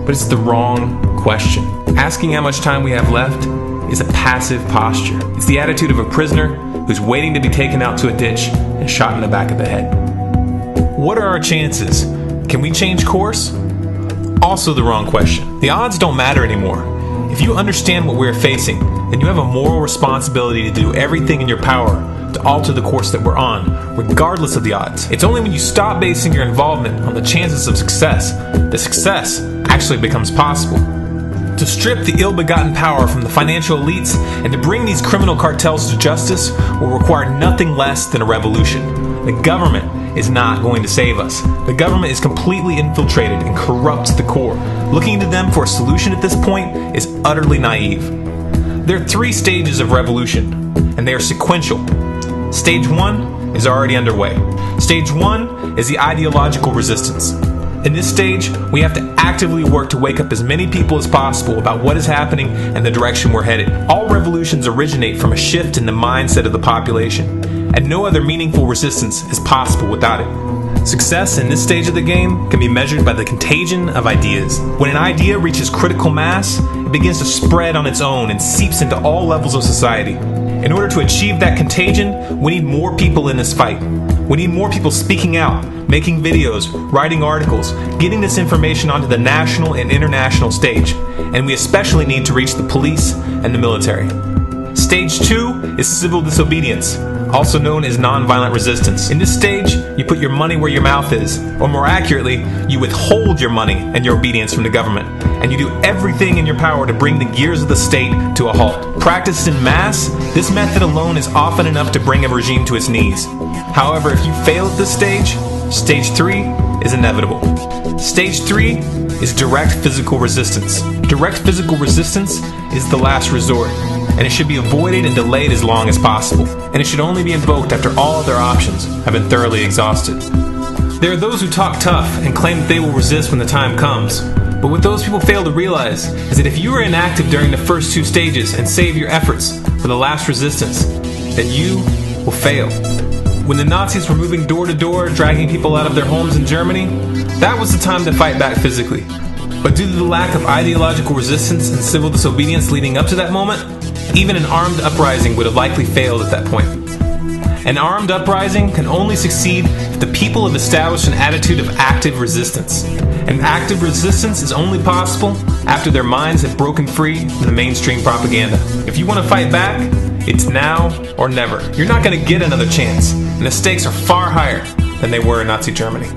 Speaker 7: but it's the wrong question. Asking how much time we have left is a passive posture. It's the attitude of a prisoner who's waiting to be taken out to a ditch and shot in the back of the head. What are our chances? Can we change course? Also the wrong question. The odds don't matter anymore. If you understand what we're facing, then you have a moral responsibility to do everything in your power to alter the course that we're on, regardless of the odds. It's only when you stop basing your involvement on the chances of success that success actually becomes possible. To strip the ill-begotten power from the financial elites and to bring these criminal cartels to justice will require nothing less than a revolution. The government is not going to save us. The government is completely infiltrated and corrupt to the core. Looking to them for a solution at this point is utterly naive. There are 3 stages of revolution, and they are sequential. Stage 1 is already underway. Stage 1 is the ideological resistance. In this stage, we have to actively work to wake up as many people as possible about what is happening and the direction we're headed. All revolutions originate from a shift in the mindset of the population, and no other meaningful resistance is possible without it. Success in this stage of the game can be measured by the contagion of ideas. When an idea reaches critical mass, it begins to spread on its own and seeps into all levels of society. In order to achieve that contagion, we need more people in this fight. We need more people speaking out, making videos, writing articles, getting this information onto the national and international stage. And we especially need to reach the police and the military. Stage 2 is civil disobedience, also known as nonviolent resistance. In this stage, you put your money where your mouth is, or more accurately, you withhold your money and your obedience from the government, and you do everything in your power to bring the gears of the state to a halt. Practiced in mass, this method alone is often enough to bring a regime to its knees. However, if you fail at this stage, Stage 3 is inevitable. Stage 3 is direct physical resistance. Direct physical resistance is the last resort. and it should be avoided and delayed as long as possible, and it should only be invoked after all other options have been thoroughly exhausted. There are those who talk tough and claim that they will resist when the time comes, but what those people fail to realize is that if you are inactive during the first two stages and save your efforts for the last resistance, then you will fail. When the Nazis were moving door to door, dragging people out of their homes in Germany, that was the time to fight back physically. But due to the lack of ideological resistance and civil disobedience leading up to that moment, even an armed uprising would have likely failed at that point. An armed uprising can only succeed if the people have established an attitude of active resistance. And active resistance is only possible after their minds have broken free from the mainstream propaganda. If you want to fight back, it's now or never. You're not going to get another chance, and the stakes are far higher than they were in Nazi Germany.